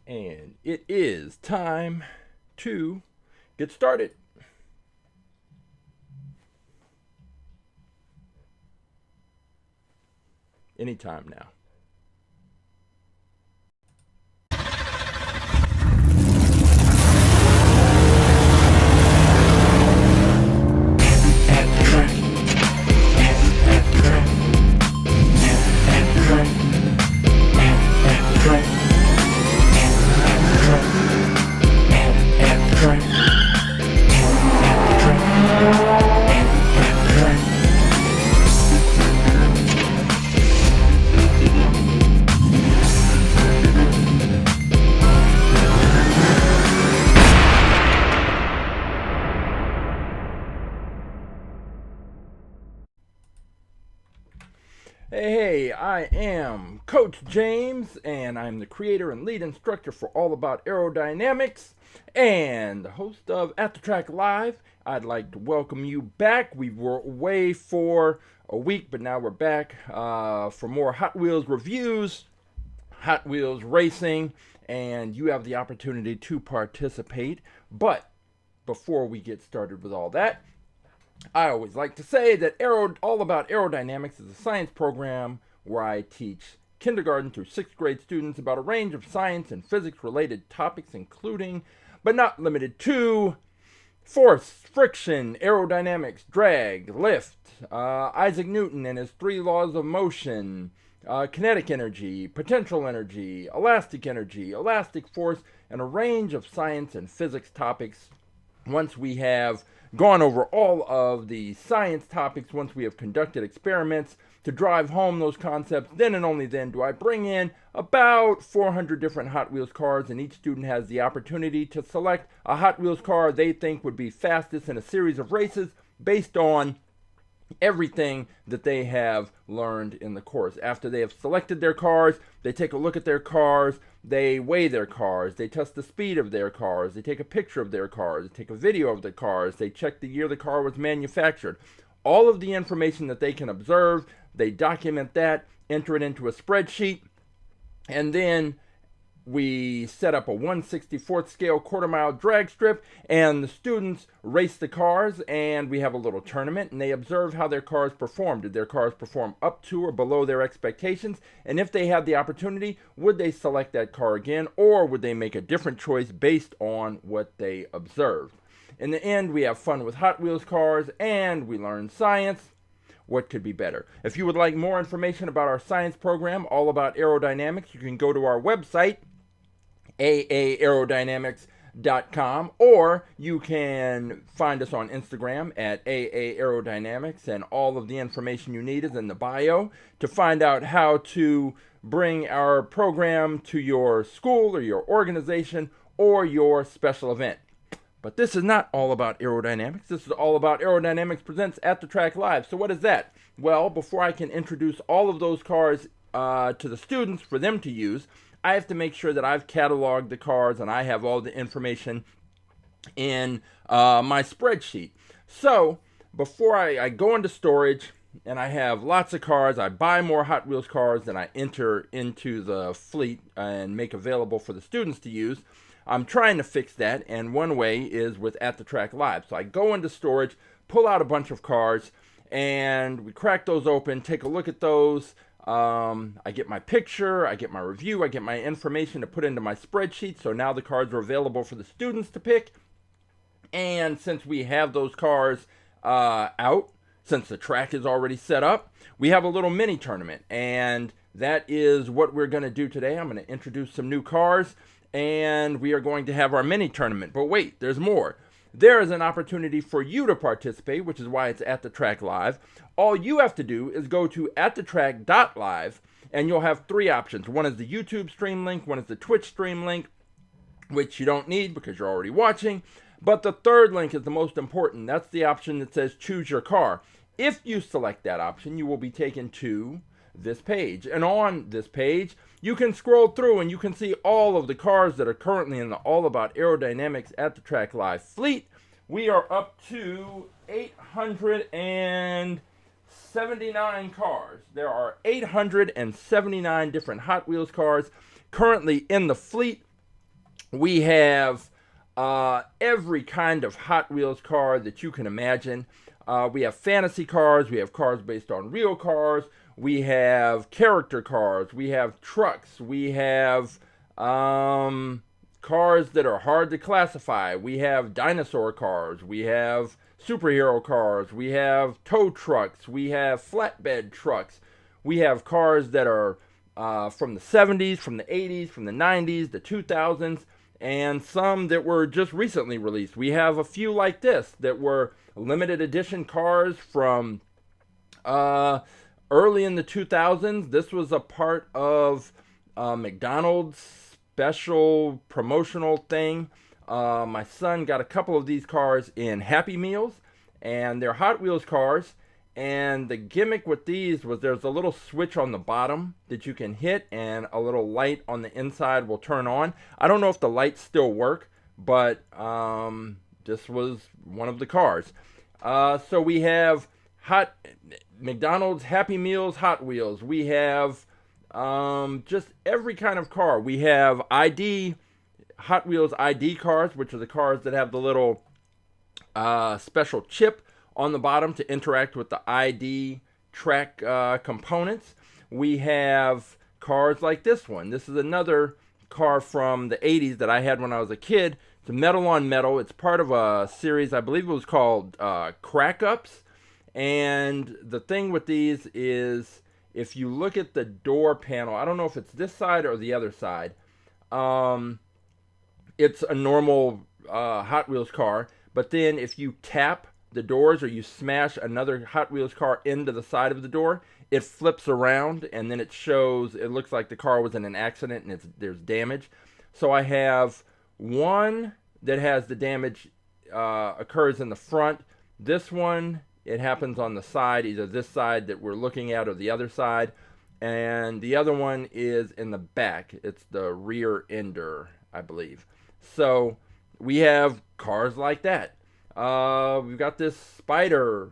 And it is time to get started. Anytime now. Hey, I am Coach James, and I'm the creator and lead instructor for All About Aerodynamics, and the host of At the Track Live. I'd like to welcome you back. We were away for a week, but now we're back for more Hot Wheels reviews, Hot Wheels racing, and you have the opportunity to participate. But before we get started with all that, I always like to say that All About Aerodynamics is a science program where I teach kindergarten through 6th grade students about a range of science and physics related topics, including, but not limited to, force, friction, aerodynamics, drag, lift, Isaac Newton and his 3 laws of motion, kinetic energy, potential energy, elastic force, and a range of science and physics topics. Once we have gone over all of the science topics, once we have conducted experiments to drive home those concepts, then and only then do I bring in about 400 different Hot Wheels cars, and each student has the opportunity to select a Hot Wheels car they think would be fastest in a series of races based on everything that they have learned in the course. After they have selected their cars, they take a look at their cars, they weigh their cars, they test the speed of their cars, they take a picture of their cars, they take a video of the cars, they check the year the car was manufactured. All of the information that they can observe, they document that, enter it into a spreadsheet, and then we set up a 1/64th scale quarter-mile drag strip, and the students race the cars, and we have a little tournament, and they observe how their cars perform. Did their cars perform up to or below their expectations? And if they had the opportunity, would they select that car again, or would they make a different choice based on what they observed? In the end, we have fun with Hot Wheels cars, and we learn science. What could be better? If you would like more information about our science program, All About Aerodynamics, you can go to our website, aaerodynamics.com, or you can find us on Instagram at aaerodynamics, and all of the information you need is in the bio to find out how to bring our program to your school or your organization or your special event. But this is not all about aerodynamics. This is All About Aerodynamics presents At the Track Live. So what is that? Well, before I can introduce all of those cars to the students for them to use, I have to make sure that I've cataloged the cars and I have all the information in my spreadsheet. So before I go into storage and I have lots of cars, I buy more Hot Wheels cars than I enter into the fleet and make available for the students to use. I'm trying to fix that, and one way is with At the Track Live. So I go into storage, pull out a bunch of cars, and we crack those open, take a look at those. I get my picture, I get my review, I get my information to put into my spreadsheet, so now the cars are available for the students to pick. And since we have those cars out, since the track is already set up, we have a little mini tournament, and that is what we're going to do today. I'm going to introduce some new cars, and we are going to have our mini tournament. But wait, there's more. There is an opportunity for you to participate, which is why it's At the Track Live. All you have to do is go to atthetrack.live, and you'll have 3 options. One is the YouTube stream link, one is the Twitch stream link, which you don't need because you're already watching. But the third link is the most important. That's the option that says choose your car. If you select that option, you will be taken to this page. And on this page, you can scroll through and you can see all of the cars that are currently in the All About Aerodynamics At the Track Live fleet. We are up to 879 cars. There are 879 different Hot Wheels cars currently in the fleet. We have every kind of Hot Wheels car that you can imagine. We have fantasy cars. We have cars based on real cars. We have character cars. We have trucks. We have cars that are hard to classify. We have dinosaur cars. We have superhero cars. We have tow trucks. We have flatbed trucks. We have cars that are from the 70s, from the 80s, from the 90s, the 2000s, and some that were just recently released. We have a few like this that were limited edition cars from early in the 2000s. This was a part of McDonald's special promotional thing. My son got a couple of these cars in Happy Meals, and they're Hot Wheels cars. And the gimmick with these was there's a little switch on the bottom that you can hit, and a little light on the inside will turn on. I don't know if the lights still work, but this was one of the cars. So we have McDonald's Happy Meals Hot Wheels. We have just every kind of car. We have Hot Wheels ID cars, which are the cars that have the little special chip on the bottom to interact with the ID track components. We have cars like this one. This is another car from the 80s that I had when I was a kid. It's metal on metal. It's part of a series, I believe it was called Crack Ups. And the thing with these is, if you look at the door panel, I don't know if it's this side or the other side. It's a normal Hot Wheels car, but then if you tap the doors or you smash another Hot Wheels car into the side of the door, it flips around, and then it looks like the car was in an accident and there's damage. So I have one that has the damage occurs in the front. This one, it happens on the side, either this side that we're looking at or the other side. And the other one is in the back. It's the rear ender, I believe. So we have cars like that. We've got this spider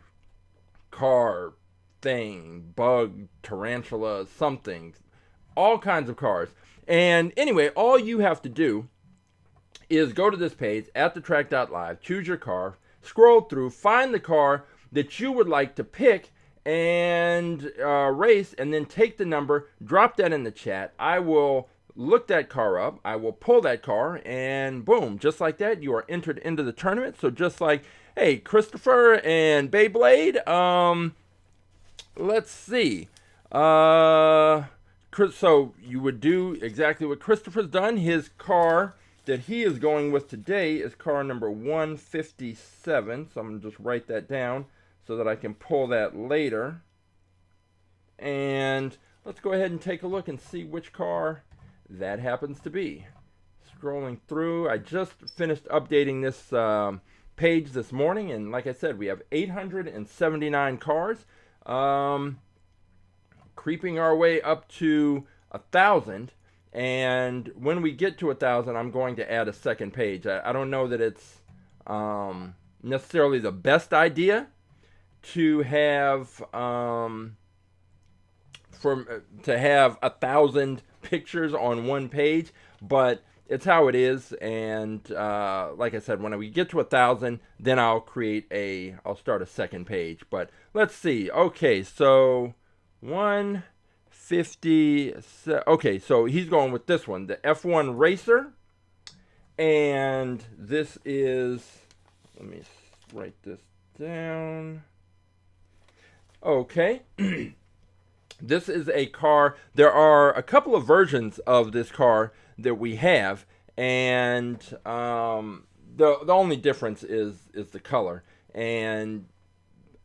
car thing, bug, tarantula, something, all kinds of cars. And anyway, all you have to do is go to this page, atthetrack.live, choose your car, scroll through, find the car that you would like to pick and race, and then take the number, drop that in the chat. I will look that car up, I will pull that car, and boom, just like that, you are entered into the tournament. So just like, hey, Christopher and Beyblade, let's see. So you would do exactly what Christopher's done. His car that he is going with today is car number 157. So I'm going to just write that down so that I can pull that later. And let's go ahead and take a look and see which car that happens to be. Scrolling through, I just finished updating this page this morning, and like I said, we have 879 cars, creeping our way up to 1,000. And when we get to 1,000, I'm going to add a second page. I don't know that it's necessarily the best idea to have to have 1,000 pictures on one page, but it's how it is. And like I said, when we get to 1,000, then I'll start a second page. But let's see. Okay, so 150. Okay, so he's going with this one, the F1 Racer, and this is, let me write this down. Okay. This is a car. There are a couple of versions of this car that we have, and the only difference is the color. And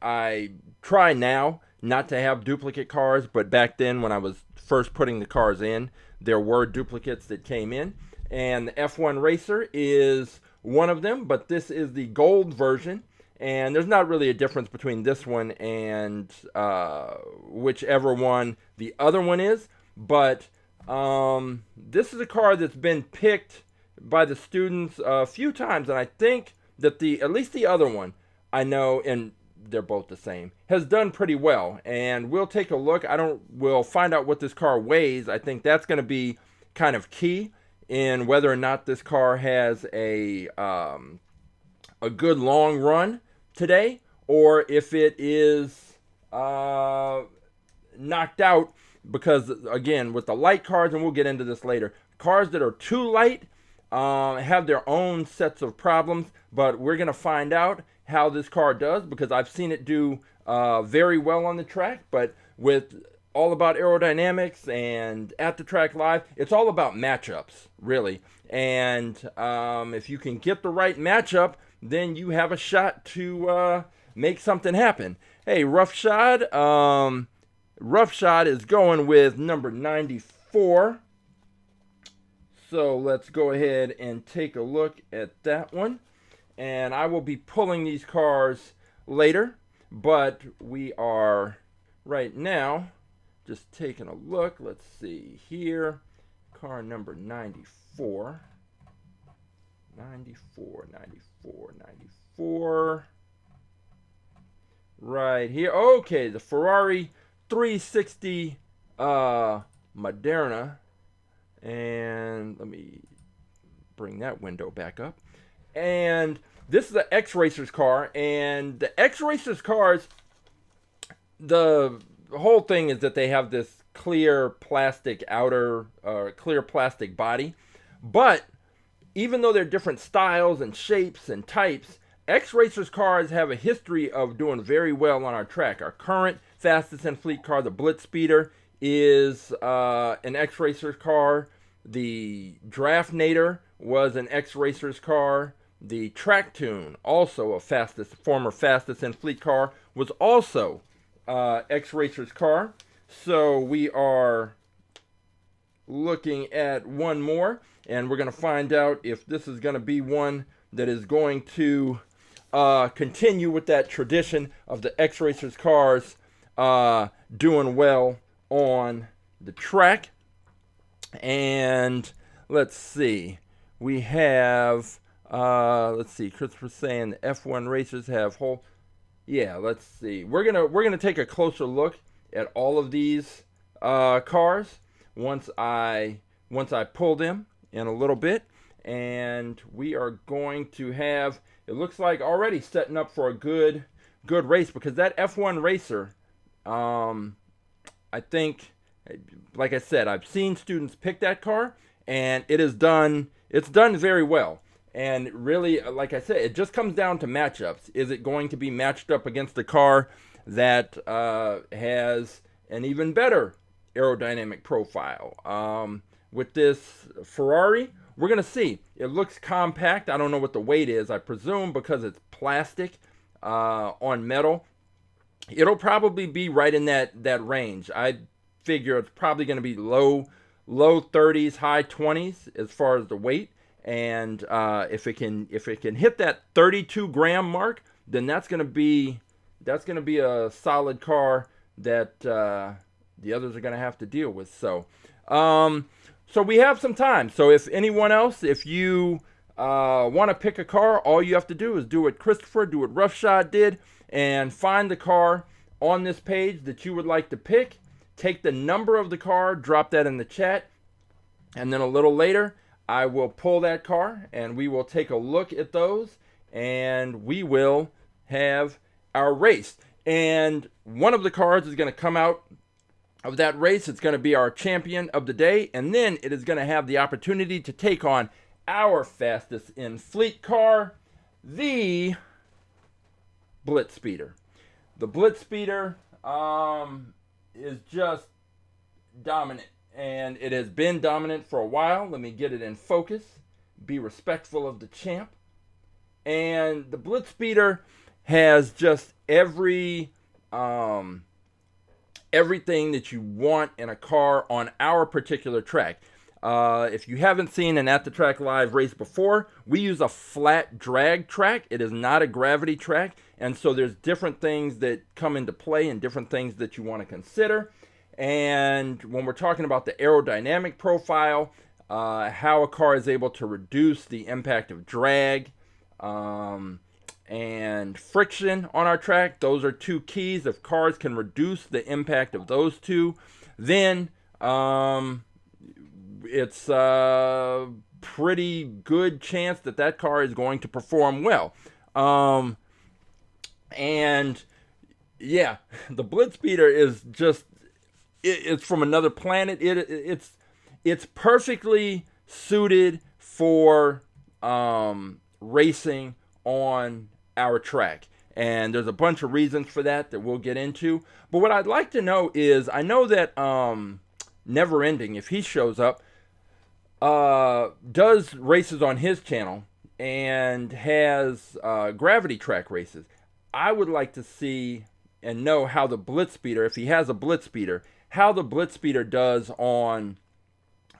I try now not to have duplicate cars, but back then when I was first putting the cars in, there were duplicates that came in, and the F1 Racer is one of them, but this is the gold version. And there's not really a difference between this one and whichever one the other one is. But this is a car that's been picked by the students a few times. And I think that at least the other one, I know, and they're both the same, has done pretty well. And we'll take a look. We'll find out what this car weighs. I think that's going to be kind of key in whether or not this car has a good long run today, or if it is knocked out, because again, with the light cars, and we'll get into this later, cars that are too light have their own sets of problems. But we're going to find out how this car does, because I've seen it do very well on the track. But with All About Aerodynamics and At the Track Live, it's all about matchups, really. And if you can get the right matchup, then you have a shot to make something happen. Hey, Roughshod is going with number 94. So let's go ahead and take a look at that one. And I will be pulling these cars later, but we are right now just taking a look. Let's see here. Car number 94. 94. Right here. Okay, the Ferrari 360 Modena. And let me bring that window back up. And this is the X-Racers car. And the X-Racers cars, the whole thing is that they have this clear plastic outer, clear plastic body. But even though they're different styles and shapes and types, X-Racers cars have a history of doing very well on our track. Our current fastest in fleet car, the BlitzSpeeder, is an X-Racers car. The Draftnator was an X-Racers car. The Tooned, also a former fastest in fleet car, was also X-Racers car. So we are looking at one more, and we're going to find out if this is going to be one that is going to continue with that tradition of the X-Racers cars doing well on the track. And let's see, we have let's see, Christopher's saying the F1 racers have whole, yeah, let's see, we're gonna take a closer look at all of these cars once I pull them in a little bit. And we are going to have, it looks like, already setting up for a good race, because that F1 racer, I think, like I said, I've seen students pick that car, and it's done very well. And really, like I said, it just comes down to matchups. Is it going to be matched up against a car that has an even better aerodynamic profile? With this Ferrari, we're going to see. It looks compact. I don't know what the weight is. I presume because it's plastic on metal, it'll probably be right in that range. I figure it's probably going to be low 30s, high 20s as far as the weight. And if it can hit that 32 gram mark, then that's going to be a solid car that the others are going to have to deal with. So we have some time. So if anyone else, if you want to pick a car, all you have to do is do what Christopher, do what Roughshod did, and find the car on this page that you would like to pick. Take the number of the car, drop that in the chat, and then a little later, I will pull that car, and we will take a look at those, and we will have our race. And one of the cars is going to come out of that race. It's going to be our champion of the day, and then it is going to have the opportunity to take on our fastest in fleet car, the BlitzSpeeder. The BlitzSpeeder is just dominant, and it has been dominant for a while. Let me get it in focus. Be respectful of the champ. And the BlitzSpeeder has just everything that you want in a car on our particular track. If you haven't seen an At the Track Live race before, we use a flat drag track. It is not a gravity track. And so there's different things that come into play and different things that you want to consider. And when we're talking about the aerodynamic profile, how a car is able to reduce the impact of drag and friction on our track, those are two keys. If cars can reduce the impact of those two, then it's a pretty good chance that that car is going to perform well. And yeah, the BlitzSpeeder is just it's from another planet. It's perfectly suited for racing on our track. And there's a bunch of reasons for that we'll get into. But what I'd like to know is, I know that Never Ending, if he shows up, does races on his channel and has gravity track races. I would like to see and know how the BlitzSpeeder, if he has a BlitzSpeeder, how the BlitzSpeeder does on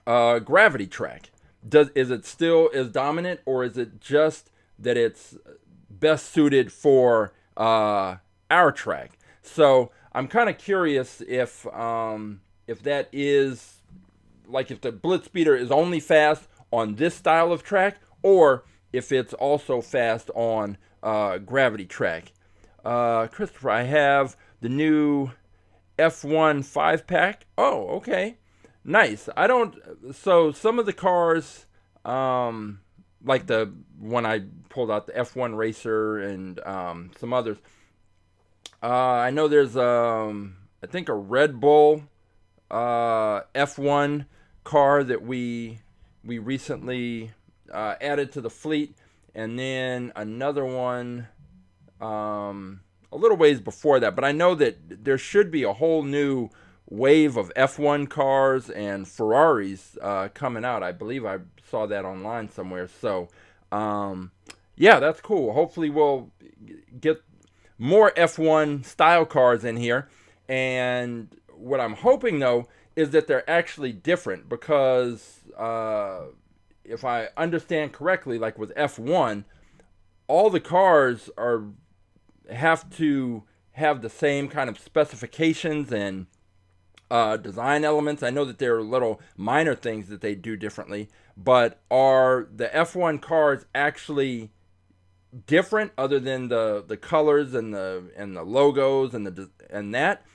gravity track. Is it still as dominant, or is it just that it's best suited for our track? So I'm kind of curious if that is, like, if the BlitzSpeeder is only fast on this style of track, or if it's also fast on gravity track. Christopher, I have the new F1 5-pack. Oh, okay. Nice. So some of the cars, like the one I pulled out, the F1 Racer, and some others. I know there's, I think, a Red Bull F1 car that we recently added to the fleet, and then another one a little ways before that. But I know that there should be a whole new wave of F1 cars and Ferraris coming out. I believe I saw that online somewhere. So yeah, that's cool. Hopefully we'll get more F1 style cars in here. And what I'm hoping, though, is that they're actually different, because if I understand correctly, like with F1, all the cars have to have the same kind of specifications and design elements. I know that there are little minor things that they do differently, but are the F1 cars actually different other than the colors and the logos and that?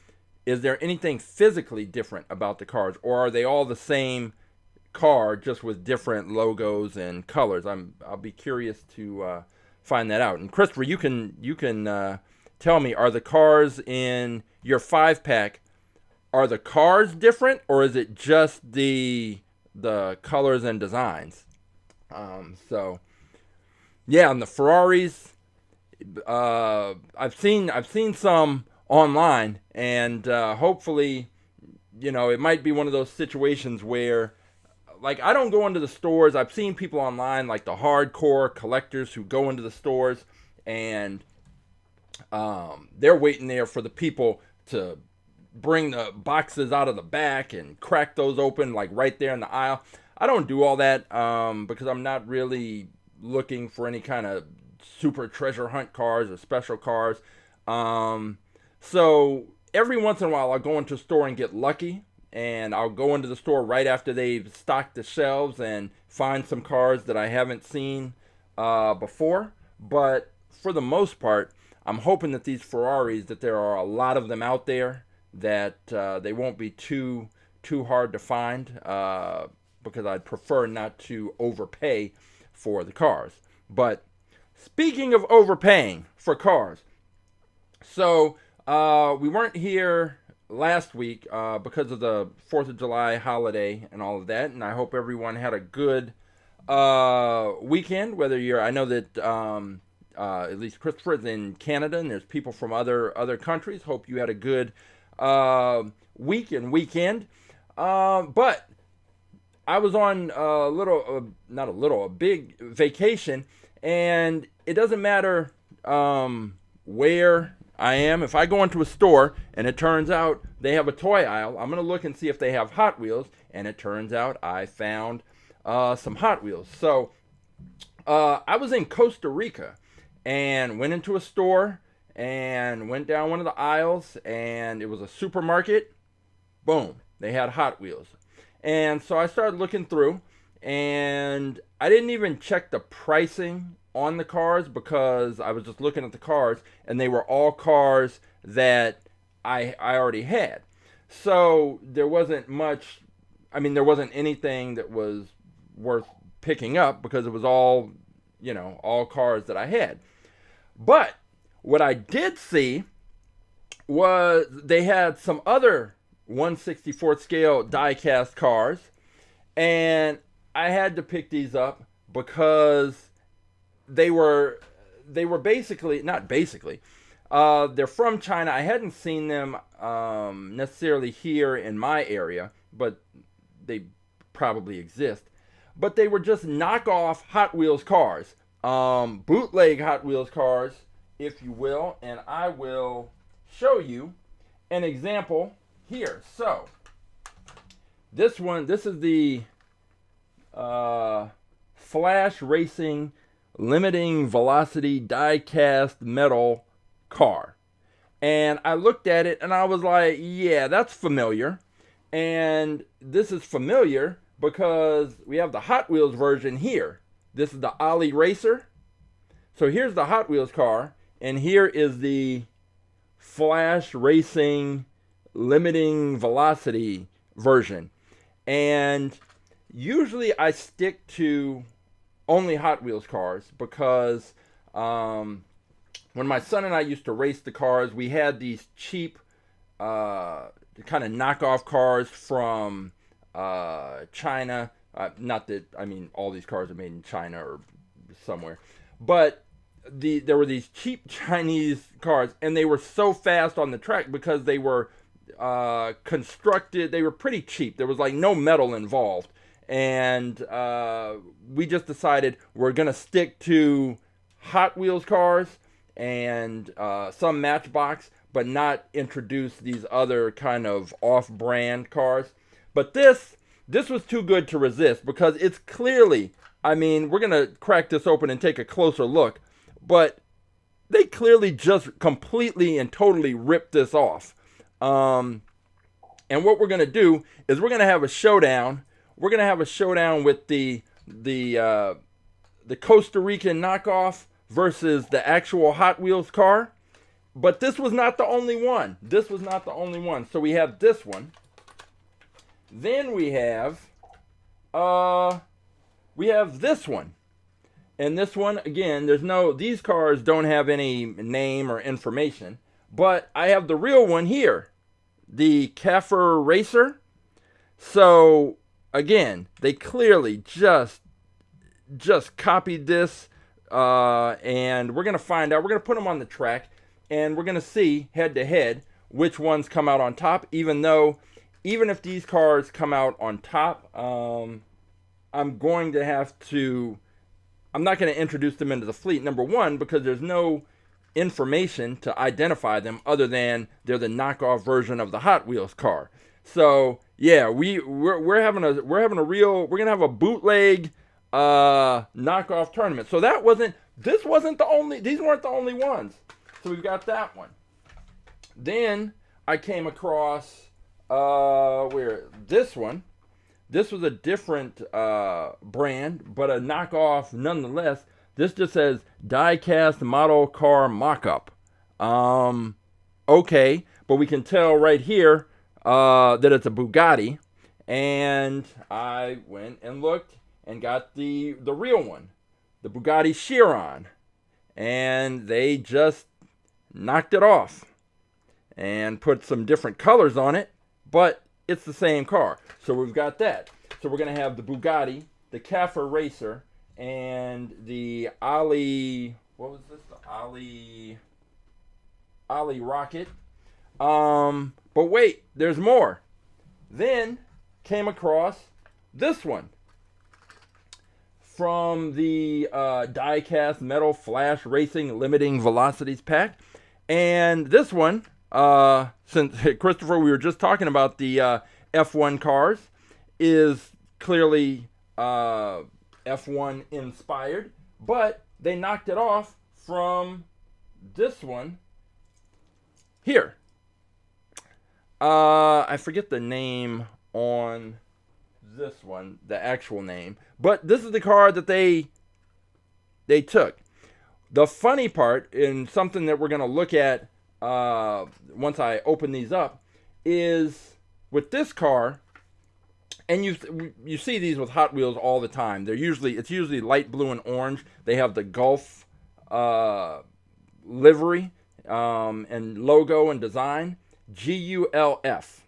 Is there anything physically different about the cars, or are they all the same car just with different logos and colors? I'll be curious to find that out. And Christopher, you can tell me, are the cars in your 5-pack, are the cars different, or is it just the colors and designs? So yeah, and the Ferraris, I've seen some online, and hopefully, it might be one of those situations where, like, I don't go into the stores. I've seen people online, like the hardcore collectors, who go into the stores and they're waiting there for the people to bring the boxes out of the back and crack those open, like right there in the aisle. I don't do all that because I'm not really looking for any kind of super treasure hunt cars or special cars. So every once in a while I'll go into a store and get lucky, and I'll go into the store right after they've stocked the shelves and find some cars that I haven't seen before. But for the most part, I'm hoping that these Ferraris, that there are a lot of them out there, that they won't be too hard to find, because I'd prefer not to overpay for the cars. But speaking of overpaying for cars, so we weren't here last week because of the 4th of July holiday and all of that, and I hope everyone had a good weekend. Whether I know that at least Christopher is in Canada, and there's people from other countries. Hope you had a good weekend. But I was on a big vacation, and it doesn't matter where I am. If I go into a store and it turns out they have a toy aisle, I'm going to look and see if they have Hot Wheels, and it turns out I found some Hot Wheels. So I was in Costa Rica and went into a store and went down one of the aisles, and it was a supermarket. Boom, they had Hot Wheels. And so I started looking through, and I didn't even check the pricing on the cars, because I was just looking at the cars, and they were all cars that I already had. So there wasn't much I mean, there wasn't anything that was worth picking up because it was all, all cars that I had. But what I did see was they had some other 1/64 scale die-cast cars, and I had to pick these up because they were basically, not basically, they're from China. I hadn't seen them necessarily here in my area, but they probably exist. But they were just knockoff Hot Wheels cars, bootleg Hot Wheels cars, if you will, and I will show you an example here. So this is the Flash Racing Limiting Velocity die-cast metal car, and I looked at it and I was like, yeah, that's familiar. And this is familiar because we have the Hot Wheels version here. This is the Ollie Racer. So here's the Hot Wheels car, and here is the Flash Racing Limiting Velocity version. And usually I stick to only Hot Wheels cars because when my son and I used to race the cars, we had these cheap kind of knockoff cars from China. Not that, I mean, all these cars are made in China or somewhere. But there were these cheap Chinese cars, and they were so fast on the track because they were constructed. They were pretty cheap. There was like no metal involved. And we just decided we're going to stick to Hot Wheels cars and some Matchbox, but not introduce these other kind of off-brand cars. But this was too good to resist because it's clearly, I mean, we're going to crack this open and take a closer look, but they clearly just completely and totally ripped this off. And what we're going to do is we're going to have a showdown. We're going to have a showdown with the Costa Rican knockoff versus the actual Hot Wheels car. But this was not the only one. This was not the only one. So we have this one. Then we have this one. And this one, again, these cars don't have any name or information. But I have the real one here. The Cafer Racer. So, again, they clearly just copied this. And we're going to find out. We're going to put them on the track. And we're going to see head-to-head which ones come out on top. Even if these cars come out on top, I'm not going to introduce them into the fleet. Number one, because there's no information to identify them other than they're the knockoff version of the Hot Wheels car. So yeah, we're gonna have a bootleg knockoff tournament. So these weren't the only ones. So we've got that one. Then I came across this one. This was a different brand, but a knockoff nonetheless. This just says die-cast model car mock-up. Okay, but we can tell right here that it's a Bugatti. And I went and looked and got the real one, the Bugatti Chiron. And they just knocked it off and put some different colors on it, but it's the same car. So we've got that. So we're going to have the Bugatti, the Cafer Racer, and the Ollie, what was this? The Ollie Rocket. But wait, there's more. Then came across this one from the die-cast metal Flash Racing Limiting Velocities pack. And this one, since Christopher, we were just talking about the F1 cars, is clearly F1 inspired, but they knocked it off from this one here. I forget the name on this one, the actual name, but this is the car that they took. The funny part, and something that we're going to look at once I open these up, is with this car, And you see these with Hot Wheels all the time. It's usually light blue and orange. They have the Gulf livery and logo and design, GULF.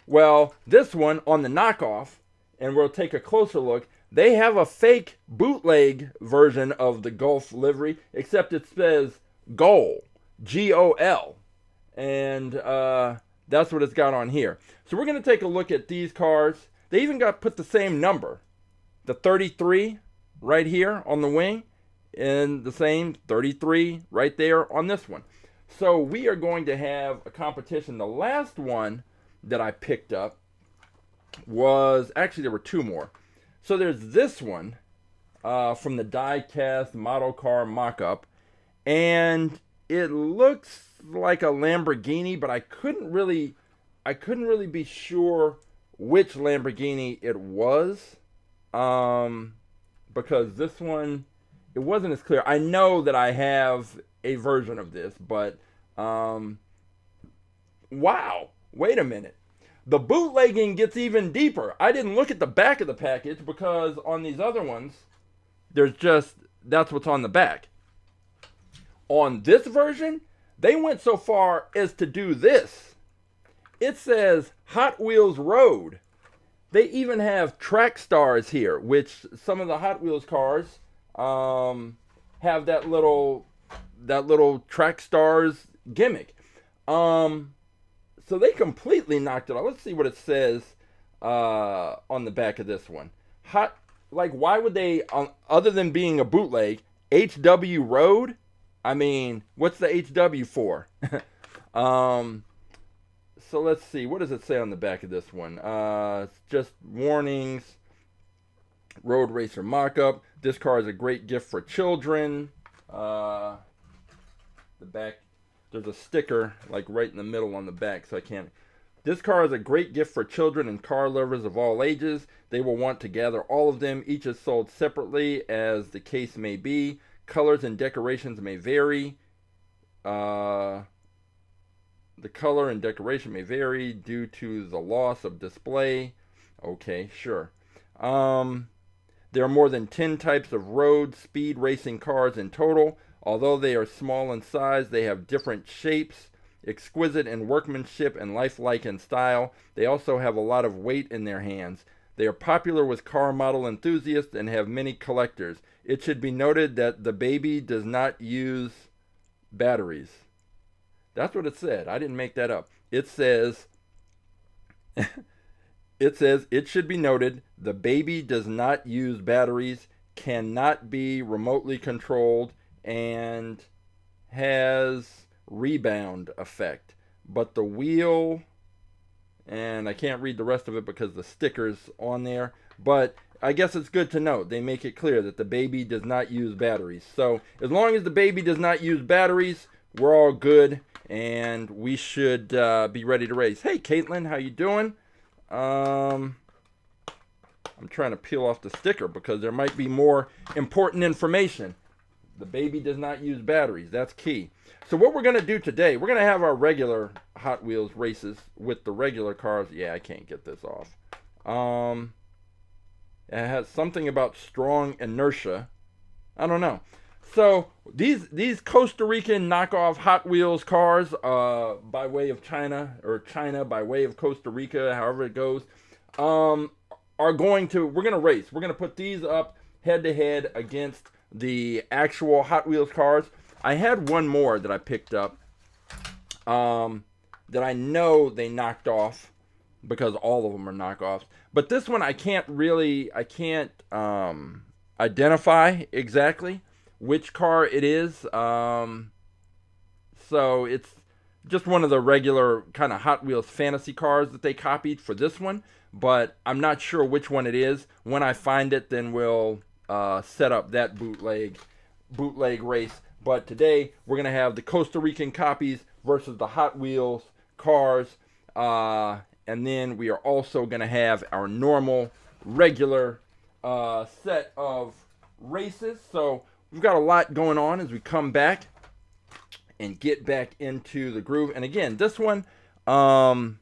Well, this one on the knockoff, and we'll take a closer look. They have a fake bootleg version of the Gulf livery, except it says Gol, Gol, and that's what it's got on here. So we're going to take a look at these cars. They even put the same number, the 33 right here on the wing, and the same 33 right there on this one. So we are going to have a competition. The last one that I picked up was, actually there were two more. So there's this one from the die-cast model car mock-up, and it looks like a Lamborghini, but I couldn't really be sure which Lamborghini it was, because this one, it wasn't as clear. I know that I have a version of this, but wow, wait a minute. The bootlegging gets even deeper. I didn't look at the back of the package because on these other ones, that's what's on the back. On this version, they went so far as to do this. It says Hot Wheels Road. They even have track stars here, which some of the Hot Wheels cars have that little track stars gimmick. So they completely knocked it off. Let's see what it says on the back of this one. Why would they, other than being a bootleg, HW Road? I mean, what's the HW for? So let's see. What does it say on the back of this one? It's just warnings. Road Racer mock-up. This car is a great gift for children. The back, there's a sticker like right in the middle on the back, so I can't. This car is a great gift for children and car lovers of all ages. They will want to gather all of them. Each is sold separately as the case may be. Colors and decorations may vary. The color and decoration may vary due to the loss of display. Okay, sure. There are more than 10 types of road speed racing cars in total. Although they are small in size, they have different shapes, exquisite in workmanship and lifelike in style. They also have a lot of weight in their hands. They are popular with car model enthusiasts and have many collectors. It should be noted that the baby does not use batteries. That's what it said. I didn't make that up. It says, it should be noted, the baby does not use batteries, cannot be remotely controlled, and has rebound effect. But the wheel, and I can't read the rest of it because the sticker's on there, but I guess it's good to note. They make it clear that the baby does not use batteries. So as long as the baby does not use batteries, we're all good, and we should be ready to race. Hey, Caitlin, how you doing? I'm trying to peel off the sticker because there might be more important information. The baby does not use batteries. That's key. So what we're going to do today, we're going to have our regular Hot Wheels races with the regular cars. Yeah, I can't get this off. It has something about strong inertia. I don't know. So these Costa Rican knockoff Hot Wheels cars by way of China, or China by way of Costa Rica, however it goes, we're going to race. We're going to put these up head to head against the actual Hot Wheels cars. I had one more that I picked up that I know they knocked off because all of them are knockoffs. But this one I can't identify exactly which car it is. So it's just one of the regular kind of Hot Wheels fantasy cars that they copied for this one. But I'm not sure which one it is. When I find it, then we'll set up that bootleg race. But today we're going to have the Costa Rican copies versus the Hot Wheels cars. And then we are also going to have our normal, regular set of races. So we've got a lot going on as we come back and get back into the groove. And again, this one, I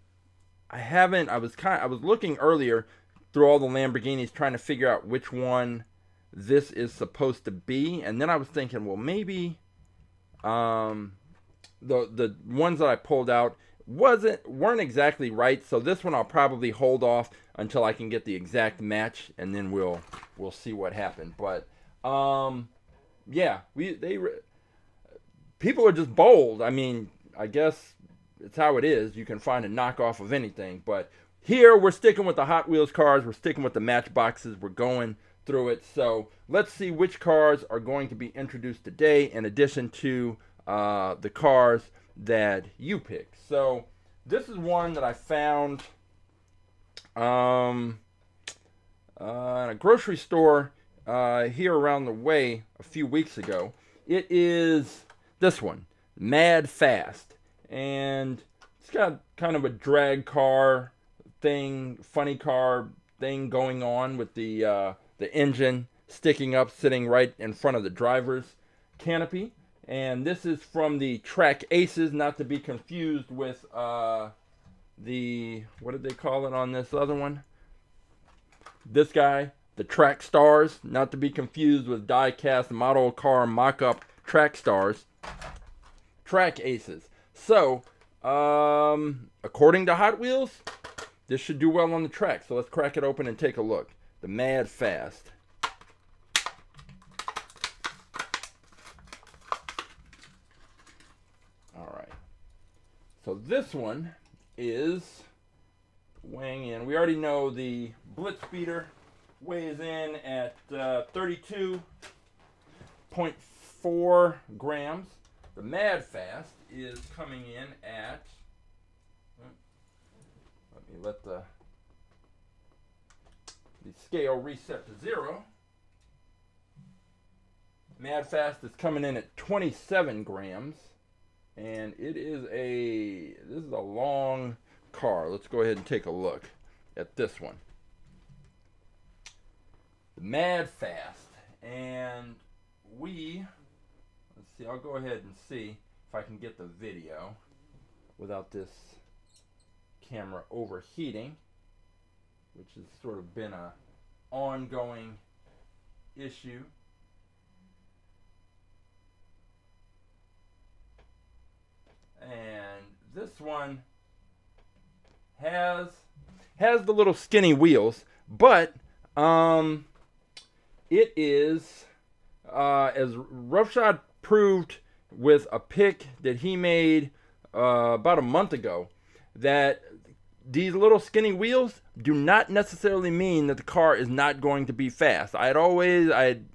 was looking earlier through all the Lamborghinis trying to figure out which one this is supposed to be. And then I was thinking, well, maybe the ones that I pulled out weren't exactly right. So this one I'll probably hold off until I can get the exact match, and then we'll see what happened. But yeah, people are just bold. I mean, I guess it's how it is. You can find a knockoff of anything, but here we're sticking with the Hot Wheels cars. We're sticking with the Matchboxes. We're going through it. So let's see which cars are going to be introduced today, in addition to the cars that you picked. So this is one that I found in a grocery store here around the way a few weeks ago. It is this one, Madfast, and it's got kind of a drag car thing, funny car thing going on with the engine sticking up, sitting right in front of the driver's canopy. And this is from the Track Aces, not to be confused with the, what did they call it on this other one? This guy, the Track Stars, not to be confused with die-cast model car mock-up Track Stars. Track Aces. So, according to Hot Wheels, this should do well on the track. So let's crack it open and take a look. The Madfast. Alright. So this one is weighing in. We already know the BlitzSpeeder weighs in at 32.4 grams. The Madfast is coming in at, let me let the scale reset to 0. Madfast is coming in at 27 grams, and this is a long car. Let's go ahead and take a look at this one. The Madfast, and let's see, I'll go ahead and see if I can get the video without this camera overheating, which has sort of been a ongoing issue. And this one has the little skinny wheels, but it is as Roughshod proved with a pick that he made about a month ago, that these little skinny wheels do not necessarily mean that the car is not going to be fast. I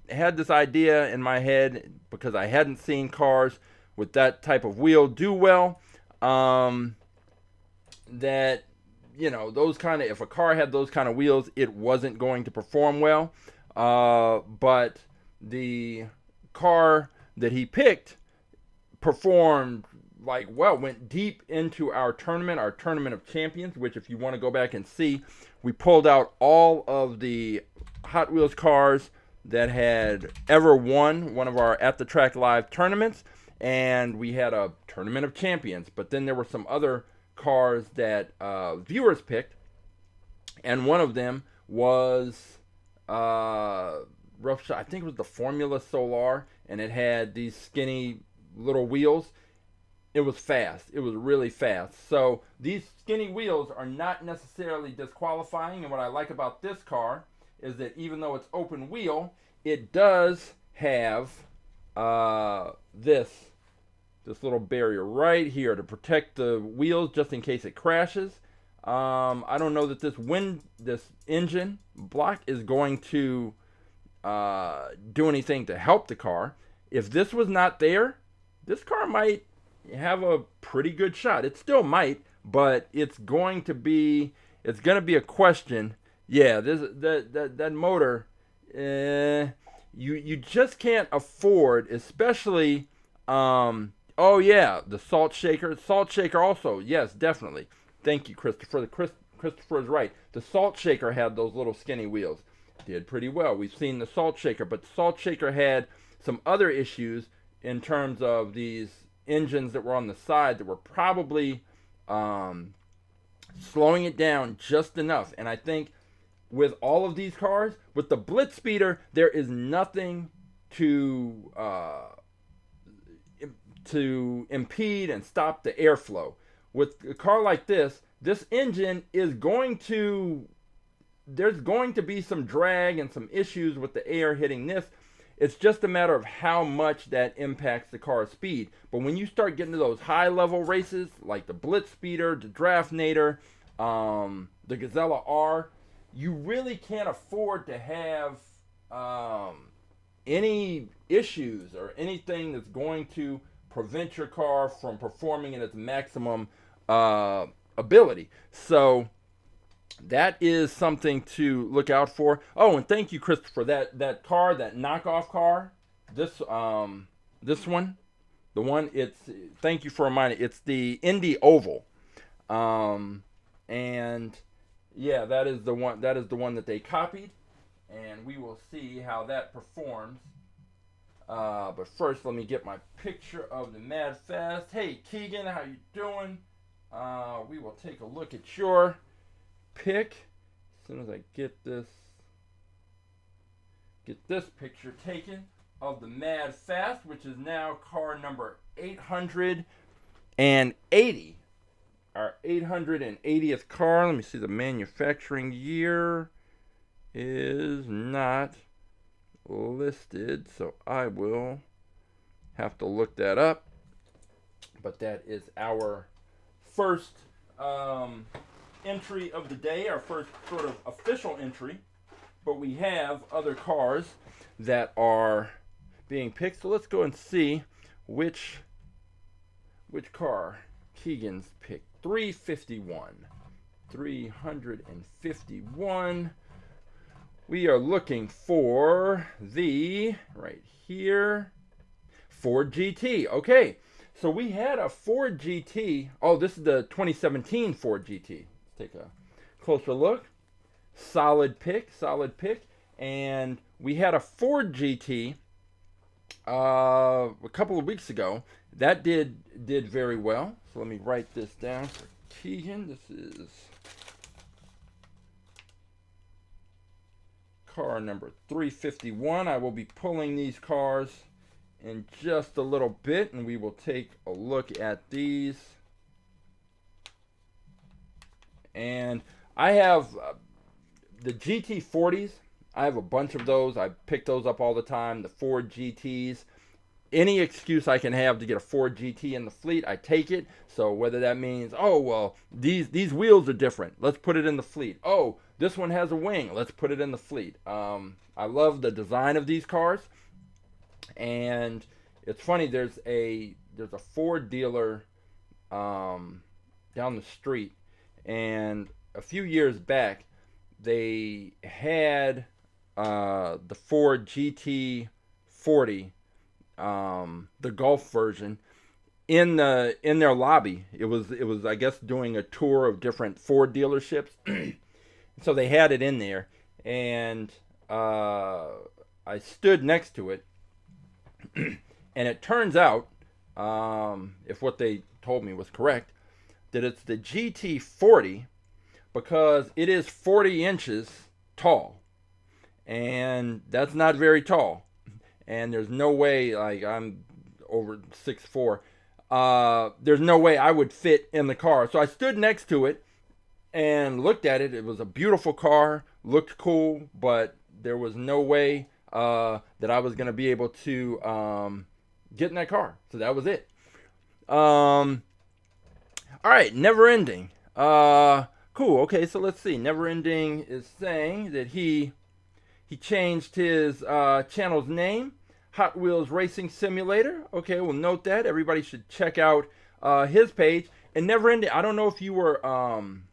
had this idea in my head because I hadn't seen cars with that type of wheel do well. That, you know, those kind of, if a car had those kind of wheels, it wasn't going to perform well. But the car that he picked performed like well, went deep into our tournament of champions, which if you want to go back and see, we pulled out all of the Hot Wheels cars that had ever won one of our At the Track Live tournaments, and we had a tournament of champions. But then there were some other cars that viewers picked, and one of them was Roughshod. I think it was the Formula Solar, and it had these skinny little wheels. It was fast. It was really fast. So these skinny wheels are not necessarily disqualifying. And what I like about this car is that even though it's open wheel, it does have this little barrier right here to protect the wheels just in case it crashes. I don't know that this engine block is going to do anything to help the car. If this was not there, this car might have a pretty good shot. It still might, but it's going to be a question. Yeah, that motor, you just can't afford, especially oh yeah, the salt shaker also, yes, definitely. Thank you, Christopher. Christopher is right. The salt shaker had those little skinny wheels. Did pretty well. We've seen the salt shaker, but the salt shaker had some other issues in terms of these engines that were on the side that were probably slowing it down just enough. And I think with all of these cars. With the BlitzSpeeder, there is nothing to impede and stop the airflow. With a car like this engine is going to, there's going to be some drag and some issues with the air hitting this. It's just a matter of how much that impacts the car's speed. But when you start getting to those high level races, like the BlitzSpeeder, the Draftnator, the Gazella R, you really can't afford to have any issues or anything that's going to prevent your car from performing at its maximum ability. So that is something to look out for. Oh, and thank you, Christopher. That car, that knockoff car, this one, the one, it's, thank you for reminding. It's the Indy Oval, and yeah, that is the one. That is the one that they copied, and we will see how that performs. But first, let me get my picture of the Madfast. Hey, Keegan, how you doing? We will take a look at your pick as soon as I get this picture taken of the Madfast, which is now car number 880. Our 880th car. Let me see, the manufacturing year is not listed, so I will have to look that up. But that is our first entry of the day, our first sort of official entry. But we have other cars that are being picked, so let's go and see which car Keegan's picked. 351. We are looking for the, right here, Ford GT. Okay, so we had a Ford GT. Oh, this is the 2017 Ford GT. Let's take a closer look. Solid pick. And we had a Ford GT a couple of weeks ago. That did very well. So let me write this down for Keegan. This is car number 351. I will be pulling these cars in just a little bit, and we will take a look at these. And I have the GT40s. I have a bunch of those. I pick those up all the time. The Ford GTs. Any excuse I can have to get a Ford GT in the fleet, I take it. So whether that means, oh, well, these wheels are different, let's put it in the fleet. Oh, this one has a wing, let's put it in the fleet. I love the design of these cars. And it's funny, there's a Ford dealer down the street, and a few years back they had the Ford GT40, the Golf version, in their lobby. It was I guess doing a tour of different Ford dealerships. So they had it in there, and I stood next to it, and it turns out, if what they told me was correct, that it's the GT40 because it is 40 inches tall, and that's not very tall. And there's no way, like, I'm over 6'4", there's no way I would fit in the car. So I stood next to it and looked at it. It was a beautiful car, looked cool, but there was no way that I was going to be able to get in that car. So that was it. All right, Never Ending. Cool. Okay, so let's see. Never Ending is saying that he changed his channel's name, Hot Wheels Racing Simulator. Okay, we'll note that. Everybody should check out his page. And Never Ending, I don't know if you were on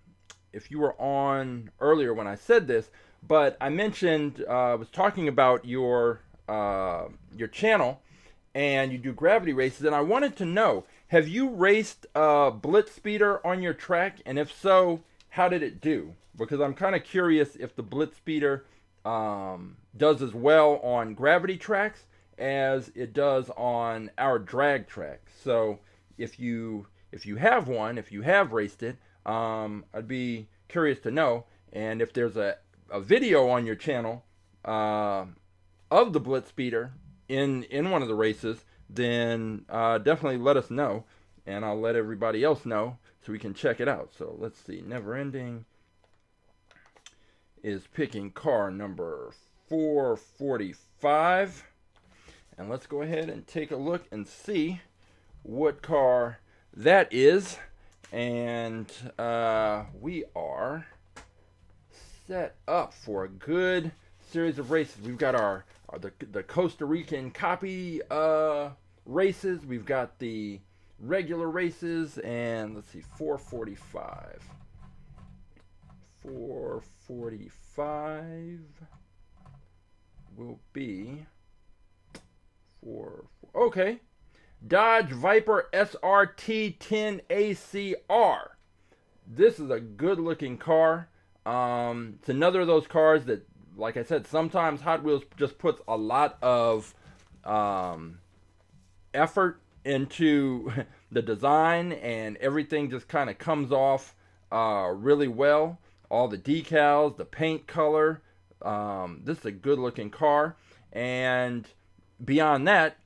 earlier when I said this, but I mentioned, I was talking about your channel, and you do gravity races, and I wanted to know, have you raced BlitzSpeeder on your track? And if so, how did it do? Because I'm kind of curious if the BlitzSpeeder does as well on gravity tracks as it does on our drag track. So if you have one, if you have raced it, I'd be curious to know. And if there's a a video on your channel of the BlitzSpeeder in one of the races, then definitely let us know, and I'll let everybody else know so we can check it out. So let's see, Never Ending is picking car number 445, and let's go ahead and take a look and see what car that is. And we are set up for a good series of races. We've got the Costa Rican copy races. We've got the regular races, and let's see, 445 will be okay. Dodge Viper SRT10 ACR. This is a good looking car. It's another of those cars that, like I said, sometimes Hot Wheels just puts a lot of effort into the design, and everything just kind of comes off really well. All the decals, the paint color. This is a good looking car, and beyond that,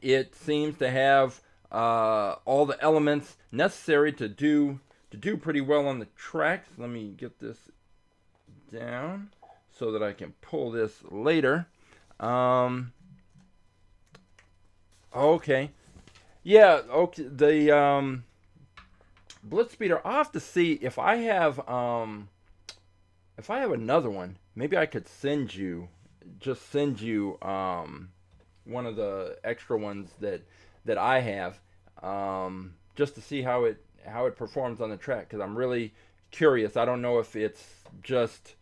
it seems to have all the elements necessary to do pretty well on the tracks. Let me get this down so that I can pull this later. Okay. Yeah, okay. The BlitzSpeeder, I'll have to see if I have another one. Maybe I could send you one of the extra ones that I have, just to see how it performs on the track, because I'm really curious. I don't know if it's just,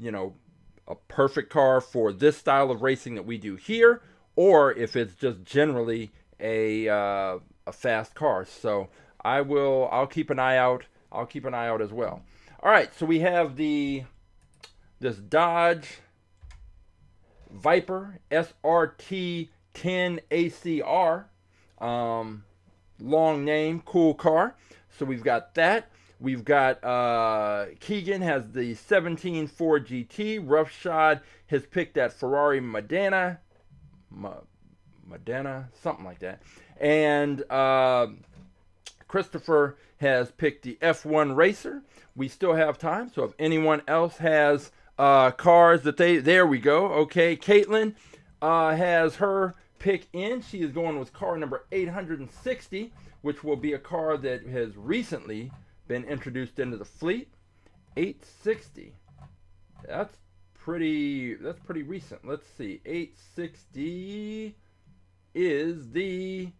a perfect car for this style of racing that we do here, or if it's just generally a fast car. So I'll keep an eye out. I'll keep an eye out as well. All right, so we have this Dodge Viper SRT10 ACR. Long name, cool car. So we've got that. We've got Keegan has the 17 Ford GT. Roughshod has picked that Ferrari Modena, something like that. And Christopher has picked the F1 Racer. We still have time, so if anyone else has cars that there we go. Okay, Caitlin has her pick in. She is going with car number 860, which will be a car that has recently been introduced into the fleet. 860. That's pretty recent. Let's see. 860 is the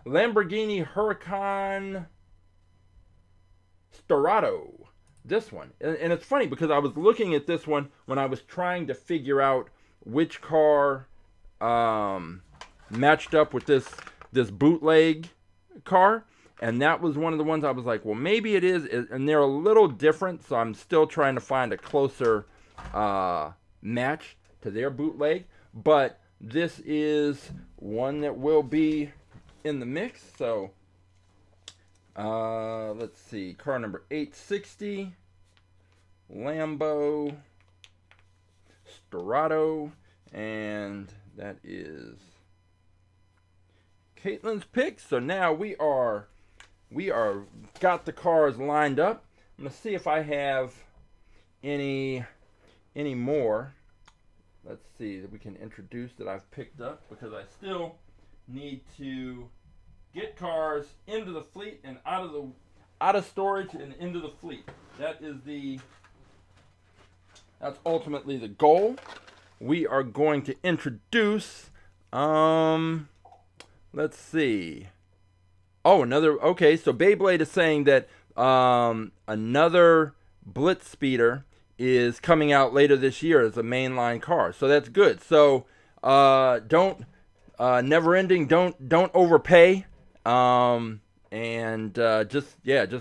Lamborghini Huracan Sterrato. This one. And it's funny because I was looking at this one when I was trying to figure out which car matched up with this bootleg car, and that was one of the ones I was like, well, maybe it is, and they're a little different, so I'm still trying to find a closer match to their bootleg, but this is one that will be in the mix. So let's see, car number 860, Lambo Sterrato, and that is Caitlin's pick. So now we are got the cars lined up. I'm gonna see if I have any more. Let's see that we can introduce that I've picked up, because I still need to get cars into the fleet and out of storage and into the fleet. That's ultimately the goal. We are going to introduce let's see. Oh, okay, so Beyblade is saying that another BlitzSpeeder is coming out later this year as a mainline car. So that's good. So Never Ending, don't overpay. Just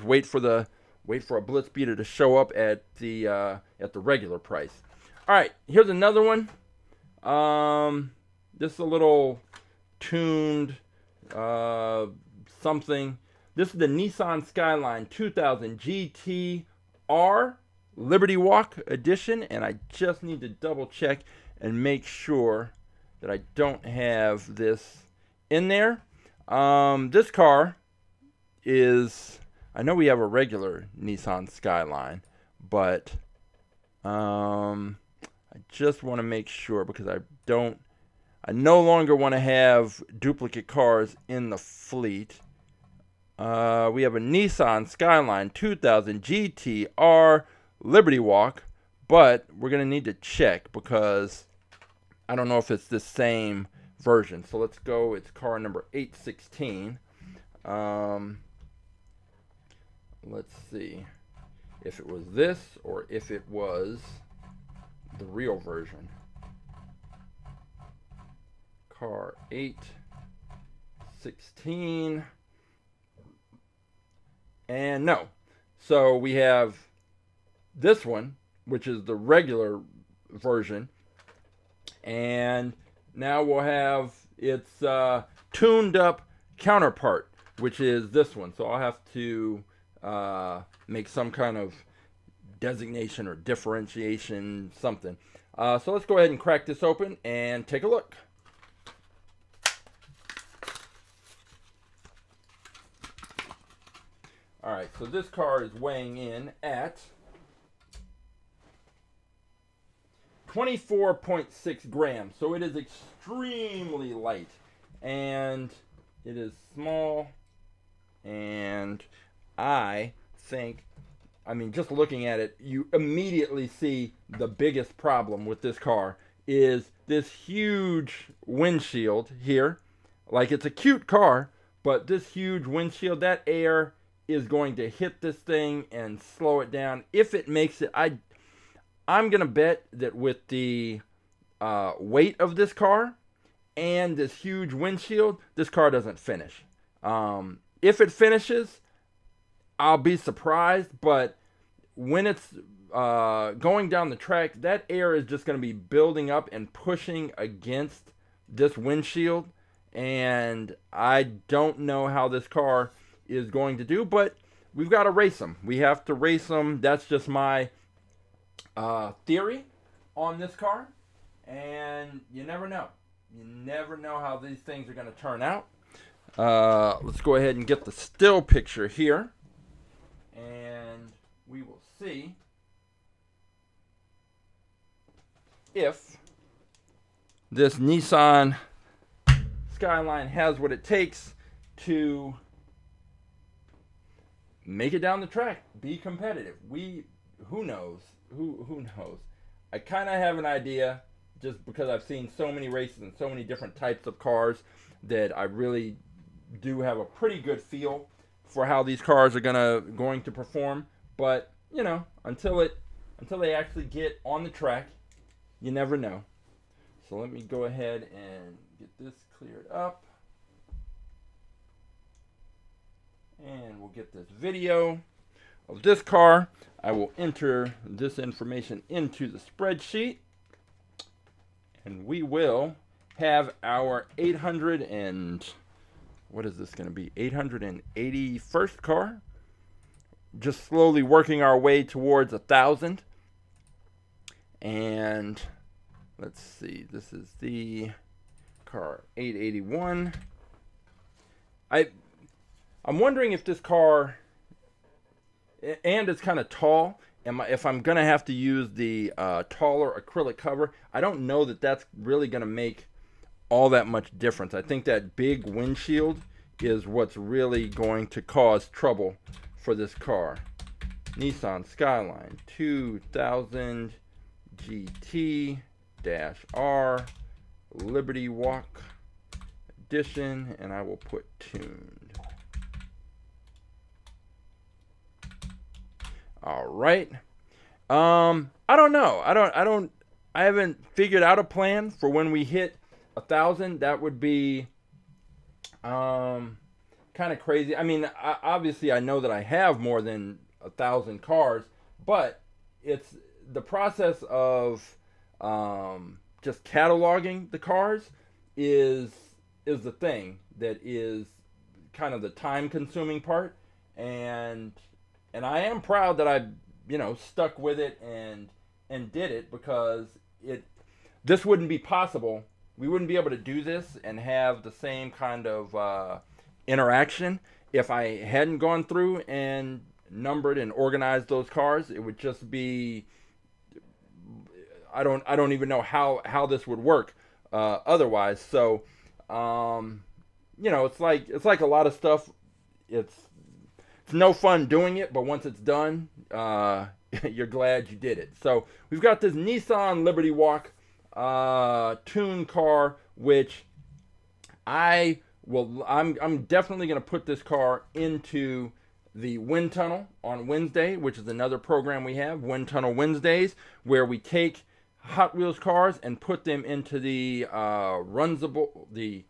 wait for a BlitzSpeeder to show up at the regular price. All right, here's another one. This is a little tuned something. This is the Nissan Skyline 2000 GTR. Liberty Walk edition, and I just need to double check and make sure that I don't have this in there. This car is, I know we have a regular Nissan Skyline, but I just want to make sure, because I no longer want to have duplicate cars in the fleet. We have a Nissan Skyline 2000 GTR Liberty Walk, but we're going to need to check because I don't know if it's the same version. So let's go. It's car number 816. Let's see if it was this or if it was the real version. Car 816. And no. So we have this one, which is the regular version. And now we'll have its tuned up counterpart, which is this one. So I'll have to make some kind of designation or differentiation, something. So let's go ahead and crack this open and take a look. Alright, so this car is weighing in at 24.6 grams. So it is extremely light. And it is small. And I think, I mean, just looking at it, you immediately see the biggest problem with this car is this huge windshield here. Like, it's a cute car, but this huge windshield, that air is going to hit this thing and slow it down. If it makes it, I'm going to bet that with the weight of this car and this huge windshield, this car doesn't finish. If it finishes, I'll be surprised, but when it's going down the track, that air is just going to be building up and pushing against this windshield, and I don't know how this car is going to do, but we've got to race them. We have to race them. That's just my theory on this car, and you never know. You never know how these things are going to turn out. Let's go ahead and get the still picture here, and we will see if this Nissan Skyline has what it takes to make it down the track, be competitive. Who knows? Who knows? I kind of have an idea, just because I've seen so many races and so many different types of cars, that I really do have a pretty good feel for how these cars are going to perform. But you know, until they actually get on the track, you never know. So let me go ahead and get this cleared up. And we'll get this video of this car. I will enter this information into the spreadsheet. And we will have our 800 and, what is this going to be? 881st car. Just slowly working our way towards 1,000. And let's see. This is the car 881. I'm wondering if this car, and it's kind of tall, if I'm going to have to use the taller acrylic cover. I don't know that that's really going to make all that much difference. I think that big windshield is what's really going to cause trouble for this car. Nissan Skyline 2000 GT-R Liberty Walk Edition, and I will put tuned. All right. I don't know. I haven't figured out a plan for when we hit 1,000. That would be kind of crazy. I mean, obviously I know that I have more than 1,000 cars, but it's the process of just cataloging the cars is the thing that is kind of the time consuming part. And I am proud that I stuck with it and did it, because this wouldn't be possible. We wouldn't be able to do this and have the same kind of interaction if I hadn't gone through and numbered and organized those cars. It would just be, I don't even know how this would work otherwise. So it's like a lot of stuff. It's no fun doing it, but once it's done, you're glad you did it. So we've got this Nissan Liberty Walk Tooned car, which I'm definitely going to put this car into the Wind Tunnel on Wednesday, which is another program we have, Wind Tunnel Wednesdays, where we take Hot Wheels cars and put them into the Winsable, the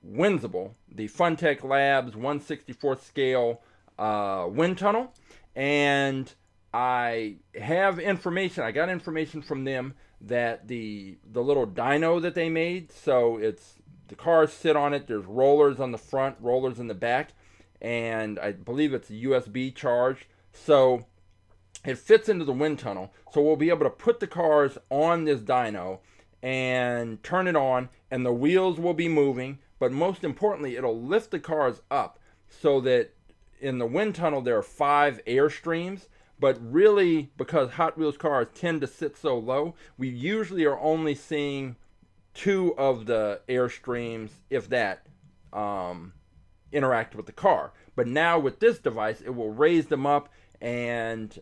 Funtech Labs 1/64 scale wind tunnel. And I have information. I got information from them that the little dyno that they made, so the cars sit on it. There's rollers on the front, rollers in the back, and I believe it's a USB charge. So it fits into the wind tunnel. So we'll be able to put the cars on this dyno and turn it on, and the wheels will be moving. But most importantly, it'll lift the cars up so that in the wind tunnel there are 5 air streams. But really, because Hot Wheels cars tend to sit so low, we usually are only seeing 2 of the air streams, if that, interact with the car. But now with this device, it will raise them up, and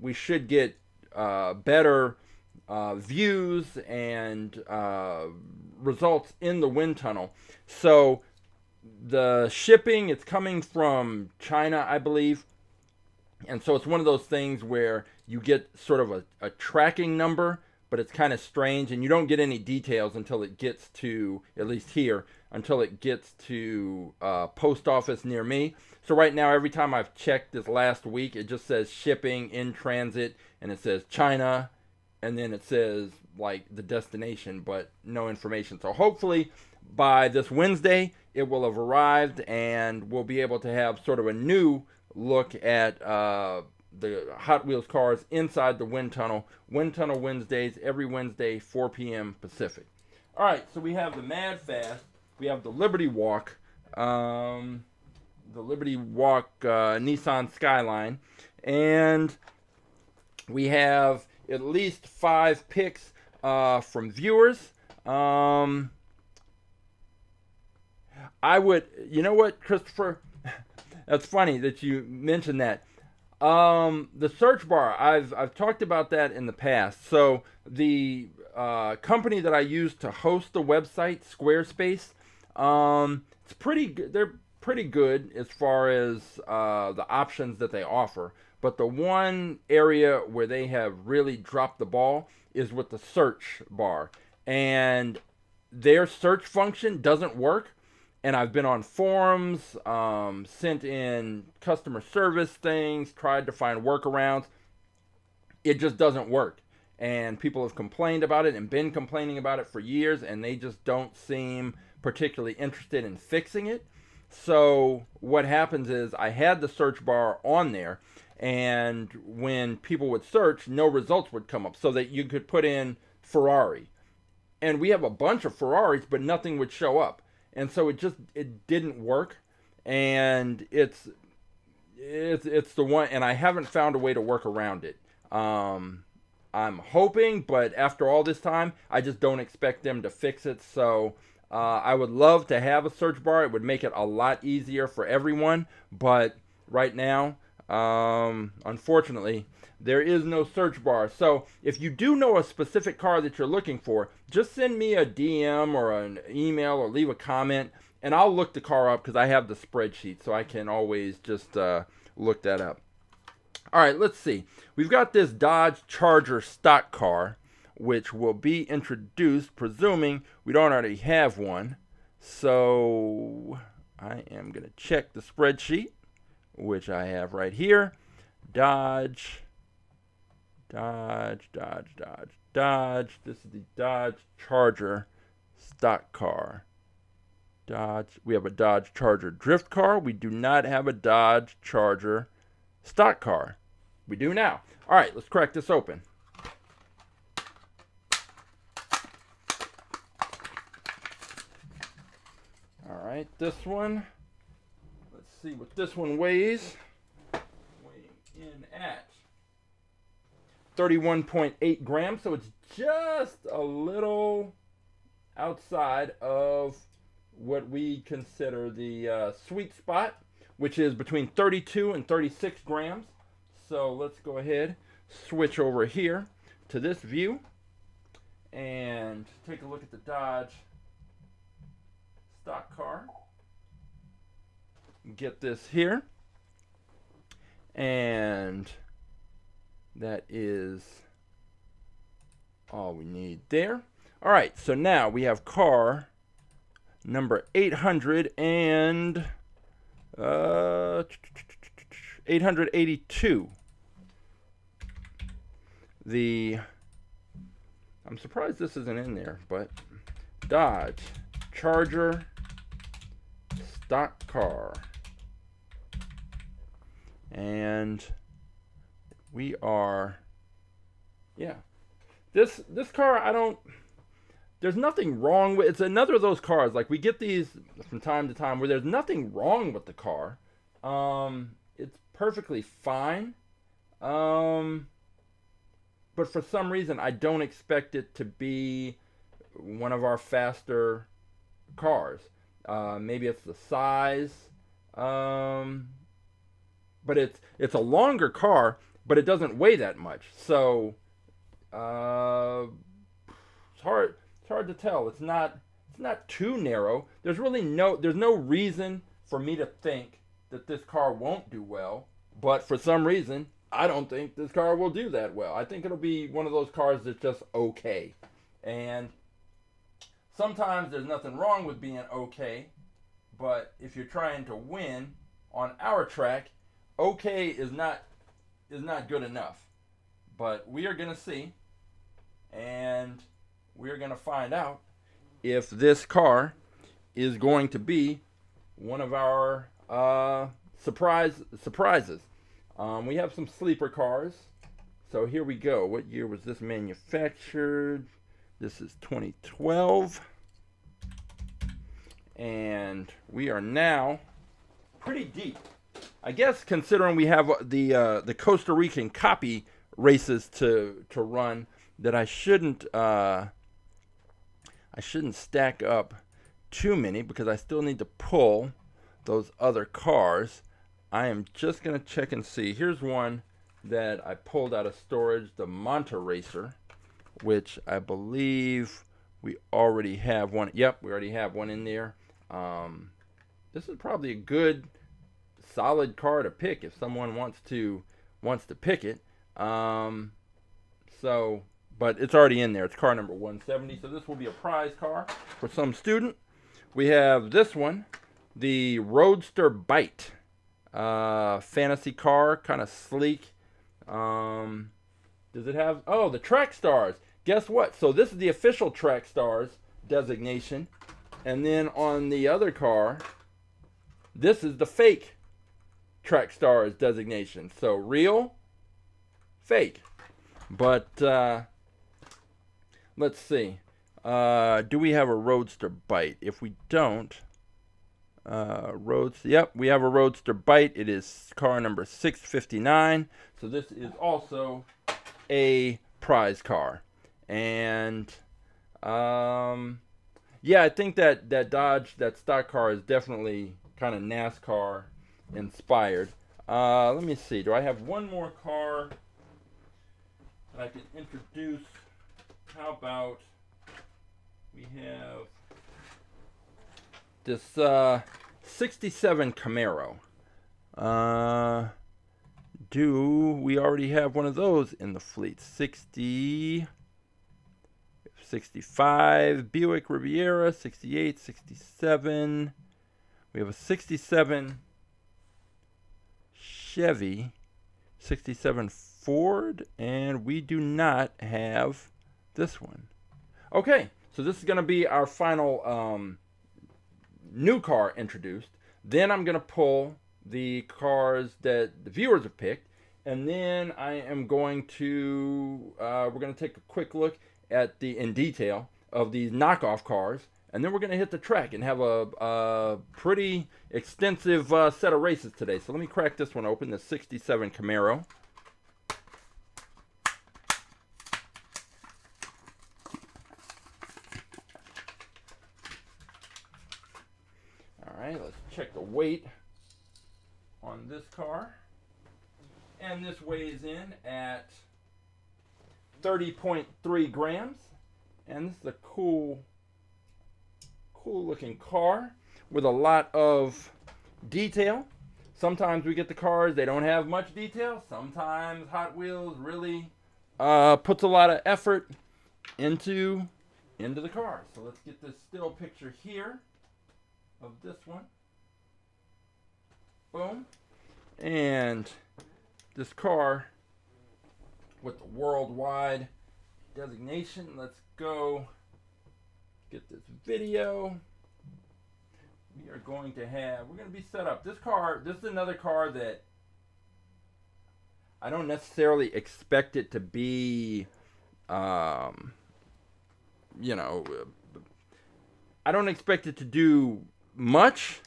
we should get better views and results in the wind tunnel. So the shipping, it's coming from China, I believe. And so it's one of those things where you get sort of a tracking number, but it's kind of strange, and you don't get any details until it gets to, at least here, until it gets to post office near me. So right now, every time I've checked this last week, it just says shipping in transit, and it says China, and then it says like the destination, but no information. So hopefully by this Wednesday, it will have arrived, and we'll be able to have sort of a new look at the Hot Wheels cars inside the wind tunnel. Wind Tunnel Wednesdays, every Wednesday, 4 p.m. Pacific. All right, so we have the Madfast, we have the Liberty Walk, Nissan Skyline, and we have at least 5 picks from viewers. I would, you know what, Christopher? That's funny that you mentioned that. The search bar, I've talked about that in the past. So the company that I use to host the website, Squarespace, it's pretty good. They're pretty good as far as the options that they offer. But the one area where they have really dropped the ball is with the search bar. And their search function doesn't work. And I've been on forums, sent in customer service things, tried to find workarounds. It just doesn't work. And people have complained about it and been complaining about it for years, and they just don't seem particularly interested in fixing it. So what happens is I had the search bar on there, and when people would search, no results would come up, so that you could put in Ferrari. And we have a bunch of Ferraris, but nothing would show up. And so it didn't work, and it's the one, and I haven't found a way to work around it. I'm hoping, but after all this time, I just don't expect them to fix it. So I would love to have a search bar. It would make it a lot easier for everyone, but right now, unfortunately, there is no search bar. So if you do know a specific car that you're looking for, just send me a DM or an email or leave a comment, and I'll look the car up, because I have the spreadsheet, so I can always just look that up. All right, let's see. We've got this Dodge Charger stock car, which will be introduced, presuming we don't already have one. So I am going to check the spreadsheet, which I have right here. Dodge. This is the Dodge Charger stock car. We have a Dodge Charger drift car. We do not have a Dodge Charger stock car. We do now. All right, let's crack this open. All right, this one. Let's see what this one weighs. Weighing in at 31.8 grams, so it's just a little outside of what we consider the sweet spot, which is between 32 and 36 grams. So let's go ahead, switch over here to this view and take a look at the Dodge stock car. Get this here, and that is all we need there. All right, so now we have car number 882. I'm surprised this isn't in there, but Dodge Charger stock car. And we are, yeah. This car, there's nothing wrong with. It's another of those cars, like we get these from time to time where there's nothing wrong with the car. It's perfectly fine. But for some reason, I don't expect it to be one of our faster cars. Maybe it's the size. But it's a longer car, but it doesn't weigh that much. So it's hard to tell. It's not too narrow. There's no reason for me to think that this car won't do well, but for some reason I don't think this car will do that well. I think it'll be one of those cars that's just okay. And sometimes there's nothing wrong with being okay, but if you're trying to win on our track, okay is not good enough. But we are going to see, and we're going to find out if this car is going to be one of our surprises. We have some sleeper cars. So here we go. What year was this manufactured? This is 2012. And we are now pretty deep. I guess considering we have the Costa Rican copy races to run, that I shouldn't stack up too many because I still need to pull those other cars. I am just gonna check and see. Here's one that I pulled out of storage, the Monta Racer, which I believe we already have one. Yep, we already have one in there. This is probably a good solid car to pick if someone wants to pick it. But it's already in there. It's car number 170. So this will be a prize car for some student. We have this one, the Roadster Bite, fantasy car, kind of sleek. Does it have? Oh, the Track Stars. Guess what? So this is the official Track Stars designation, and then on the other car, this is the fake Track Stars designation. So real, fake. But let's see. Do we have a Roadster Bite? If we don't, yep, we have a Roadster Bite. It is car number 659. So this is also a prize car. And yeah, I think that Dodge, that stock car, is definitely kind of NASCAR inspired. Let me see. Do I have one more car that I can introduce? How about we have this 67 Camaro. Do we already have one of those in the fleet? 65 Buick Riviera, 68, 67. We have a 67 Chevy, 67 Ford, and we do not have this one. Okay, so this is going to be our final new car introduced. Then I'm going to pull the cars that the viewers have picked, And then I am going to, we're going to take a quick look at in detail of these knockoff cars. And then we're going to hit the track and have a pretty extensive set of races today. So let me crack this one open, the 67 Camaro. All right, let's check the weight on this car. And this weighs in at 30.3 grams. And this is a cool looking car with a lot of detail. Sometimes we get the cars, they don't have much detail. Sometimes Hot Wheels really puts a lot of effort into the car. So let's get this still picture here of this one. Boom. And this car with the worldwide designation. Let's go get this video. We're going to be set up. This is another car that I don't necessarily expect it to be, I don't expect it to do much,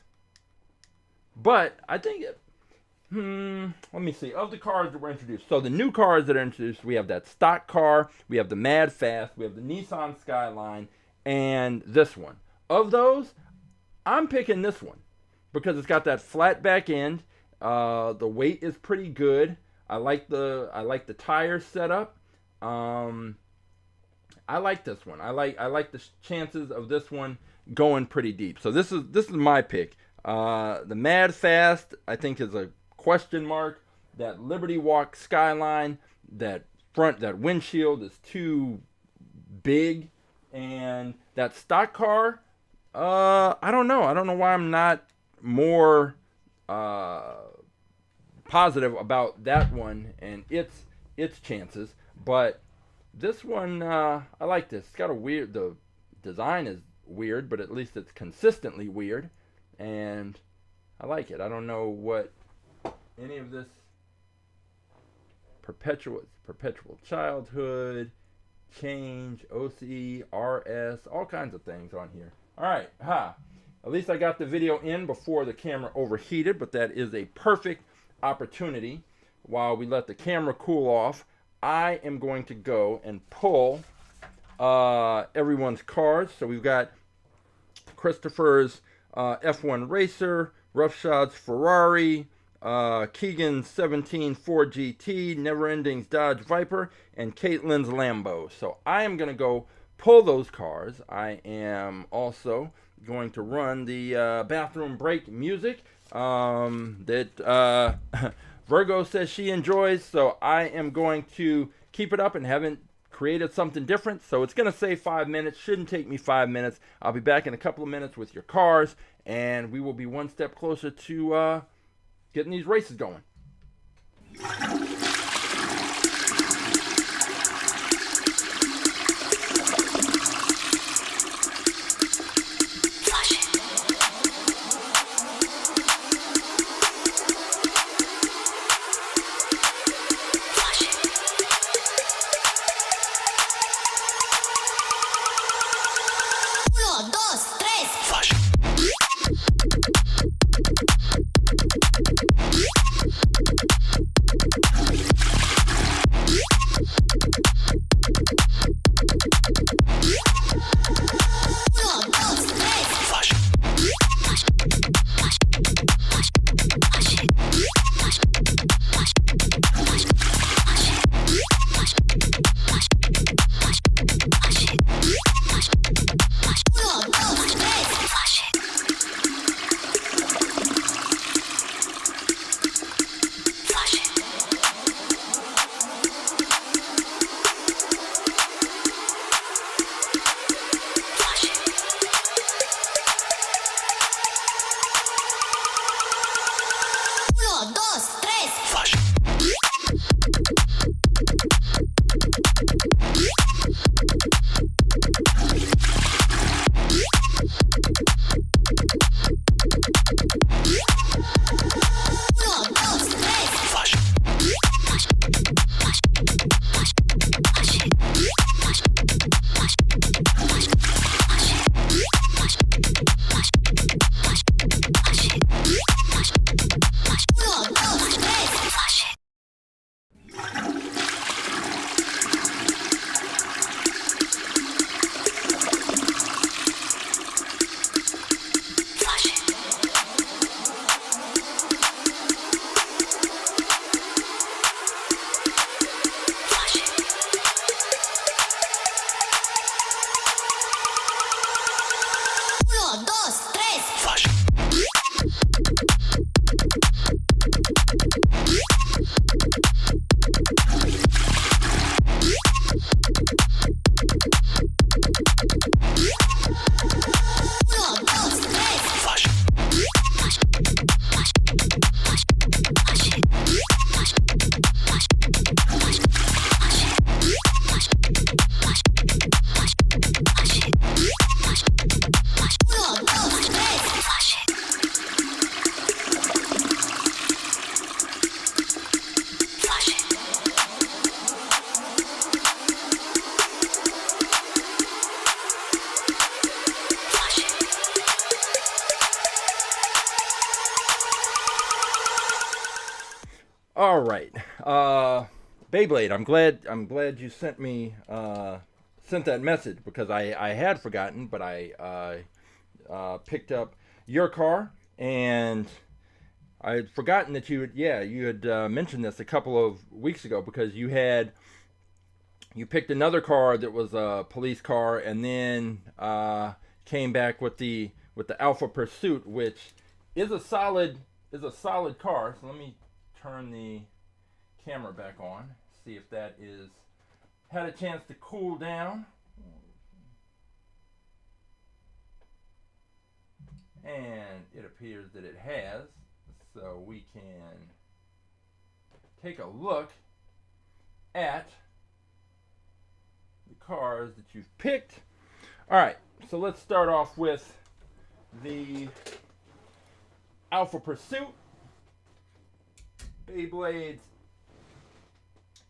but I think let me see, of the cars that were introduced. So the new cars that are introduced, we have that stock car, we have the Madfast, we have the Nissan Skyline, and this one. Of those, I'm picking this one because it's got that flat back end. The weight is pretty good. I like the tire setup. I like this one. I like the chances of this one going pretty deep. So this is my pick. The Madfast, I think, is a question mark. That Liberty Walk Skyline, that windshield is too big. And that stock car, I don't know. I don't know why I'm not more positive about that one and its chances. But this one, I like this. It's got the design is weird, but at least it's consistently weird. And I like it. I don't know what any of this perpetual childhood, change, OC, RS, all kinds of things on here. All right, at least I got the video in before the camera overheated, but that is a perfect opportunity. While we let the camera cool off, I am going to go and pull everyone's cars. So we've got Christopher's F1 Racer, Roughshod's Ferrari, Keegan's 17 Ford GT, Neverending's Dodge Viper, and Caitlin's Lambo. So I am going to go pull those cars. I am also going to run the bathroom break music that Virgo says she enjoys. So I am going to keep it up and haven't created something different. So it's going to say 5 minutes. Shouldn't take me 5 minutes. I'll be back in a couple of minutes with your cars, and we will be one step closer to getting these races going. Uno, dos, tres. Flash. Uno, dos, tres. Flash. Uno, dos, tres. All right, Beyblade. I'm glad you sent me sent that message, because I had forgotten, but I picked up your car, and I had forgotten that you had mentioned this a couple of weeks ago, because you picked another car that was a police car, and then came back with the Alpha Pursuit, which is a solid car. So let me turn the camera back on, see if that is had a chance to cool down. And it appears that it has, so we can take a look at the cars that you've picked. All right, so let's start off with the Alpha Pursuit. Beyblades.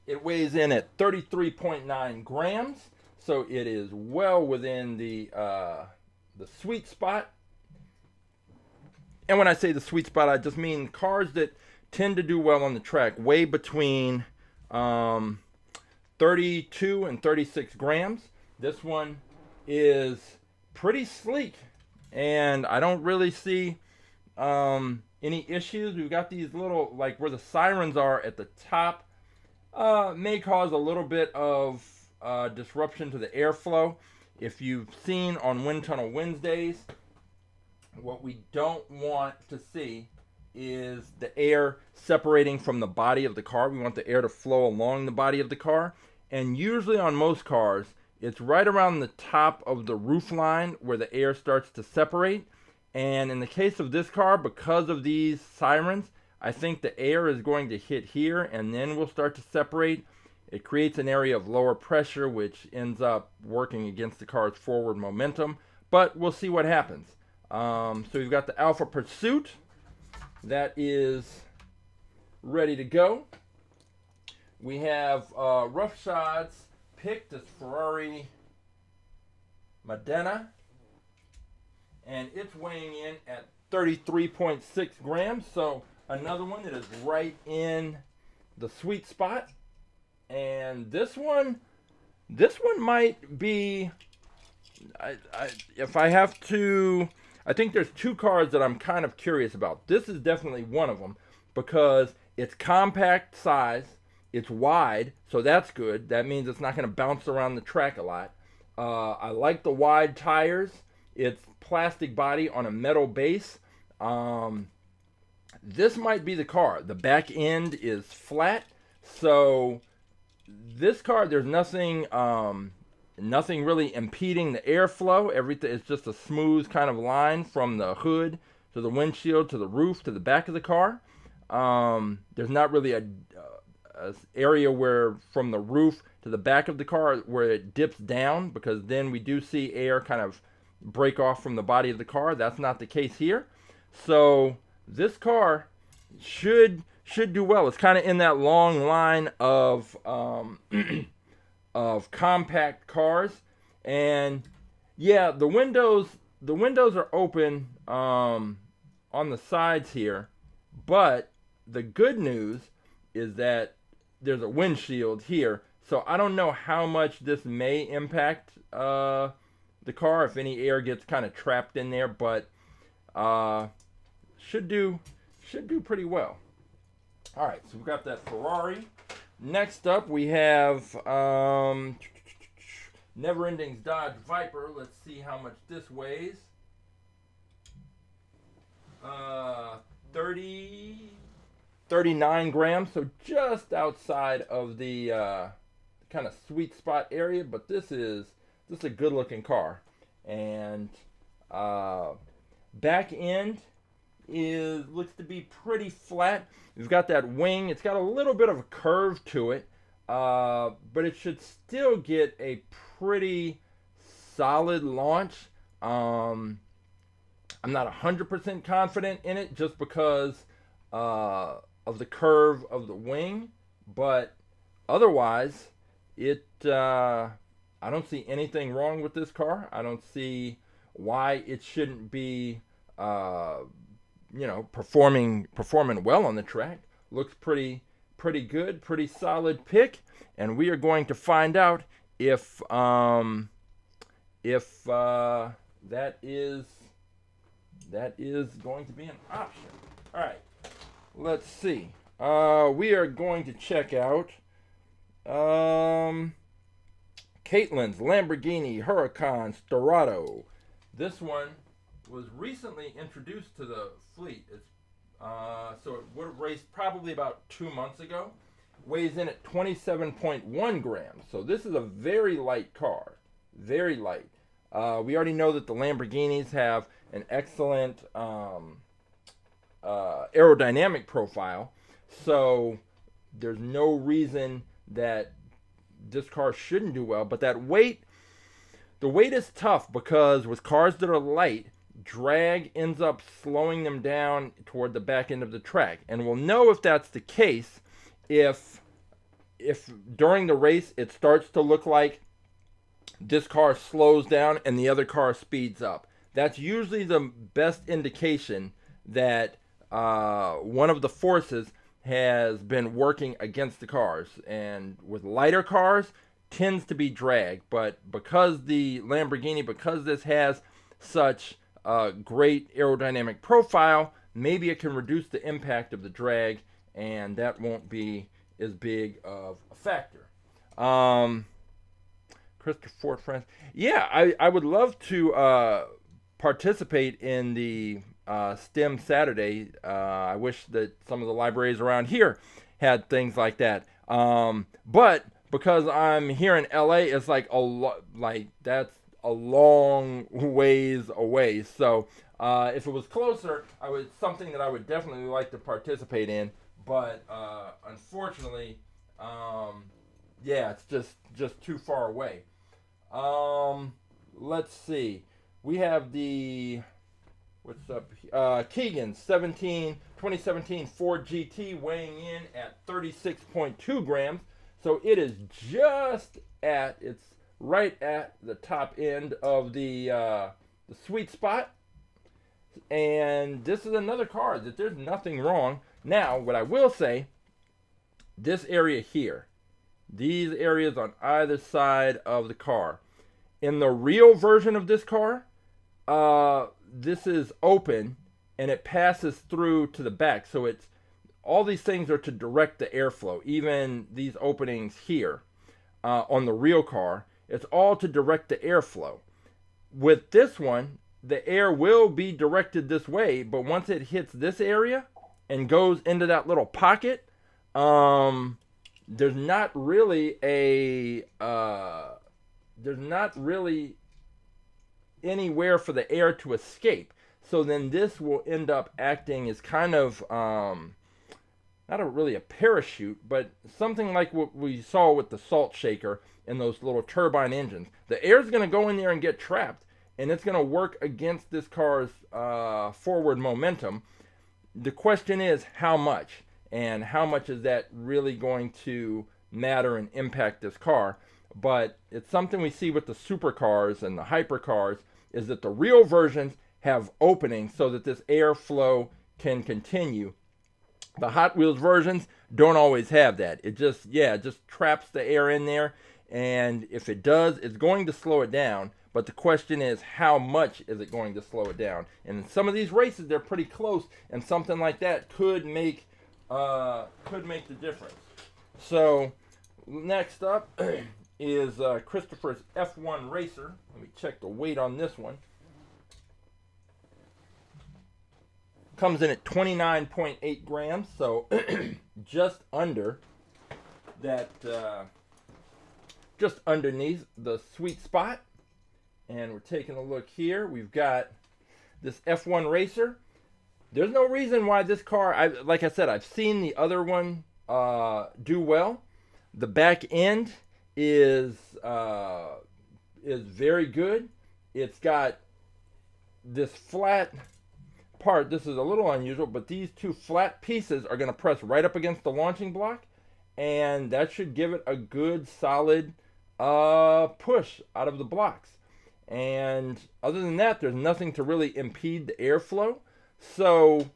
It weighs in at 33.9 grams, so it is well within the sweet spot. And when I say the sweet spot, I just mean cars that tend to do well on the track weigh between 32 and 36 grams. This one is pretty sleek, and I don't really see any issues. We've got these little, like where the sirens are at the top, may cause a little bit of disruption to the airflow. If you've seen on Wind Tunnel Wednesdays, what we don't want to see is the air separating from the body of the car. We want the air to flow along the body of the car, and usually on most cars it's right around the top of the roof line where the air starts to separate. And in the case of this car, because of these sirens, I think the air is going to hit here and then will start to separate. It creates an area of lower pressure, which ends up working against the car's forward momentum. But we'll see what happens. So we've got the Alpha Pursuit that is ready to go. We have Roughshods picked this Ferrari Modena, and it's weighing in at 33.6 grams, so another one that is right in the sweet spot. And this one might be, if I have to, I think there's two cars that I'm kind of curious about. This is definitely one of them, because it's compact size, it's wide, so that's good. That means it's not going to bounce around the track a lot. I like the wide tires. It's plastic body on a metal base. This might be the car. The back end is flat, so this car, there's nothing really impeding the airflow. Everything is just a smooth kind of line from the hood to the windshield to the roof to the back of the car. There's not really a area where from the roof to the back of the car where it dips down, because then we do see air kind of break off from the body of the car. That's not the case here. So this car should do well. It's kind of in that long line of of compact cars. And yeah, the windows are open on the sides here, but the good news is that there's a windshield here, so I don't know how much this may impact the car, if any air gets kind of trapped in there, but should do pretty well. All right, so we've got that Ferrari. Next up, we have Never Ending's Dodge Viper. Let's see how much this weighs. 30, 39 grams, so just outside of the kind of sweet spot area. But this is a good looking car, and back end looks to be pretty flat. You've got that wing. It's got a little bit of a curve to it, but it should still get a pretty solid launch. I'm not 100% confident in it just because of the curve of the wing, but otherwise, I don't see anything wrong with this car. I don't see why it shouldn't be, performing well on the track. Looks pretty good, pretty solid pick, and we are going to find out if that is going to be an option. All right, let's see. We are going to check out Caitlin's Lamborghini Huracan Sterrato. This one was recently introduced to the fleet. So it would have raced probably about 2 months ago. Weighs in at 27.1 grams. So this is a very light car. Very light. We already know that the Lamborghinis have an excellent aerodynamic profile. So there's no reason that this car shouldn't do well. But that weight, the weight is tough because with cars that are light, drag ends up slowing them down toward the back end of the track. And we'll know if that's the case if during the race it starts to look like this car slows down and the other car speeds up. That's usually the best indication that one of the forces has been working against the cars. And with lighter cars, tends to be drag. But because the Lamborghini, because this has such a great aerodynamic profile, maybe it can reduce the impact of the drag, and that won't be as big of a factor. Christopher Ford friends. Yeah, I would love to participate in the STEM Saturday. I wish that some of the libraries around here had things like that. But because I'm here in LA, it's like that's a long ways away. So if it was closer, something that I would definitely like to participate in. But unfortunately, it's just too far away. Let's see. We have the Keegan's 2017 Ford GT weighing in at 36.2 grams. So it is it's right at the top end of the sweet spot. And this is another car that there's nothing wrong. Now, what I will say, this area here, these areas on either side of the car, in the real version of this car, this is open and it passes through to the back. So it's all these things are to direct the airflow. Even these openings here on the real car, it's all to direct the airflow. With this one, the air will be directed this way, but once it hits this area and goes into that little pocket, there's not really anywhere for the air to escape. So then this will end up acting as kind of not really a parachute, but something like what we saw with the salt shaker and those little turbine engines. The air is going to go in there and get trapped, and it's going to work against this car's forward momentum. The question is how much, and how much is that really going to matter and impact this car? But it's something we see with the supercars and the hypercars, is that the real versions have openings so that this airflow can continue. The Hot Wheels versions don't always have that. It just traps the air in there, and if it does, it's going to slow it down. But the question is, how much is it going to slow it down? And in some of these races, they're pretty close, and something like that could make the difference. So next up is Christopher's F1 Racer. Let me check the weight on this one. Comes in at 29.8 grams, so just under that, just underneath the sweet spot. And we're taking a look here. We've got this F1 Racer. There's no reason why this car, like I said, I've seen the other one do well. The back end is very good. It's got this flat part. This is a little unusual, but these two flat pieces are going to press right up against the launching block, and that should give it a good solid push out of the blocks. And other than that, there's nothing to really impede the airflow. So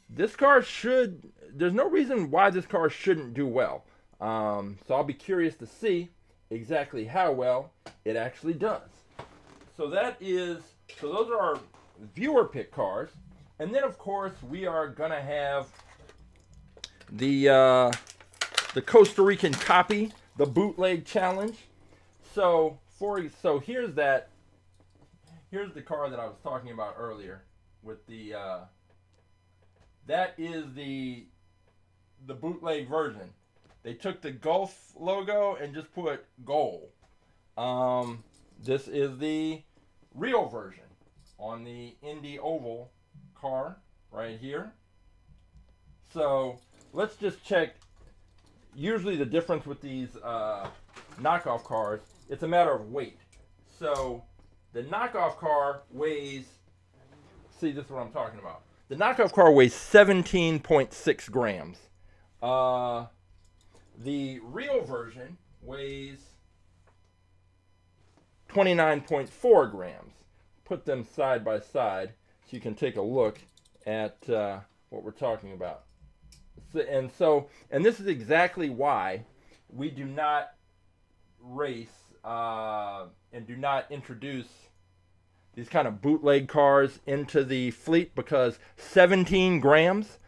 this car there's no reason why this car shouldn't do well. So I'll be curious to see exactly how well it actually does. So those are our viewer pick cars. And then of course we are gonna have the Costa Rican copy, the bootleg challenge. So here's the car that I was talking about earlier with the that is the bootleg version. They took the Gulf logo and just put goal. This is the real version on the Indy Oval car right here. So let's just check. Usually the difference with these knockoff cars, it's a matter of weight. So the knockoff car weighs, see, this is what I'm talking about. The knockoff car weighs 17.6 grams. The real version weighs 29.4 grams. Put them side by side so you can take a look at what we're talking about. And this is exactly why we do not race and do not introduce these kind of bootleg cars into the fleet, because 17 grams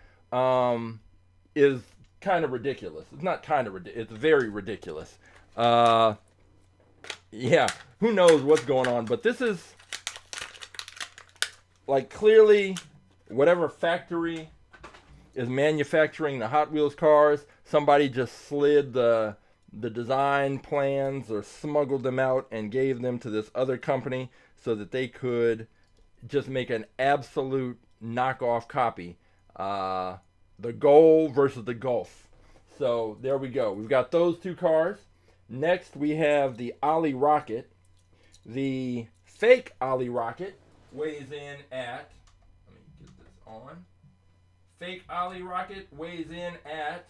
is kind of ridiculous. It's not kind of ridiculous. It's very ridiculous. Yeah, who knows what's going on, but this is like clearly whatever factory is manufacturing the Hot Wheels cars, somebody just slid the design plans or smuggled them out and gave them to this other company so that they could just make an absolute knockoff copy. The Goal versus the Gulf. So there we go. We've got those two cars. Next we have the Ollie Rocket. The fake Ollie Rocket weighs in at, let me get this on. Fake Ollie Rocket weighs in at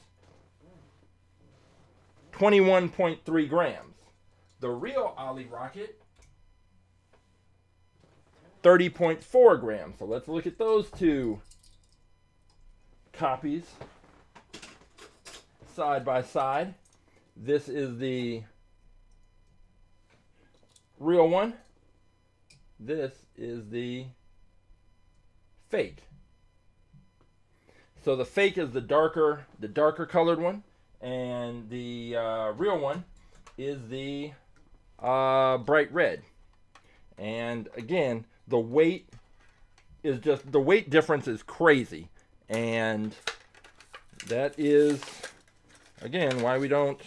21.3 grams. The real Ollie Rocket, 30.4 grams. So let's look at those two copies side by side. This is the real one. This is the fake. So the fake is the darker colored one, and the real one is the bright red. And again, the weight difference is crazy, and that is again why we don't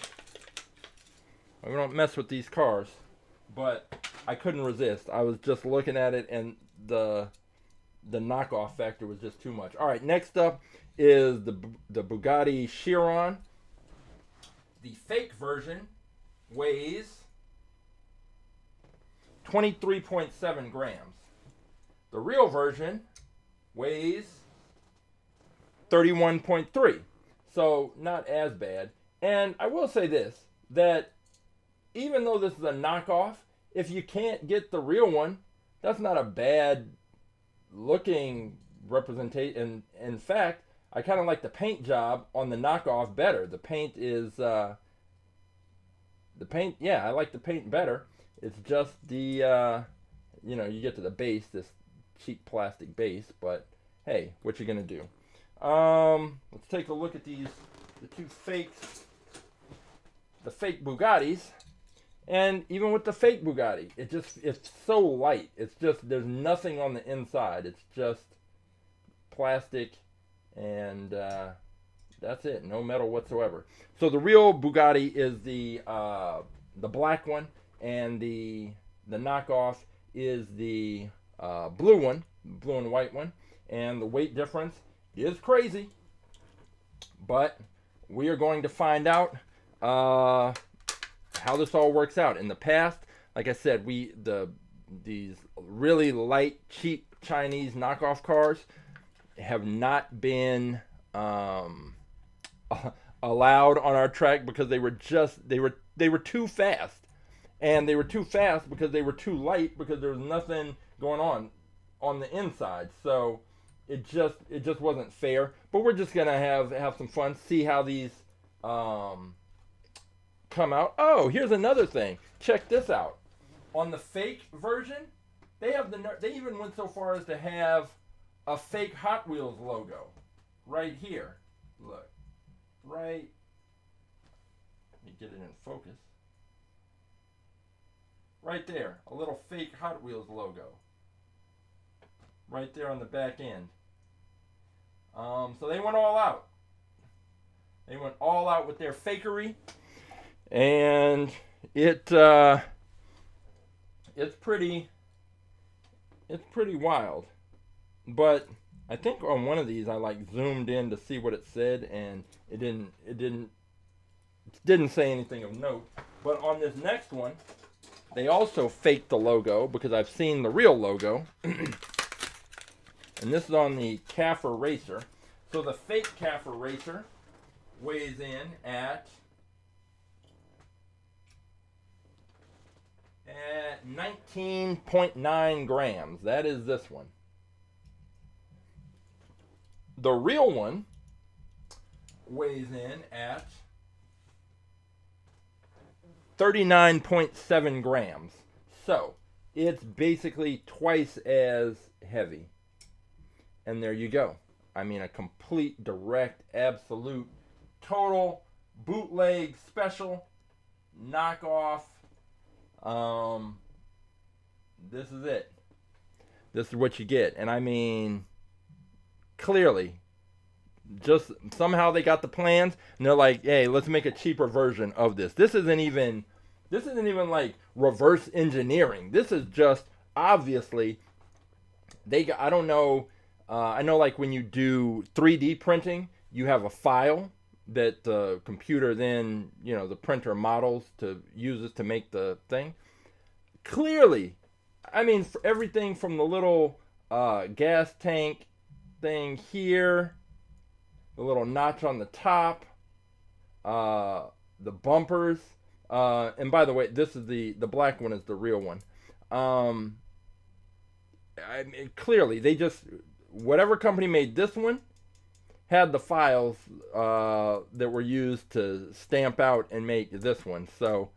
mess with these cars. But I couldn't resist. I was just looking at it, and the knockoff factor was just too much. All right, next up is the Bugatti Chiron. The fake version weighs 23.7 grams. The real version weighs 31.3. So not as bad. And I will say this, that even though this is a knockoff, if you can't get the real one, that's not a bad looking representation. In fact, I kind of like the paint job on the knockoff better. The paint is, I like the paint better. It's just the, you get to the base, this cheap plastic base, but hey, what you gonna do? Let's take a look at the two fakes, the fake Bugattis. And even with the fake Bugatti, it's so light. It's just, there's nothing on the inside. It's just plastic, and that's it. No metal whatsoever. So the real Bugatti is the black one, and the knockoff is the blue one, blue and white one. And the weight difference is crazy, but we are going to find out how this all works out. In the past, like I said, these really light, cheap Chinese knockoff cars have not been allowed on our track because they were too fast, and they were too fast because they were too light, because there was nothing going on the inside. So it just wasn't fair. But we're just gonna have some fun, see how these come out. Oh, here's another thing. Check this out. On the fake version, they even went so far as to have a fake Hot Wheels logo right here. Look, right. Let me get it in focus. Right there, a little fake Hot Wheels logo. Right there on the back end. So they went all out. They went all out with their fakery, and it's pretty wild. But I think on one of these I zoomed in to see what it said, and it didn't say anything of note. But on this next one, they also faked the logo, because I've seen the real logo. And this is on the Caffer Racer. So the fake Caffer Racer weighs in at 19.9 grams. That is this one. The real one weighs in at 39.7 grams. So it's basically twice as heavy. And there you go. I mean, a complete, direct, absolute, total bootleg special knockoff. This is it. This is what you get. And I mean, clearly, just somehow they got the plans, and they're like, hey, let's make a cheaper version of this. This isn't even like reverse engineering. This is just obviously I don't know. I know, like, when you do 3D printing, you have a file that the computer then, the printer models uses to make the thing. Clearly, I mean, for everything from the little gas tank thing here, the little notch on the top, the bumpers, and by the way, this is the black one is the real one. I mean, clearly, they just, whatever company made this one had the files that were used to stamp out and make this one. So,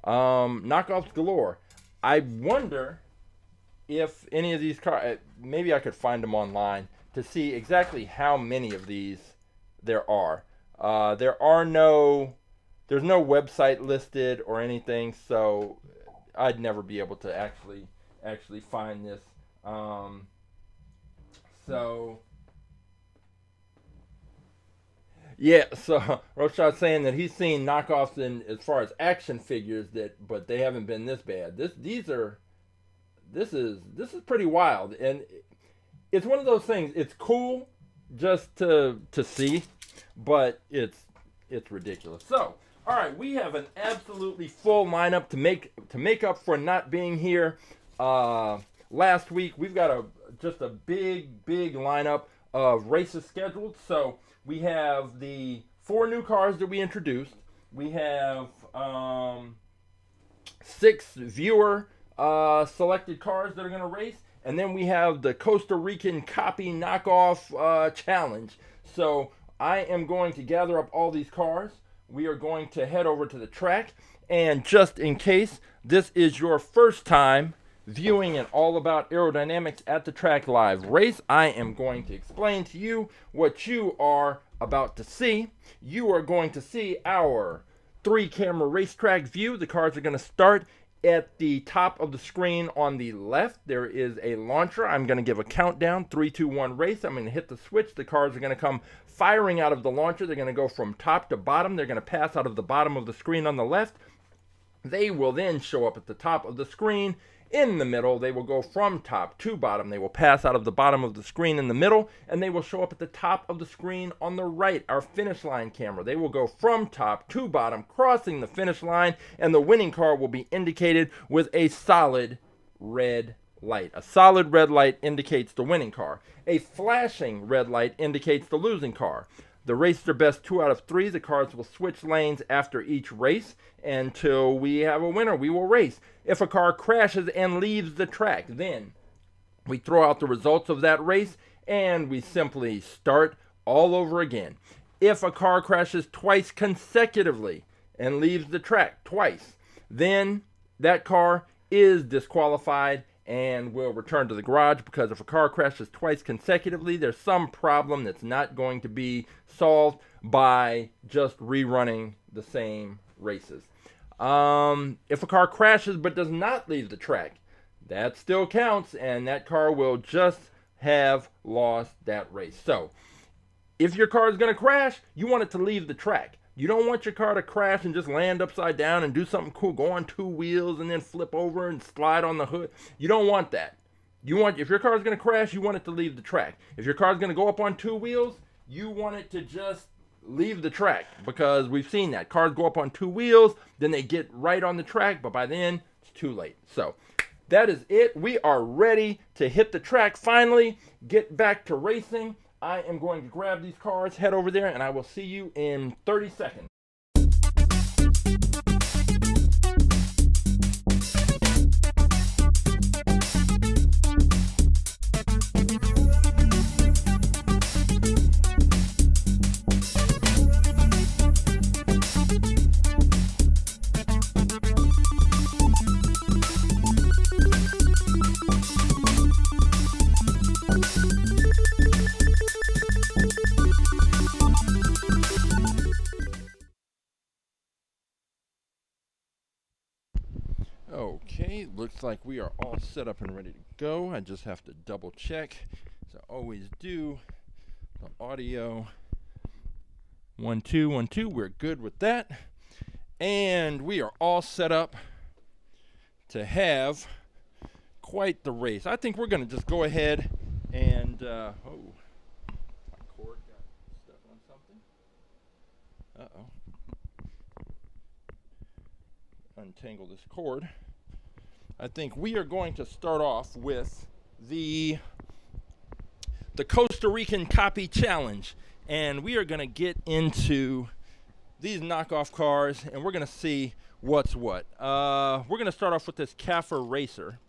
knockoffs galore. I wonder if any of these cars, maybe I could find them online to see exactly how many of these there are. There's no website listed or anything, so I'd never be able to actually find this. So yeah, so Roshad's saying that he's seen knockoffs in as far as action figures but they haven't been this bad. This is pretty wild, and it's one of those things. It's cool just to see, but it's ridiculous. So, all right, we have an absolutely full lineup to make up for not being here last week. We've got just a big lineup of races scheduled. So we have the 4 new cars that we introduced. We have 6 viewer selected cars that are going to race. And then we have the Costa Rican copy knockoff challenge. So I am going to gather up all these cars. We are going to head over to the track. And just in case this is your first time viewing an all about aerodynamics at the track live race, I am going to explain to you what you are about to see. You are going to see our 3-camera racetrack view. The cars are going to start At the top of the screen on the left, there is a launcher. I'm going to give a countdown, 3, 2, 1, race. I'm going to hit the switch. The cars are going to come firing out of the launcher. They're going to go from top to bottom. They're going to pass out of the bottom of the screen on the left. They will then show up at the top of the screen in the middle. They will go from top to bottom. They will pass out of the bottom of the screen in the middle, and they will show up at the top of the screen on the right, our finish line camera. They will go from top to bottom, crossing the finish line, and the winning car will be indicated with a solid red light. A solid red light indicates the winning car. A flashing red light indicates the losing car. The race their best 2 out of 3. The cars will switch lanes after each race until we have a winner. We will race. If a car crashes and leaves the track, then we throw out the results of that race and we simply start all over again. If a car crashes twice consecutively and leaves the track twice, then that car is disqualified and will return to the garage, because if a car crashes twice consecutively, there's some problem that's not going to be solved by just rerunning the same races. If a car crashes but does not leave the track, that still counts, and that car will just have lost that race. So, if your car is going to crash, you want it to leave the track. You don't want your car to crash and just land upside down and do something cool, go on 2 wheels and then flip over and slide on the hood. You don't want that. If your car is going to crash, you want it to leave the track. If your car is going to go up on 2 wheels, you want it to just leave the track, because we've seen that. Cars go up on 2 wheels, then they get right on the track, but by then, it's too late. So, that is it. We are ready to hit the track finally, get back to racing. I am going to grab these cars, head over there, and I will see you in 30 seconds. Okay, looks like we are all set up and ready to go. I just have to double check, as I always do. The audio, 1 2 1 2, we're good with that. And we are all set up to have quite the race. I think we're going to just go ahead and, oh, my cord got stuck on something. Uh-oh. Untangle this cord. I think we are going to start off with the Costa Rican Copy Challenge, and we are going to get into these knockoff cars, and we're going to see what's what. We're going to start off with this Caffer Racer.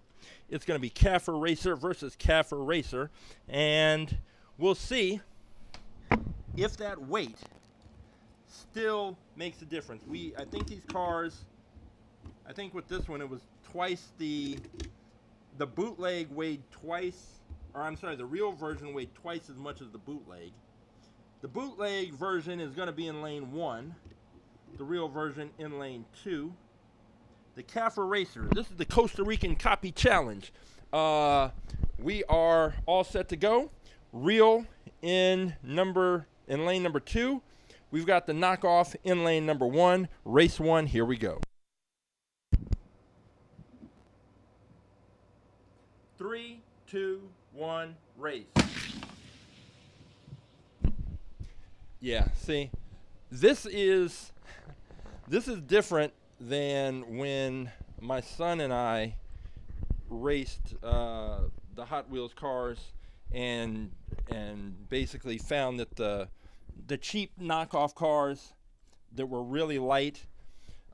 It's going to be Caffer Racer versus Caffer Racer, and we'll see if that weight still makes a difference. I think these cars, I think with this one it was twice the bootleg weighed twice, or I'm sorry, the real version weighed twice as much as the bootleg. The bootleg version is going to be in lane 1, the real version in lane 2. The Caffer Racer, this is the Costa Rican Copy Challenge. We are all set to go. Real in lane number 2. We've got the knockoff in lane number 1. Race 1, here we go. 3, 2, 1, race. Yeah, see, this is different than when my son and I raced the Hot Wheels cars and basically found that the cheap knockoff cars that were really light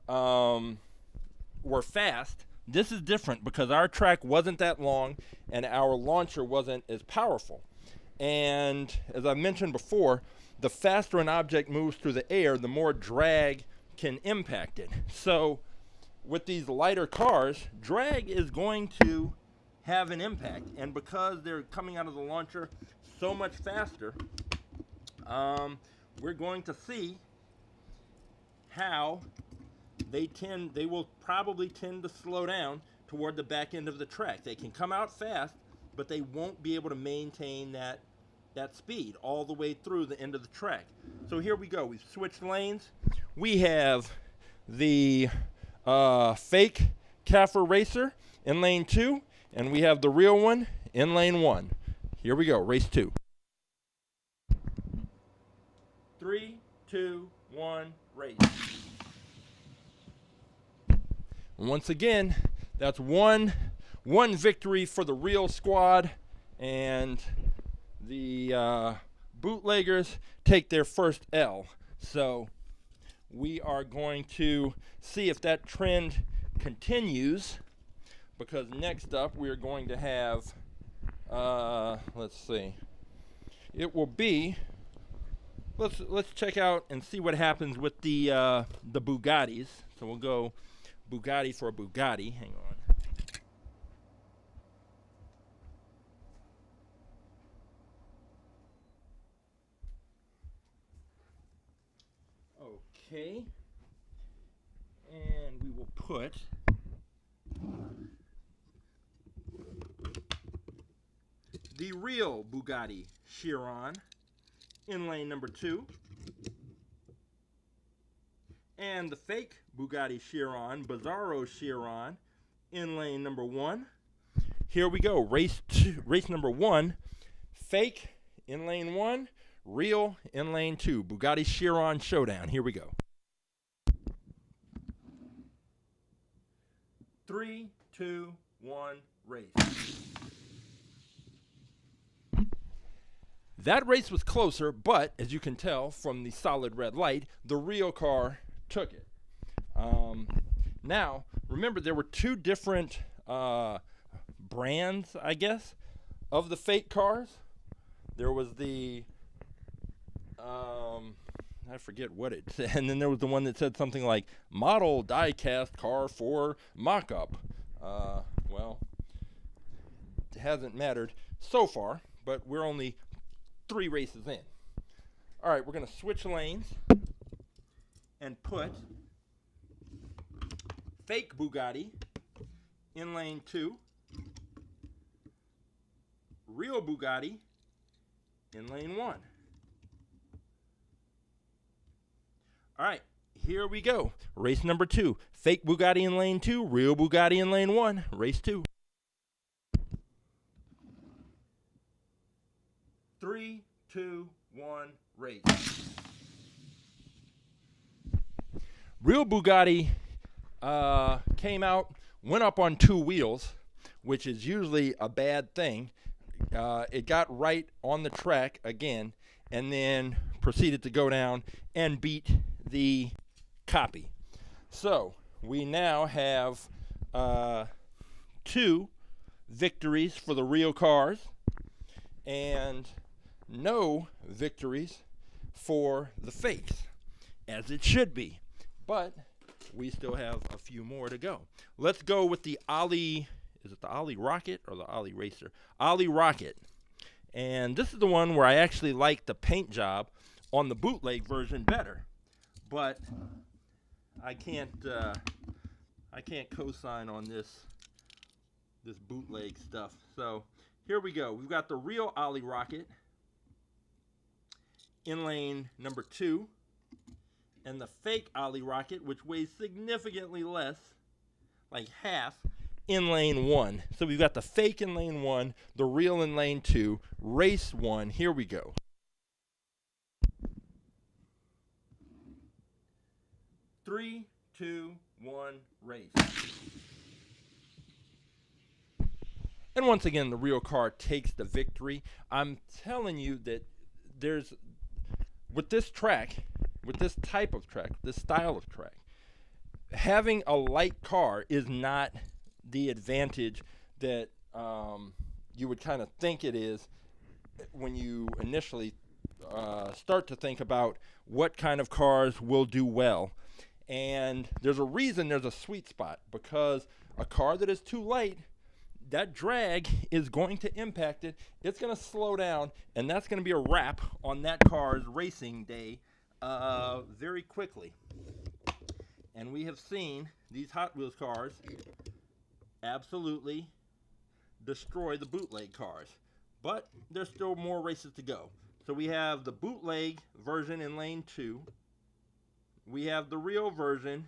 were fast. This is different because our track wasn't that long and our launcher wasn't as powerful. And as I mentioned before, the faster an object moves through the air, the more drag can impact it. So with these lighter cars, drag is going to have an impact. And because they're coming out of the launcher so much faster, we're going to see how they will probably tend to slow down toward the back end of the track. They can come out fast, but they won't be able to maintain that speed all the way through the end of the track. So here we go. We've switched lanes. We have the fake Cafer Racer in lane 2, and we have the real one in lane 1. Here we go, race 2. 3, 2, 1, race. Once again, that's one victory for the real squad, and the bootleggers take their first L. So we are going to see if that trend continues, because next up we're going to have, let's see, it will be, let's check out and see what happens with the Bugattis. So we'll go Bugatti for a Bugatti. Hang on. Okay. And we will put the real Bugatti Chiron in lane number 2. And the fake Bugatti Chiron, Bizarro Chiron, in lane number 1. Here we go, race number 1. Fake in lane 1, real in lane 2. Bugatti Chiron showdown. Here we go. 3, 2, 1, race. That race was closer, but as you can tell from the solid red light, the real car took it. Now, remember, there were 2 different brands, I guess, of the fake cars. There was the, I forget what it said, and then there was the one that said something like, model die-cast car for mock-up. Well, it hasn't mattered so far, but we're only 3 races in. All right, we're going to switch lanes and put fake Bugatti in lane 2, real Bugatti in lane 1. All right, here we go. Race number 2. Fake Bugatti in lane 2, real Bugatti in lane 1. Race 2. 3, 2, 1, race. Real Bugatti came out, went up on 2 wheels, which is usually a bad thing. It got right on the track again, and then proceeded to go down and beat the copy. So we now have 2 victories for the real cars and no victories for the fakes, as it should be. But we still have a few more to go. Let's go with the Ollie. Is it the Ollie Rocket or the Ollie Racer? Ollie Rocket. And this is the one where I actually like the paint job on the bootleg version better. But I can't co-sign on this bootleg stuff. So here we go. We've got the real Ollie Rocket in lane number 2, and the fake Ollie Rocket, which weighs significantly less, like half, in lane 1. So we've got the fake in lane 1, the real in lane 2, race 1. Here we go. Three, 2, 1, race. And once again, the real car takes the victory. I'm telling you that there's, with this track, with this type of track, this style of track, having a light car is not the advantage that you would kind of think it is when you initially start to think about what kind of cars will do well. And there's a reason there's a sweet spot, because a car that is too light, that drag is going to impact it. It's going to slow down, and that's going to be a wrap on that car's racing day very quickly. And we have seen these Hot Wheels cars absolutely destroy the bootleg cars. But there's still more races to go. So we have the bootleg version in lane 2. We have the real version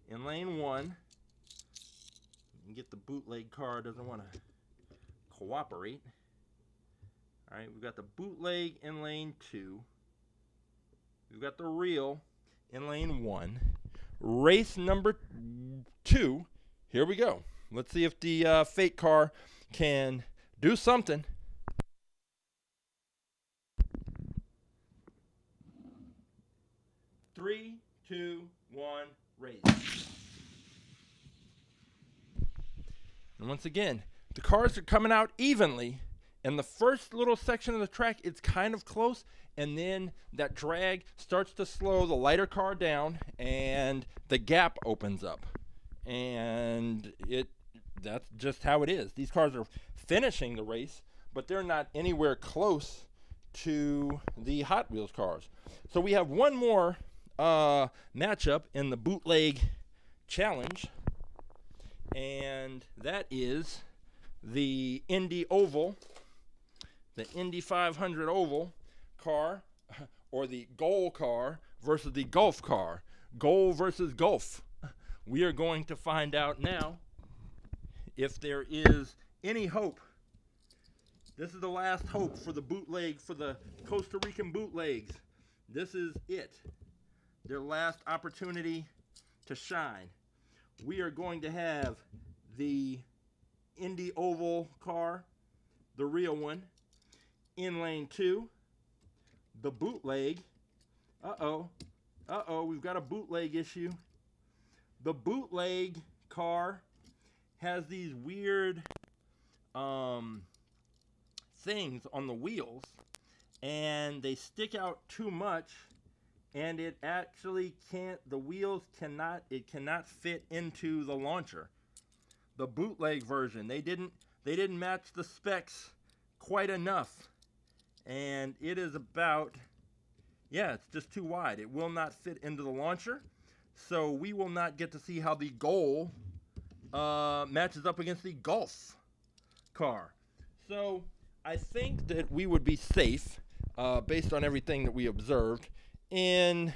in lane 1. You can get the bootleg car, doesn't want to cooperate. Alright, we've got the bootleg in lane 2. We've got the real in lane 1. Race number 2. Here we go. Let's see if the fake car can do something. Three, two, one, race. And once again, the cars are coming out evenly. In the first little section of the track, it's kind of close, and then that drag starts to slow the lighter car down, and the gap opens up. And that's just how it is. These cars are finishing the race, but they're not anywhere close to the Hot Wheels cars. So we have one more matchup in the bootleg challenge, and that is the Indy Oval, the Indy 500 Oval car, or the Goal car versus the Golf car. Goal versus Golf. We are going to find out now if there is any hope. This is the last hope for the bootleg, for the Costa Rican bootlegs. This is it. Their last opportunity to shine. We are going to have the Indy Oval car, the real one, in lane 2. The bootleg. We've got a bootleg issue. The bootleg car has these weird things on the wheels, and they stick out too much, and it actually can't, the wheels cannot, it cannot fit into the launcher. The bootleg version, they didn't match the specs quite enough, and it is about, yeah, it's just too wide. It will not fit into the launcher, so we will not get to see how the Goal matches up against the Golf car. So I think that we would be safe, based on everything that we observed, in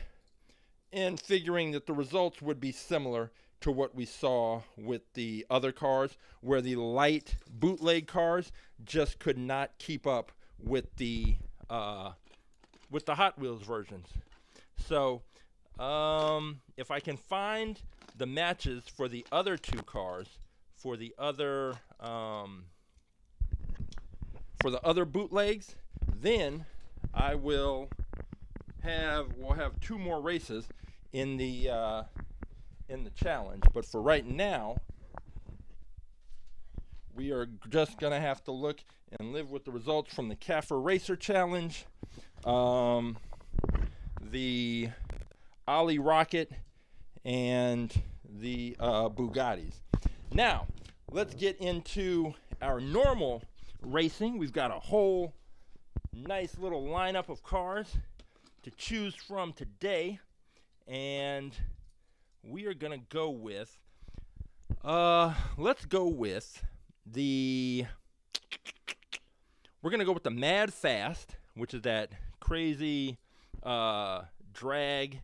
figuring that the results would be similar to what we saw with the other cars, where the light bootleg cars just could not keep up with the Hot Wheels versions. So if I can find the matches for the other two cars, for the other bootlegs, then I will we'll have 2 more races in the challenge. But for right now, we are just gonna have to look and live with the results from the Cafer Racer Challenge, the Ollie Rocket, and the Bugattis. Now, let's get into our normal racing. We've got a whole nice little lineup of cars to choose from today, and we are gonna go with let's go with we're gonna go with the Madfast, which is that crazy drag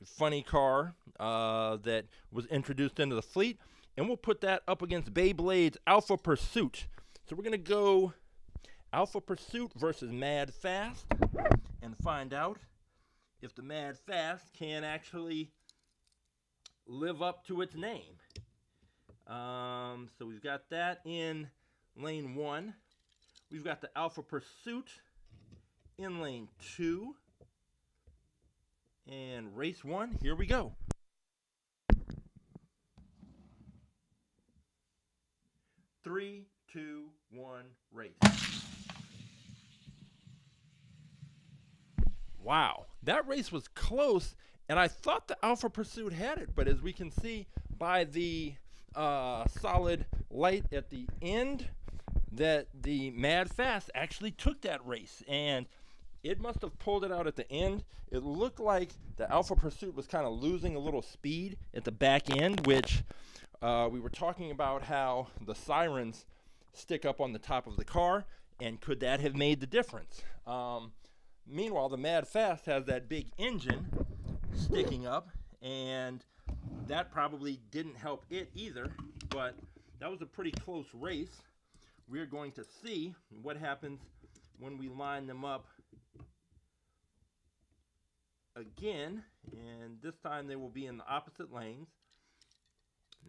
funny car that was introduced into the fleet, and we'll put that up against Beyblade's Alpha Pursuit. So we're gonna go Alpha Pursuit versus Madfast and find out if the Madfast can actually live up to its name. So we've got that in lane 1. We've got the Alpha Pursuit in lane 2. And race 1, here we go. Three, two, one, race. Wow, that race was close, and I thought the Alpha Pursuit had it, but as we can see by the solid light at the end, that the Madfast actually took that race, and it must have pulled it out at the end. It looked like the Alpha Pursuit was kind of losing a little speed at the back end, which we were talking about how the sirens stick up on the top of the car, and could that have made the difference? Meanwhile, the Madfast has that big engine sticking up, and that probably didn't help it either, but that was a pretty close race. We're going to see what happens when we line them up again, and this time they will be in the opposite lanes.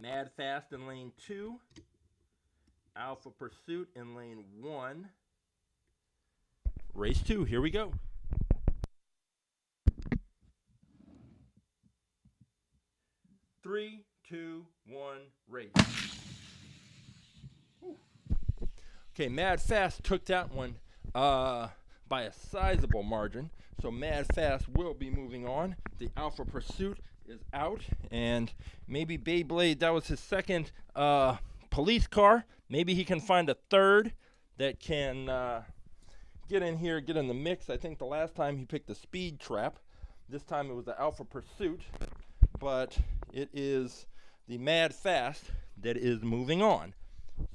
Madfast in lane 2, Alpha Pursuit in lane 1. Race 2, here we go. Three, two, one, race. Whew. Okay, Madfast took that one by a sizable margin, so Madfast will be moving on. The Alpha Pursuit is out, and maybe Beyblade, that was his second police car. Maybe he can find a third that can get in here, get in the mix. I think the last time he picked the Speed Trap. This time it was the Alpha Pursuit, but it is the Madfast that is moving on.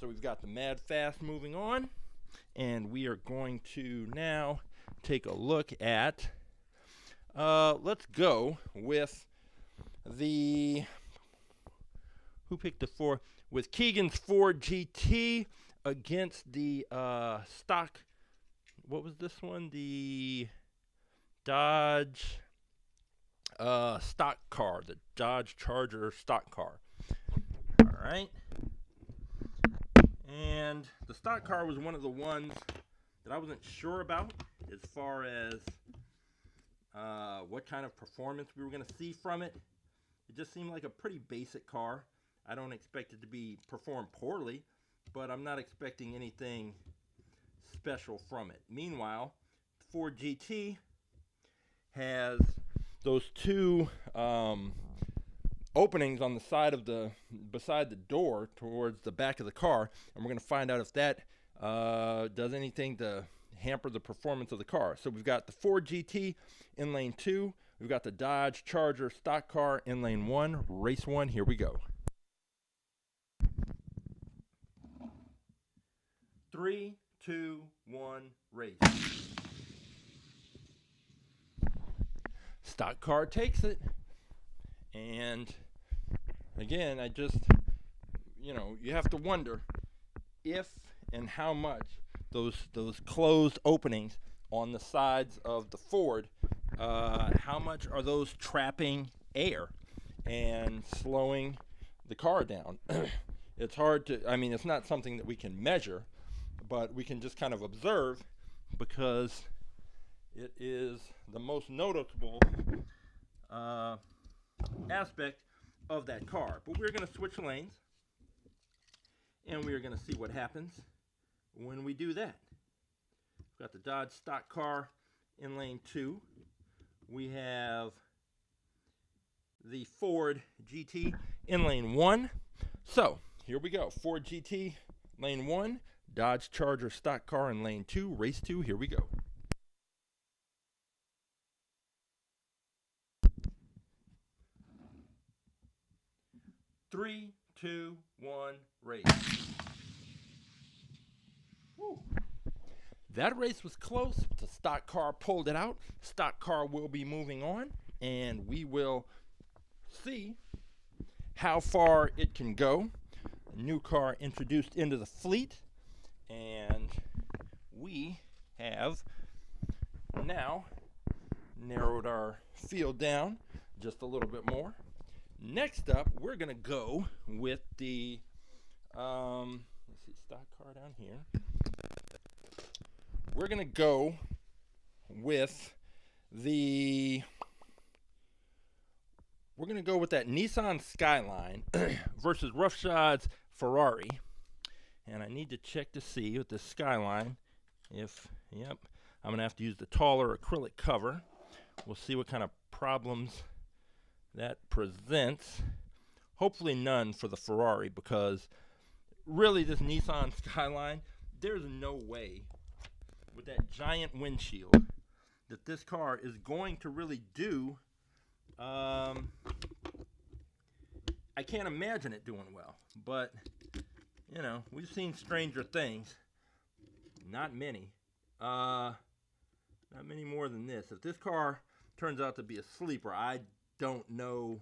So we've got the Madfast moving on, and we are going to now take a look at, let's go with the, who picked the Ford? With Keegan's Ford GT against the stock, what was this one? The Dodge stock car, the Dodge Charger stock car. All right. And the stock car was one of the ones that I wasn't sure about as far as what kind of performance we were going to see from it. It just seemed like a pretty basic car. I don't expect it to be perform poorly, but I'm not expecting anything special from it. Meanwhile, Ford GT has those two openings on the side of the, beside the door towards the back of the car, and we're going to find out if that does anything to hamper the performance of the car. So we've got the Ford GT in lane 2, we've got the Dodge Charger stock car in lane 1, race 1, here we go. 3, 2, 1, race. Stock car takes it, and again, I just, you have to wonder if and how much those closed openings on the sides of the Ford, how much are those trapping air and slowing the car down? It's hard to, it's not something that we can measure, but we can just kind of observe, because it is the most noticeable aspect of that car. But we're going to switch lanes, and we're going to see what happens when we do that. We've got the Dodge stock car in lane 2. We have the Ford GT in lane 1. So here we go. Ford GT lane 1, Dodge Charger stock car in lane 2, race 2, here we go. Three, two, one, race. Woo. That race was close. The stock car pulled it out. Stock car will be moving on, and we will see how far it can go. A new car introduced into the fleet, and we have now narrowed our field down just a little bit more. Next up, we're going to go with the, let's see, stock car down here. We're going to go with that Nissan Skyline versus Roughshods Ferrari. And I need to check to see with the Skyline if, yep, I'm going to have to use the taller acrylic cover. We'll see what kind of problems that presents. Hopefully none for the Ferrari, because really this Nissan Skyline, there's no way with that giant windshield that this car is going to really do. I can't imagine it doing well, but you know, we've seen stranger things. Not many. Not many more than this. If this car turns out to be a sleeper, I don't know.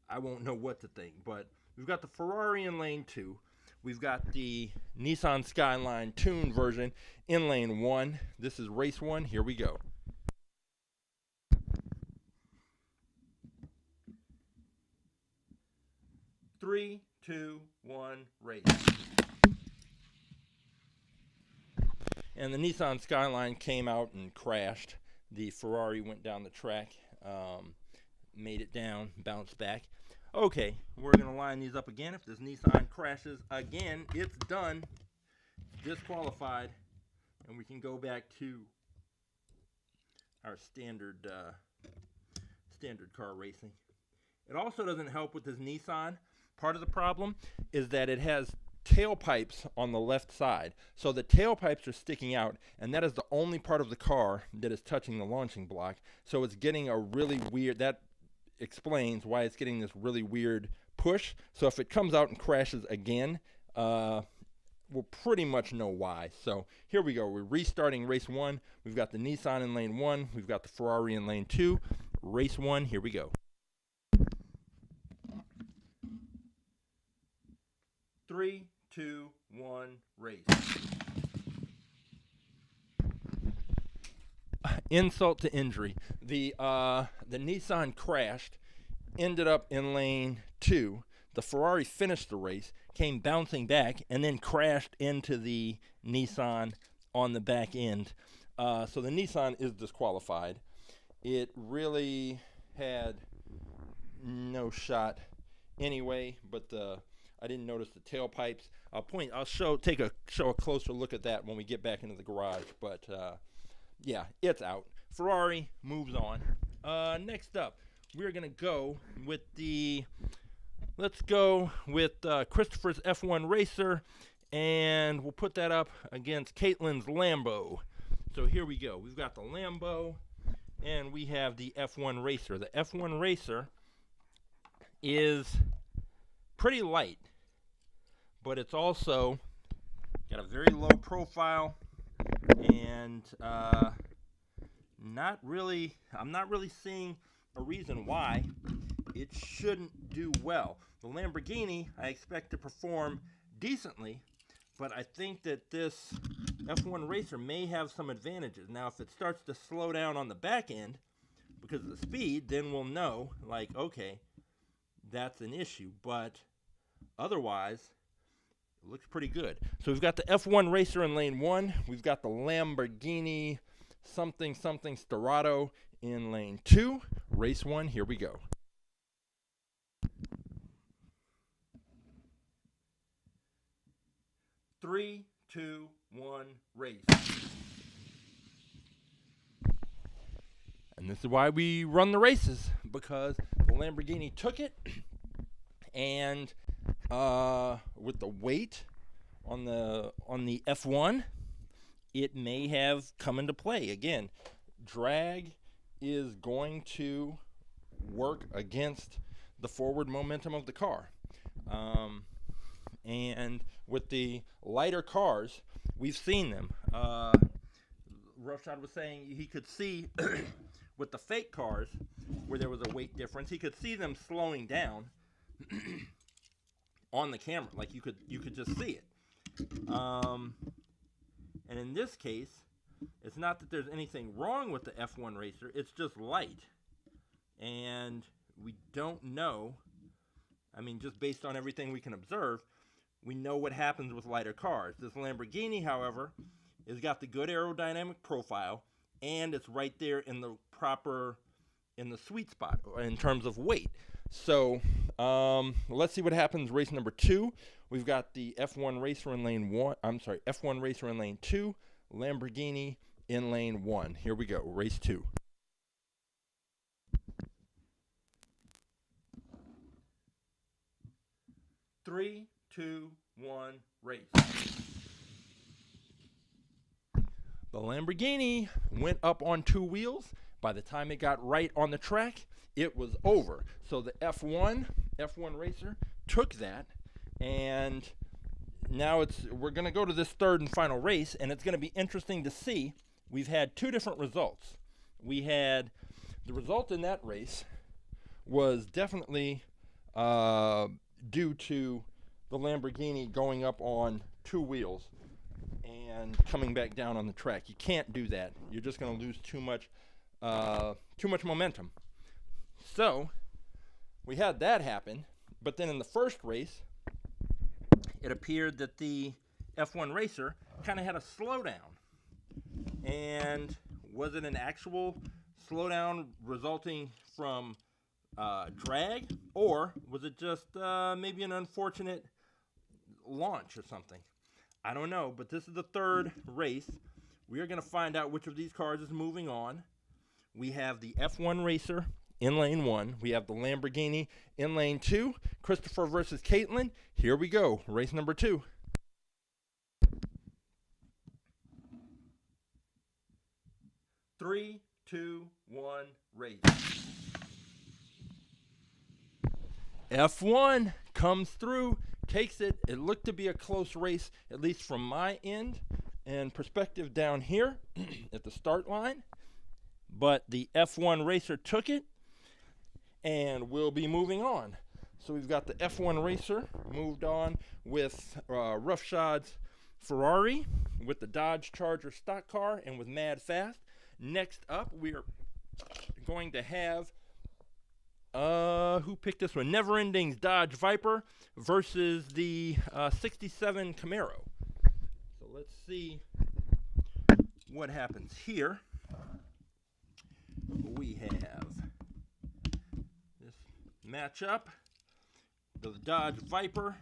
I won't know what to think. But we've got the Ferrari in lane 2. We've got the Nissan Skyline Tooned version in lane 1. This is race 1. Here we go. Three, two, one, race. And the Nissan Skyline came out and crashed. The Ferrari went down the track, made it down, bounced back. Okay, we're going to line these up again. If this Nissan crashes again, it's done. Disqualified. And we can go back to our standard car racing. It also doesn't help with this Nissan. Part of the problem is that it has tailpipes on the left side. So the tailpipes are sticking out, and that is the only part of the car that is touching the launching block. So it's getting a really weird, that explains why it's getting this really weird push. So if it comes out and crashes again, we'll pretty much know why. So here we go. We're restarting race 1. We've got the Nissan in lane 1. We've got the Ferrari in lane 2. Race 1, here we go. 3, 2, 1, race. Insult to injury. The Nissan crashed, ended up in lane 2. The Ferrari finished the race, came bouncing back, and then crashed into the Nissan on the back end. So the Nissan is disqualified. It really had no shot anyway, but I didn't notice the tailpipes. I'll show a closer look at that when we get back into the garage. But yeah, it's out. Ferrari moves on. Next up, we're gonna go with let's go with Christopher's F1 Racer, and we'll put that up against Caitlin's Lambo. So here we go. We've got the Lambo, and we have the F1 Racer. The F1 Racer is pretty light, but it's also got a very low profile, and I'm not really seeing a reason why it shouldn't do well. The Lamborghini I expect to perform decently, but I think that this F1 Racer may have some advantages. Now, if it starts to slow down on the back end because of the speed, then we'll know, like, okay, that's an issue. But otherwise, it looks pretty good. So we've got the F1 Racer in lane 1. We've got the Lamborghini something Sterrato in lane 2. Race 1, here we go. Three, two, one, race. And this is why we run the races, because the Lamborghini took it, and with the weight on the F1, it may have come into play. Again, drag is going to work against the forward momentum of the car. And with the lighter cars, we've seen them. Roughshod was saying he could see with the fake cars where there was a weight difference, he could see them slowing down on the camera. Like you could just see it. And in this case, it's not that there's anything wrong with the F1 Racer, it's just light. And we don't know, I mean, just based on everything we can observe, we know what happens with lighter cars. This Lamborghini, however, has got the good aerodynamic profile, and it's right there in the sweet spot in terms of weight. So let's see what happens race number 2. We've got the F1 Racer in lane 1. F1 Racer in lane 2, Lamborghini in lane 1. Here we go, race 2. Three, 2, 1, race. The The Lamborghini went up on two wheels. By the time it got right on the track, it was over. So the F1 racer took that, and now we're going to go to this third and final race, and it's going to be interesting to see. We've had two different results. We had the result in that race was definitely due to the Lamborghini going up on two wheels and coming back down on the track. You can't do that. You're just going to lose too much momentum. So we had that happen, but then in the first race, it appeared that the F1 racer kind of had a slowdown. And was it an actual slowdown resulting from drag, or was it just maybe an unfortunate launch or something? I don't know, but this is the third race. We are going to find out which of these cars is moving on. We have the F1 racer in lane 1. We have the Lamborghini in lane 2. Christopher versus Caitlin. Here we go. Race number 2. Three, two, one, race. F1 comes through, takes it. It looked to be a close race, at least from my end and perspective down here at the start line. But the F1 racer took it, and we'll be moving on. So we've got the F1 racer moved on with Roughshod's Ferrari, with the Dodge Charger stock car, and with Madfast. Next up, we are going to have, who picked this one? Never Ending's Dodge Viper versus the 67 Camaro. So let's see what happens here. We have this matchup. The Dodge Viper.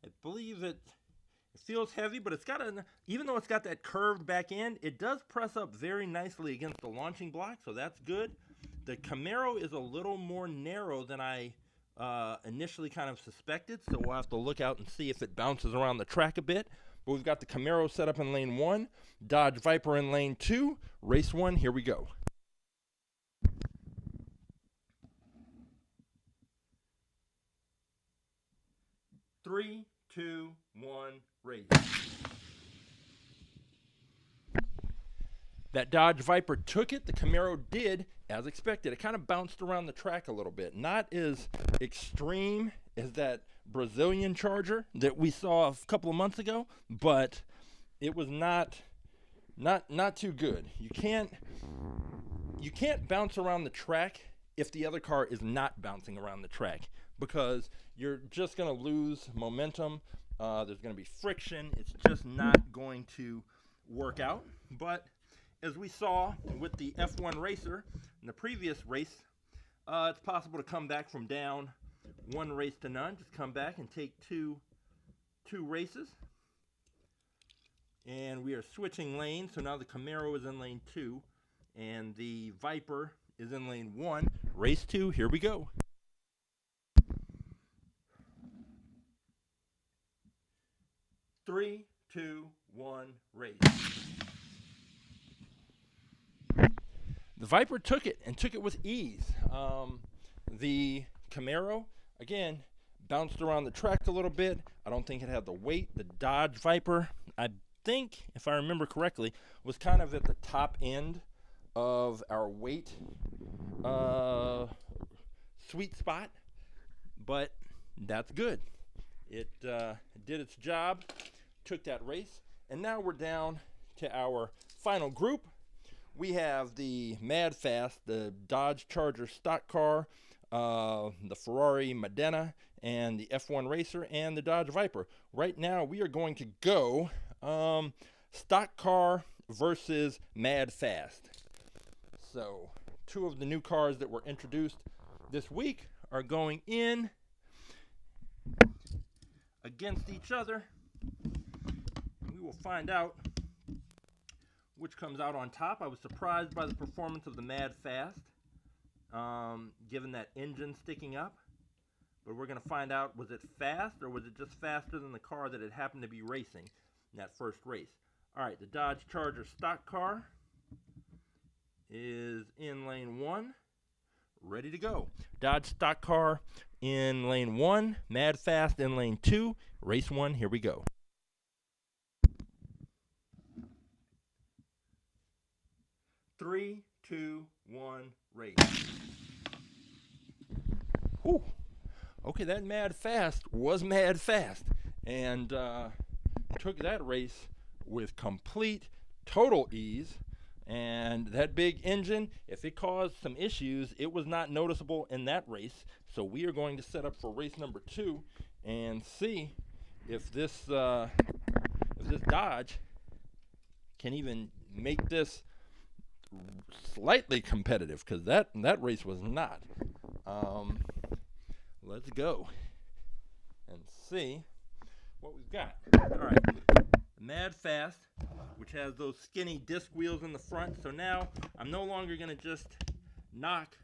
I believe it feels heavy, but it's got even though it's got that curved back end, it does press up very nicely against the launching block, so that's good. The Camaro is a little more narrow than I initially kind of suspected, so we'll have to look out and see if it bounces around the track a bit. But we've got the Camaro set up in lane 1, Dodge Viper in lane 2. Race 1, here we go. Three, two, one, race. That Dodge Viper took it. The Camaro did, as expected. It kind of bounced around the track a little bit. Not as extreme as that Brazilian Charger that we saw a couple of months ago, but it was not too good. You can't bounce around the track if the other car is not bouncing around the track, because you're just going to lose momentum. There's going to be friction. It's just not going to work out. But as we saw with the F1 racer in the previous race, it's possible to come back from down one race to none. Just come back and take two races. And we are switching lanes. So now the Camaro is in lane 2 and the Viper is in lane 1. Race 2, here we go. Three, two, one, race. The Viper took it, and took it with ease. The Camaro, again, bounced around the track a little bit. I don't think it had the weight. The Dodge Viper, I think, if I remember correctly, was kind of at the top end of our weight sweet spot, but that's good. It did its job, took that race, and now we're down to our final group. We have the Madfast, the Dodge Charger stock car, the Ferrari Modena, and the F1 racer, and the Dodge Viper. Right now, we are going to go stock car versus Madfast. So, two of the new cars that were introduced this week are going in against each other. We will find out which comes out on top. I was surprised by the performance of the Madfast, given that engine sticking up. But we're going to find out, was it fast or was it just faster than the car that it happened to be racing in that first race? All right, the Dodge Charger stock car is in lane 1, ready to go. Dodge stock car in lane 1, Madfast in lane 2, race 1, here we go. Three, two, one, race. Ooh. Okay, that Madfast was Madfast, and took that race with complete, total ease. And that big engine, if it caused some issues, it was not noticeable in that race. So we are going to set up for race number 2 and see if this Dodge can even make this slightly competitive, because that race was not. Let's go and see what we've got. All right, Madfast, which has those skinny disc wheels in the front. So now I'm no longer going to just knock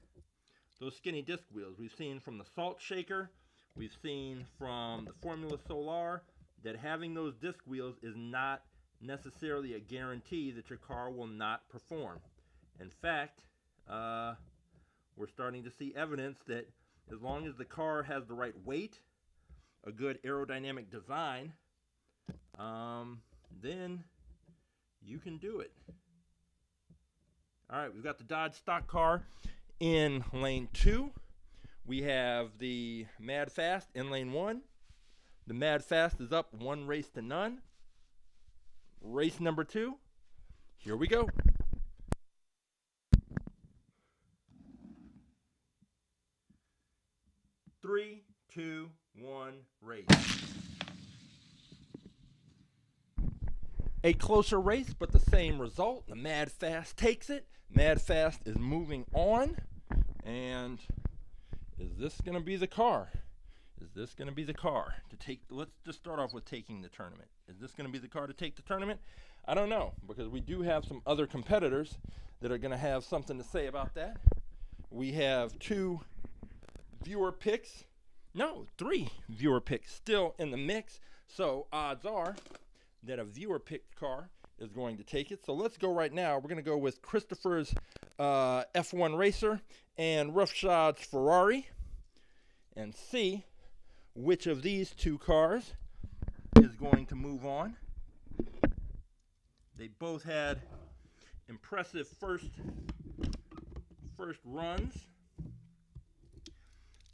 those skinny disc wheels. We've seen from the Salt Shaker, we've seen from the Formula Solar, that having those disc wheels is not necessarily a guarantee that your car will not perform. In fact, we're starting to see evidence that as long as the car has the right weight, a good aerodynamic design, then you can do it. All right, we've got the Dodge stock car in lane 2. We have the Madfast in lane 1. The Madfast is up 1 race to none. Race number 2, here we go. Three, two, one, race. A closer race, but the same result. The Madfast takes it. Madfast is moving on. And is this going to be the car? Is this going to be the car to take? Let's just start off with taking the tournament. Is this going to be the car to take the tournament? I don't know, because we do have some other competitors that are going to have something to say about that. We have 2 viewer picks. No, 3 viewer picks still in the mix. So odds are that a viewer picked car is going to take it. So let's go right now. We're going to go with Christopher's F1 Racer and Roughshod's Ferrari and see which of these 2 cars is going to move on. They both had impressive first runs.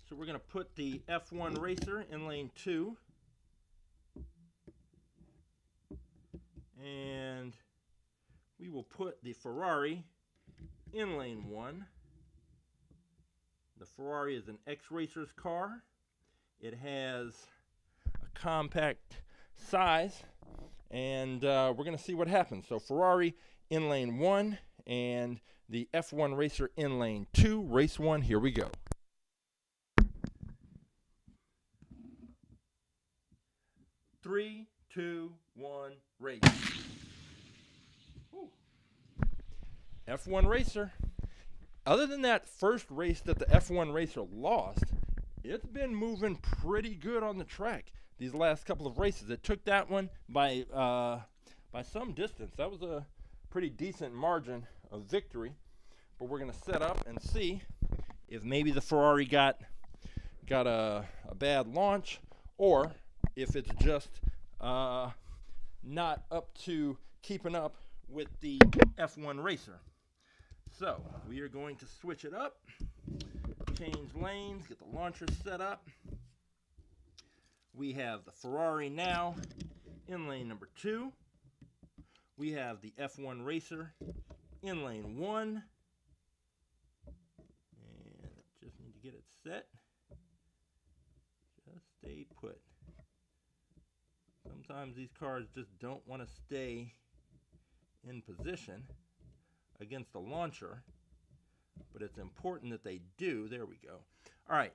So we're going to put the F1 Racer in lane 2. And we will put the Ferrari in lane 1. The Ferrari is an X-Racer's car. It has a compact size, and we're going to see what happens. So Ferrari in lane 1 and the F1 Racer in lane 2. Race 1, here we go. Three, two, one, race. Ooh. F1 Racer. Other than that first race that the F1 Racer lost, it's been moving pretty good on the track these last couple of races. It took that one by some distance. That was a pretty decent margin of victory. But we're going to set up and see if maybe the Ferrari got a bad launch, or if it's just not up to keeping up with the F1 Racer. So we are going to switch it up, change lanes, get the launcher set up. We have the Ferrari now in lane number 2. We have the F1 Racer in lane 1. And just need to get it set. Just stay put. Sometimes these cars just don't want to stay in position against the launcher, but it's important that they do. There we go. All right,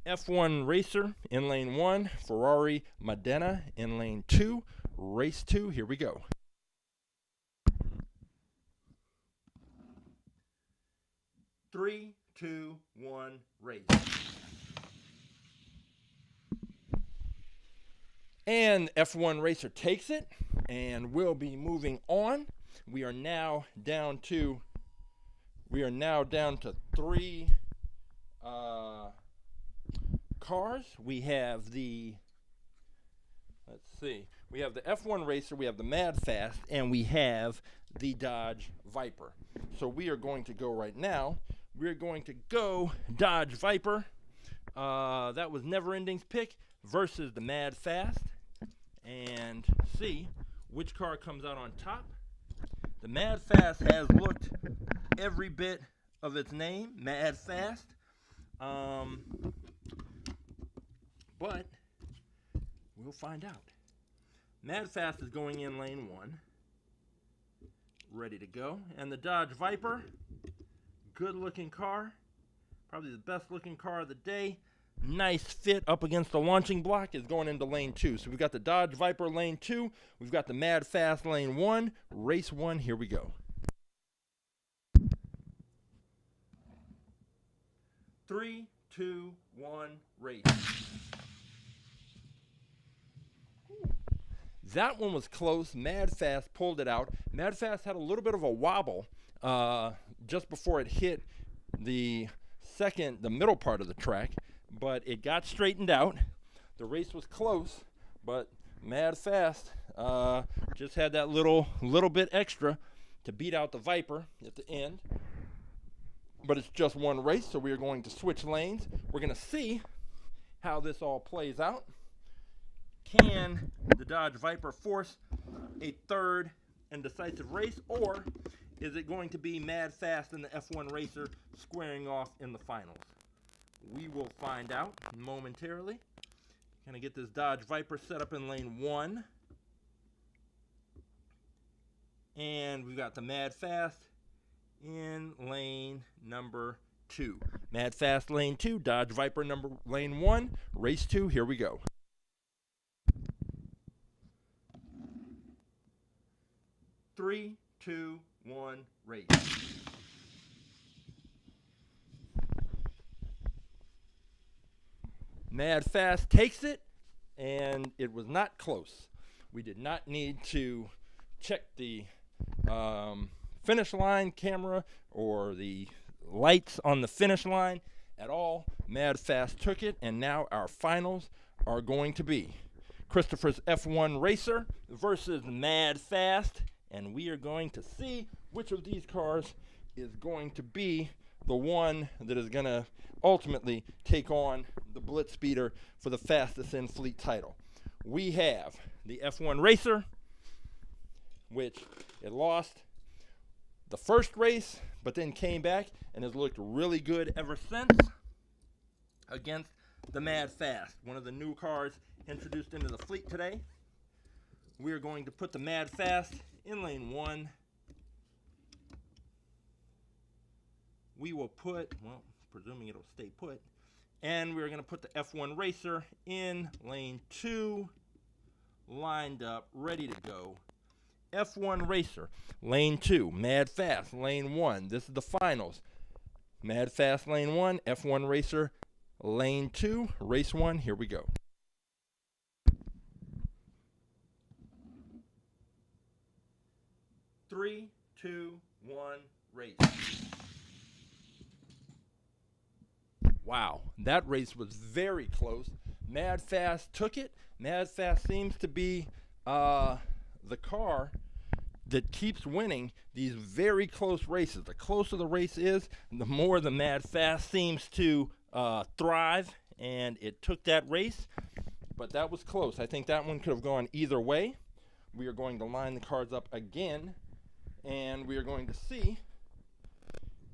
F1 Racer in lane 1, Ferrari Modena in lane 2, race 2, here we go. Three, two, one, race. And F1 Racer takes it, and we'll be moving on. We are now down to three cars. We have the we have the F1 Racer, we have the Madfast, and we have the Dodge Viper. So we are going to go right now. We're going to go Dodge Viper. That was Never Ending's pick versus the Madfast, and see which car comes out on top. The Madfast has looked every bit of its name, Madfast. But we'll find out. Madfast is going in lane 1, ready to go. And the Dodge Viper, good looking car, probably the best looking car of the day. Nice fit up against the launching block, is going into lane 2. So we've got the Dodge Viper lane 2, we've got the Madfast lane 1, race 1, here we go. 3, 2, 1, race. That one was close. Madfast pulled it out. Madfast had a little bit of a wobble just before it hit the middle part of the track, but it got straightened out. The race was close, but Madfast just had that little bit extra to beat out the Viper at the end. But it's just one race, so we are going to switch lanes. We're going to see how this all plays out. Can the Dodge Viper force a third and decisive race, or is it going to be Madfast and the F1 Racer squaring off in the finals? We will find out momentarily. Gonna get this Dodge Viper set up in lane 1. And we've got the Madfast in lane number 2. Madfast lane 2, Dodge Viper lane 1, race 2, here we go. 3, 2, 1, race. Madfast takes it, and it was not close. We did not need to check the finish line camera or the lights on the finish line at all. Madfast took it, and now our finals are going to be Christopher's F1 Racer versus Madfast, and we are going to see which of these cars is going to be the one that is going to ultimately take on the BlitzSpeeder for the fastest in fleet title. We have the F1 Racer, which it lost the first race, but then came back and has looked really good ever since, against the Madfast, one of the new cars introduced into the fleet today. We are going to put the Madfast in lane 1. We will put, well, presuming it'll stay put, and we're going to put the F1 Racer in lane 2, lined up, ready to go. F1 Racer, lane 2, Madfast, lane 1. This is the finals. Madfast, lane 1, F1 Racer, lane 2, race 1, here we go. Three, two, one, race. Wow, that race was very close. Madfast took it. Madfast seems to be the car that keeps winning these very close races. The closer the race is, the more the Madfast seems to thrive, and it took that race, but that was close. I think that one could have gone either way. We are going to line the cars up again, and we are going to see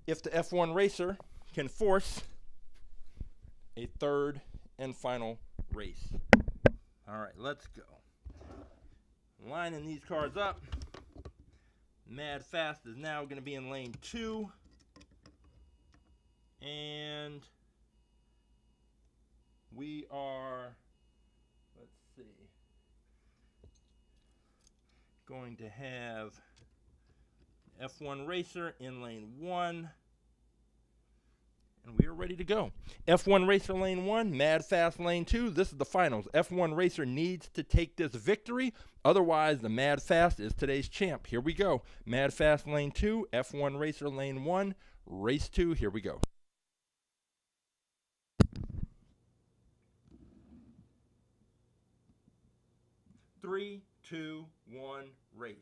if the F1 Racer can force a third and final race. All right, let's go. Lining these cars up. Madfast is now going to be in lane 2. And we are, let's see, going to have F1 Racer in lane 1. And we are ready to go. F1 Racer Lane 1, Madfast Lane 2. This is the finals. F1 Racer needs to take this victory. Otherwise, the Madfast is today's champ. Here we go. Madfast Lane 2, F1 Racer Lane 1, Race 2. Here we go. Three, two, one, race.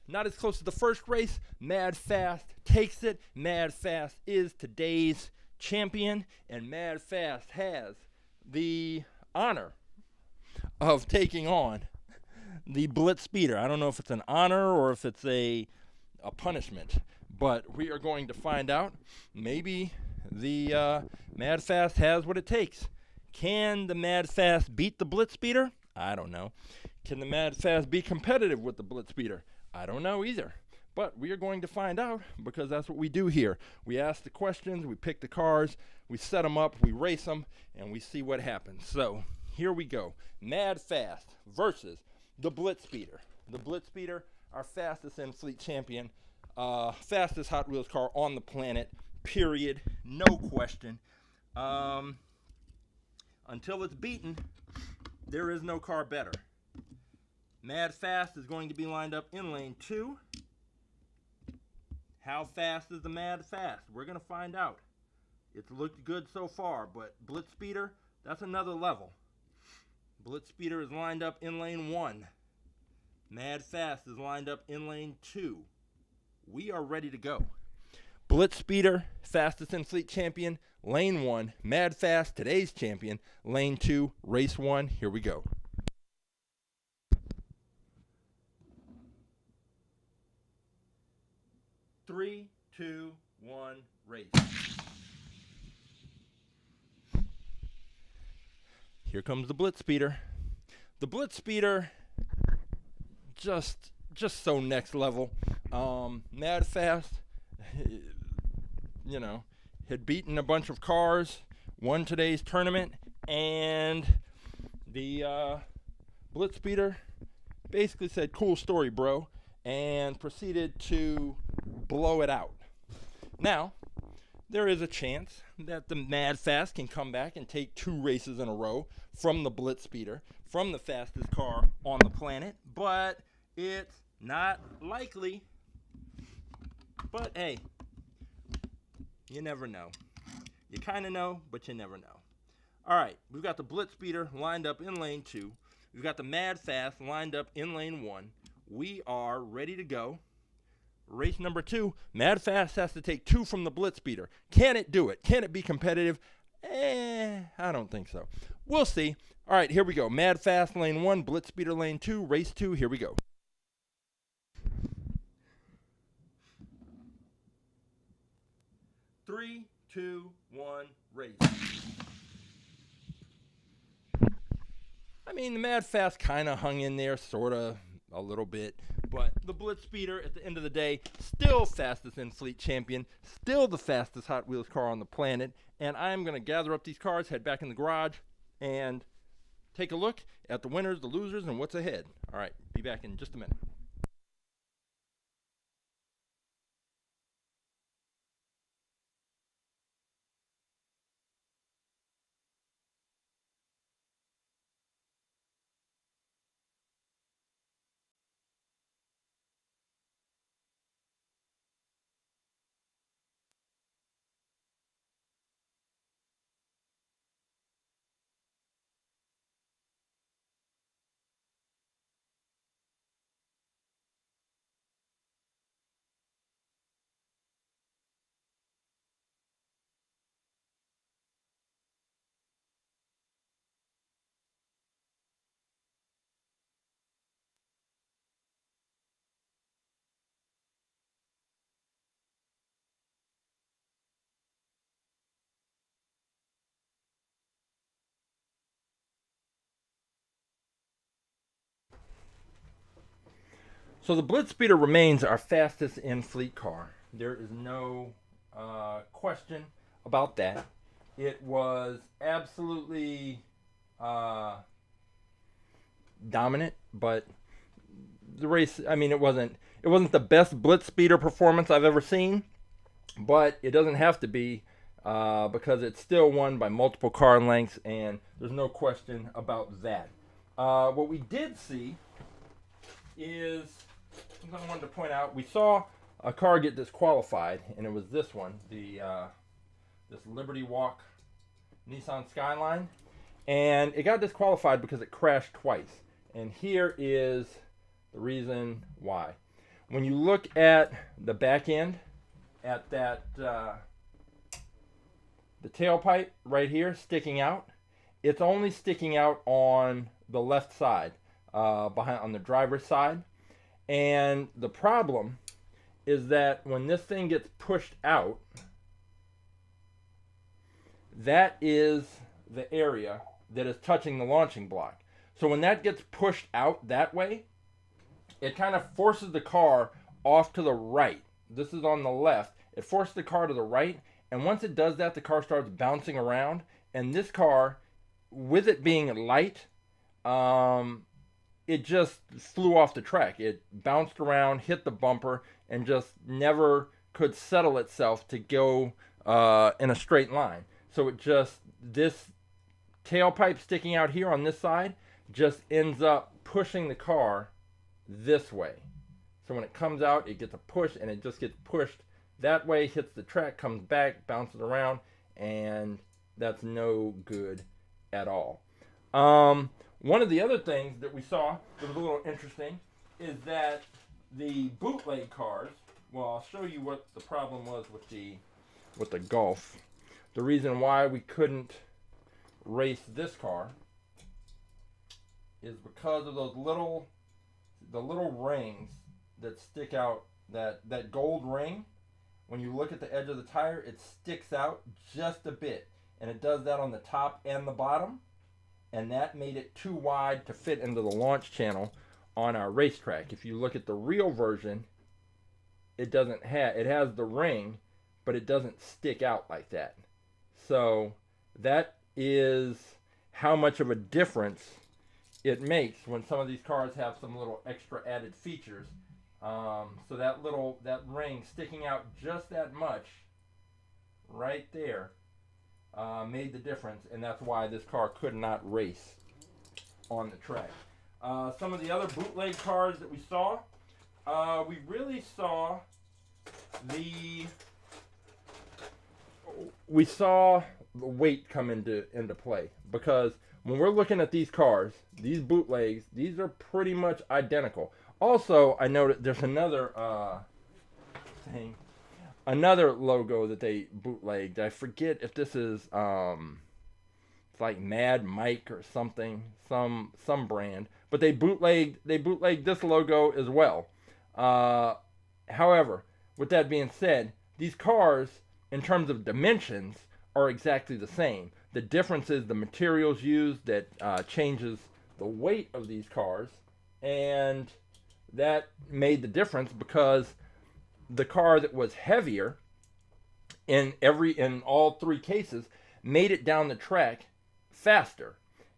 Not as close to the first race. Madfast takes it. Madfast is today's champion, and Madfast has the honor of taking on the BlitzSpeeder. I don't know if it's an honor or if it's a punishment, but we are going to find out. Maybe the Madfast has what it takes. Can the Madfast beat the BlitzSpeeder? I don't know. Can the Madfast be competitive with the BlitzSpeeder? I don't know either. But we are going to find out, because that's what we do here. We ask the questions, we pick the cars, we set them up, we race them, and we see what happens. So here we go. Madfast versus the BlitzSpeeder. The BlitzSpeeder, our fastest in-fleet champion, fastest Hot Wheels car on the planet, period, no question. Until it's beaten, there is no car better. Madfast is going to be lined up in lane 2. How fast is the Madfast? We're going to find out. It's looked good so far, but BlitzSpeeder, that's another level. BlitzSpeeder is lined up in lane 1. Madfast is lined up in lane 2. We are ready to go. BlitzSpeeder, fastest in fleet champion, lane 1. Madfast, today's champion, lane 2, race 1. Here we go. Three, two, one, race. Here comes the BlitzSpeeder. The BlitzSpeeder, just so next level. Madfast, you know, had beaten a bunch of cars, won today's tournament, and the BlitzSpeeder basically said, "Cool story, bro," and proceeded to blow it out. Now, there is a chance that the Madfast can come back and take 2 races in a row from the BlitzSpeeder, from the fastest car on the planet, but it's not likely. But hey, you never know. You kind of know, but you never know. All right, we've got the BlitzSpeeder lined up in lane 2. We've got the Madfast lined up in lane 1. We are ready to go. Race number 2, Madfast has to take 2 from the BlitzSpeeder. Can it do it? Can it be competitive? I don't think so. We'll see. All right, here we go. Madfast lane 1, BlitzSpeeder lane 2, race 2. Here we go. Three, two, one, race. I mean, the Madfast kind of hung in there, sort of, a little bit. But the BlitzSpeeder, at the end of the day, still fastest in-fleet champion, still the fastest Hot Wheels car on the planet. And I'm going to gather up these cars, head back in the garage, and take a look at the winners, the losers, and what's ahead. All right, be back in just a minute. So the BlitzSpeeder remains our fastest in-fleet car. There is no question about that. It was absolutely dominant, but the race, I mean, it wasn't It wasn't the best BlitzSpeeder performance I've ever seen, but it doesn't have to be because it's still won by multiple car lengths, and there's no question about that. What we did see is something I wanted to point out. We saw a car get disqualified, and it was this one, this Liberty Walk Nissan Skyline, and it got disqualified because it crashed twice. And here is the reason why. When you look at the back end, at that the tailpipe right here sticking out, it's only sticking out on the left side, behind on the driver's side. And the problem is that when this thing gets pushed out, that is the area that is touching the launching block. So when that gets pushed out that way, it kind of forces the car off to the right. This is on the left. It forces the car to the right, and once it does that, the car starts bouncing around. And this car, with it being light, it just flew off the track. It bounced around, hit the bumper, and just never could settle itself to go in a straight line. So it just, this tailpipe sticking out here on this side just ends up pushing the car this way. So when it comes out, it gets a push, and it just gets pushed that way, hits the track, comes back, bounces around, and that's no good at all. One of the other things that we saw that was a little interesting is that the bootleg cars, well, I'll show you what the problem was with the Golf. The reason why we couldn't race this car is because of those little rings that stick out, that gold ring. When you look at the edge of the tire, it sticks out just a bit, and it does that on the top and the bottom, and that made it too wide to fit into the launch channel on our racetrack. If you look at the real version, it has the ring, but it doesn't stick out like that. So that is how much of a difference it makes when some of these cars have some little extra added features. So that ring sticking out just that much right there made the difference, and that's why this car could not race on the track. Some of the other bootleg cars that we saw, we really saw the weight come into play, because when we're looking at these cars, these bootlegs, these are pretty much identical. Also, I noticed there's another another logo that they bootlegged. I forget if this is it's like Mad Mike or something, some brand, but they bootlegged this logo as well. However, with that being said, these cars, in terms of dimensions, are exactly the same. The difference is the materials used that changes the weight of these cars, and that made the difference because the car that was heavier in all three cases made it down the track faster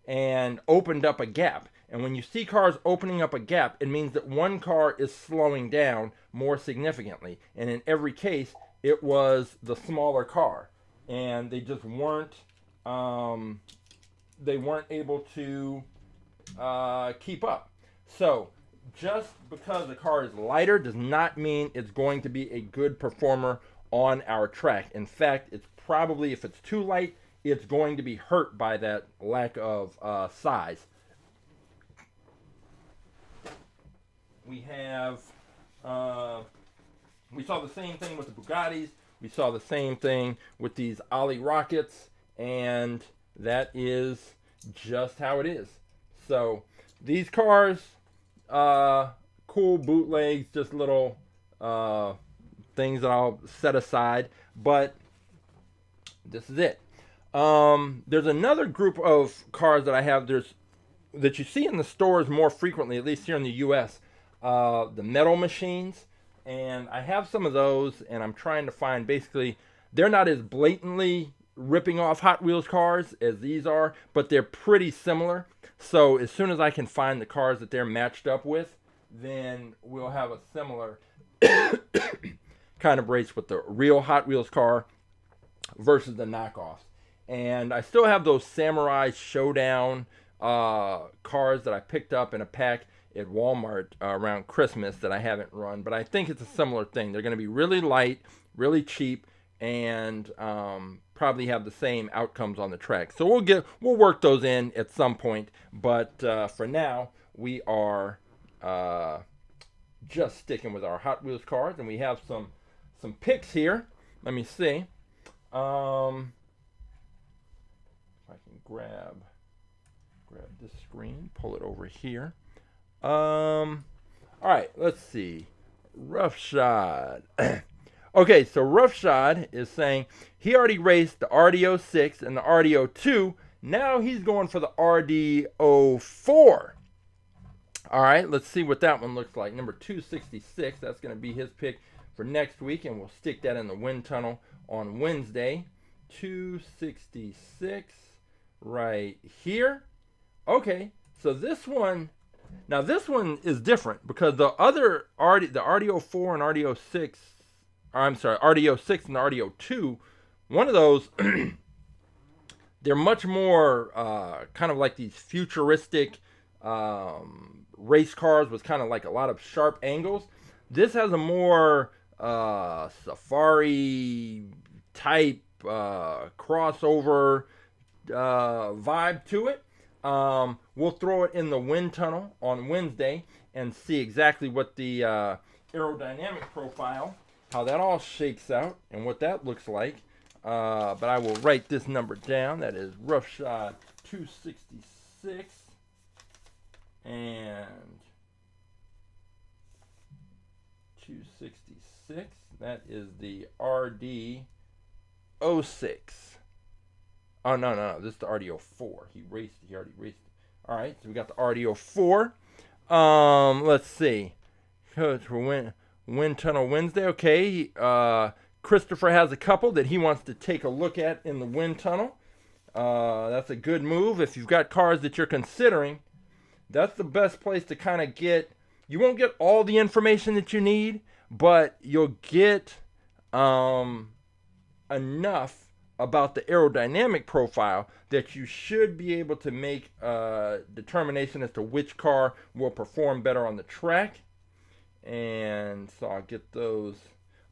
and opened up a gap. And when you see cars opening up a gap, it means that one car is slowing down more significantly. And in every case, it was the smaller car, and they just weren't able to keep up. So just because a car is lighter does not mean it's going to be a good performer on our track. In fact, it's probably, if it's too light, it's going to be hurt by that lack of size. We saw the same thing with the Bugattis. We saw the same thing with these Ollie Rockets, and that is just how it is. So these cars, cool bootlegs, just little things that I'll set aside, but this is it. There's another group of cars that I have that you see in the stores more frequently, at least here in the US, the metal machines, and I have some of those, and I'm trying to find, basically, they're not as blatantly ripping off Hot Wheels cars as these are, but they're pretty similar. So as soon as I can find the cars that they're matched up with, then we'll have a similar kind of race with the real Hot Wheels car versus the knockoffs. And I still have those Samurai Showdown cars that I picked up in a pack at Walmart around Christmas that I haven't run, but I think it's a similar thing. They're going to be really light, really cheap, and probably have the same outcomes on the track. So we'll work those in at some point, but for now we are just sticking with our Hot Wheels cars, and we have some picks here. Let me see. If I can grab this screen, pull it over here. All right, let's see. Roughshod. Okay, so Roughshod is saying he already raced the RD06 and the RD02. Now he's going for the RD04. All right, let's see what that one looks like. Number 266, that's going to be his pick for next week, and we'll stick that in the wind tunnel on Wednesday. 266 right here. Okay, so this one, now this one is different because the other the RD04 and RD06, I'm sorry, RD06 and the RD02, one of those, they're much more kind of like these futuristic race cars with kind of like a lot of sharp angles. This has a more safari type crossover vibe to it. We'll throw it in the wind tunnel on Wednesday and see exactly what the aerodynamic profile, how that all shakes out and what that looks like. But I will write this number down. That is Roughshod 266 and 266. That is the RD06. Oh, no. This is the RD04. He already raced it. All right, so we got the RD04. Let's see. Coach for Wind Tunnel Wednesday. Okay. Christopher has a couple that he wants to take a look at in the wind tunnel. That's a good move. If you've got cars that you're considering, that's the best place to kind of get. You won't get all the information that you need, but you'll get enough about the aerodynamic profile that you should be able to make a determination as to which car will perform better on the track. And so I'll get those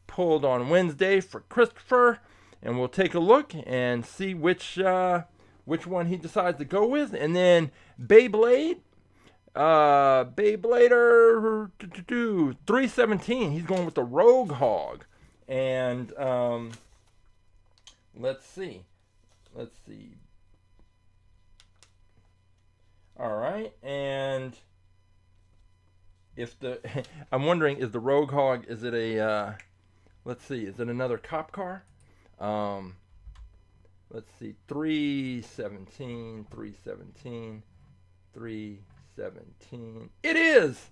pulled on Wednesday for Christopher, and we'll take a look and see which one he decides to go with. And then Beyblader 317, he's going with the Rogue Hog. And let's see. All right, and if I'm wondering, is the Rogue Hog, is it a let's see, is it another cop car? Let's see, 317. It is.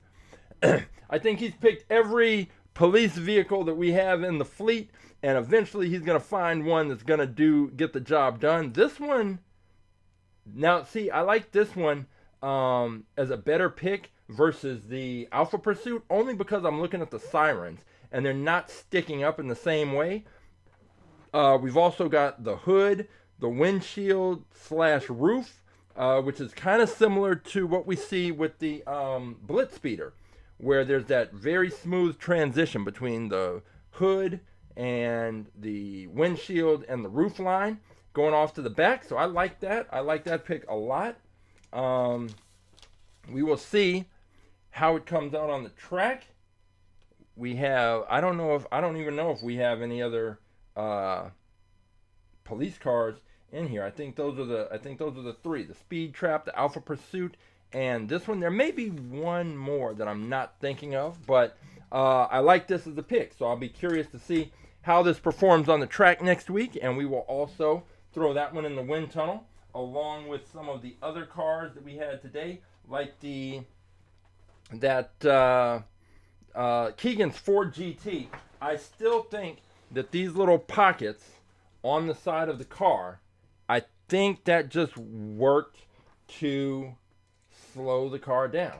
I think he's picked every police vehicle that we have in the fleet, and eventually he's going to find one that's going to get the job done. This one, now see, I like this one as a better pick versus the Alpha Pursuit, only because I'm looking at the sirens, and they're not sticking up in the same way. We've also got the hood, the windshield / roof, which is kind of similar to what we see with the BlitzSpeeder, where there's that very smooth transition between the hood and the windshield and the roof line going off to the back. So I like that. I like that pick a lot. We will see how it comes out on the track. We have, I don't even know if we have any other police cars in here. I think those are the three: the Speed Trap, the Alpha Pursuit, and this one. There may be one more that I'm not thinking of, but I like this as a pick. So I'll be curious to see how this performs on the track next week, and we will also throw that one in the wind tunnel along with some of the other cars that we had today, like Keegan's Ford GT. I still think that these little pockets on the side of the car, I think that just worked to slow the car down.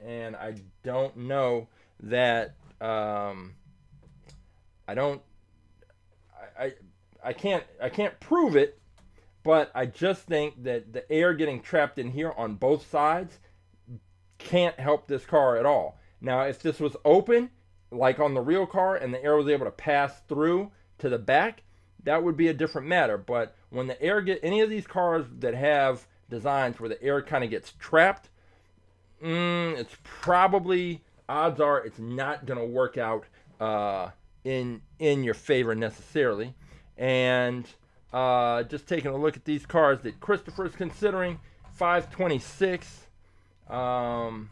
and I don't know that I can't prove it, but I just think that the air getting trapped in here on both sides can't help this car at all. Now, if this was open, like on the real car, and the air was able to pass through to the back, that would be a different matter. But when the air any of these cars that have designs where the air kind of gets trapped, it's probably, odds are, it's not going to work out in your favor necessarily. And just taking a look at these cars that Christopher is considering, 526. Let's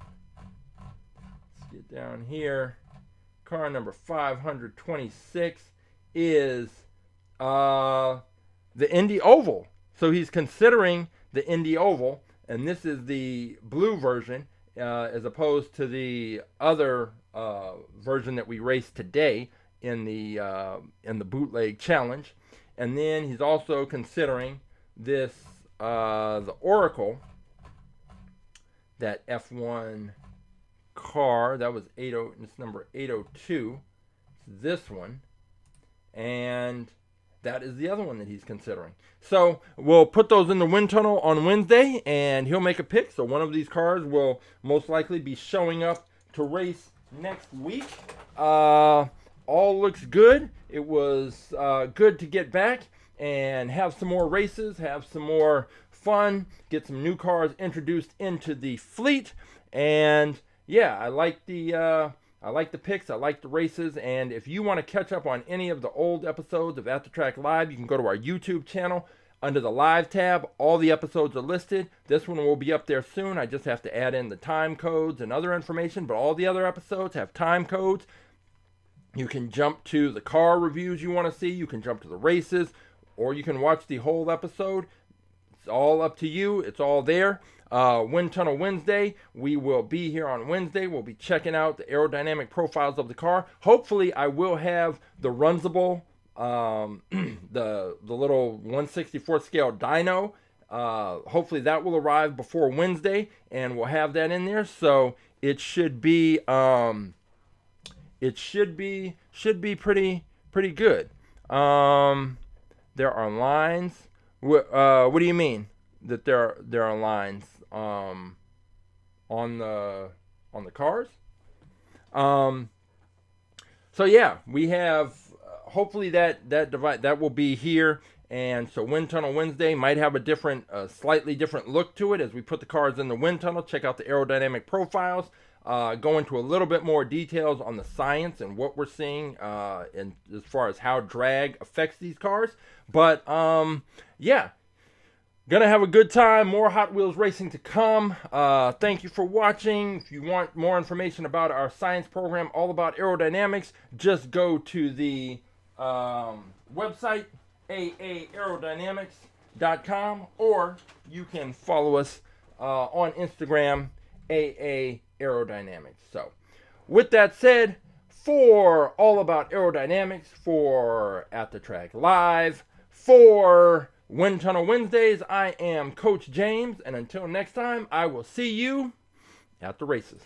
get down here. Car number 526 is the Indy Oval. So he's considering the Indy Oval, and this is the blue version as opposed to the other version that we raced today in the bootleg challenge. And then he's also considering this the Oracle, that F1 car that was it's number 802. It's this one, and that is the other one that he's considering. So we'll put those in the wind tunnel on Wednesday, and he'll make a pick. So one of these cars will most likely be showing up to race next week. All looks good. It was good to get back and have some more races, have some more fun, get some new cars introduced into the fleet. And yeah, I like the picks, I like the races. And if you want to catch up on any of the old episodes of At the Track Live, you can go to our YouTube channel. Under the live tab, all the episodes are listed. This one will be up there soon. I just have to add in the time codes and other information, but all the other episodes have time codes. You can jump to the car reviews you want to see. You can jump to the races, or you can watch the whole episode. It's all up to you. It's all there. Wind Tunnel Wednesday. We will be here on Wednesday. We'll be checking out the aerodynamic profiles of the car. Hopefully, I will have the Runzable, the little 1/64 scale dyno. Hopefully, that will arrive before Wednesday, and we'll have that in there. So it should be pretty good. There are lines. What do you mean that there are lines on the cars? So yeah, we have hopefully that device that will be here. And so Wind Tunnel Wednesday might have a slightly different look to it as we put the cars in the wind tunnel, check out the aerodynamic profiles, go into a little bit more details on the science and what we're seeing in as far as how drag affects these cars. But yeah, gonna have a good time. More Hot Wheels racing to come. Thank you for watching. If you want more information about our science program all about aerodynamics, just go to the website aaAerodynamics.com, or you can follow us on Instagram, AA Aerodynamics. So with that said, for All About Aerodynamics, for At the Track Live, for Wind Tunnel Wednesdays, I am Coach James, and until next time, I will see you at the races.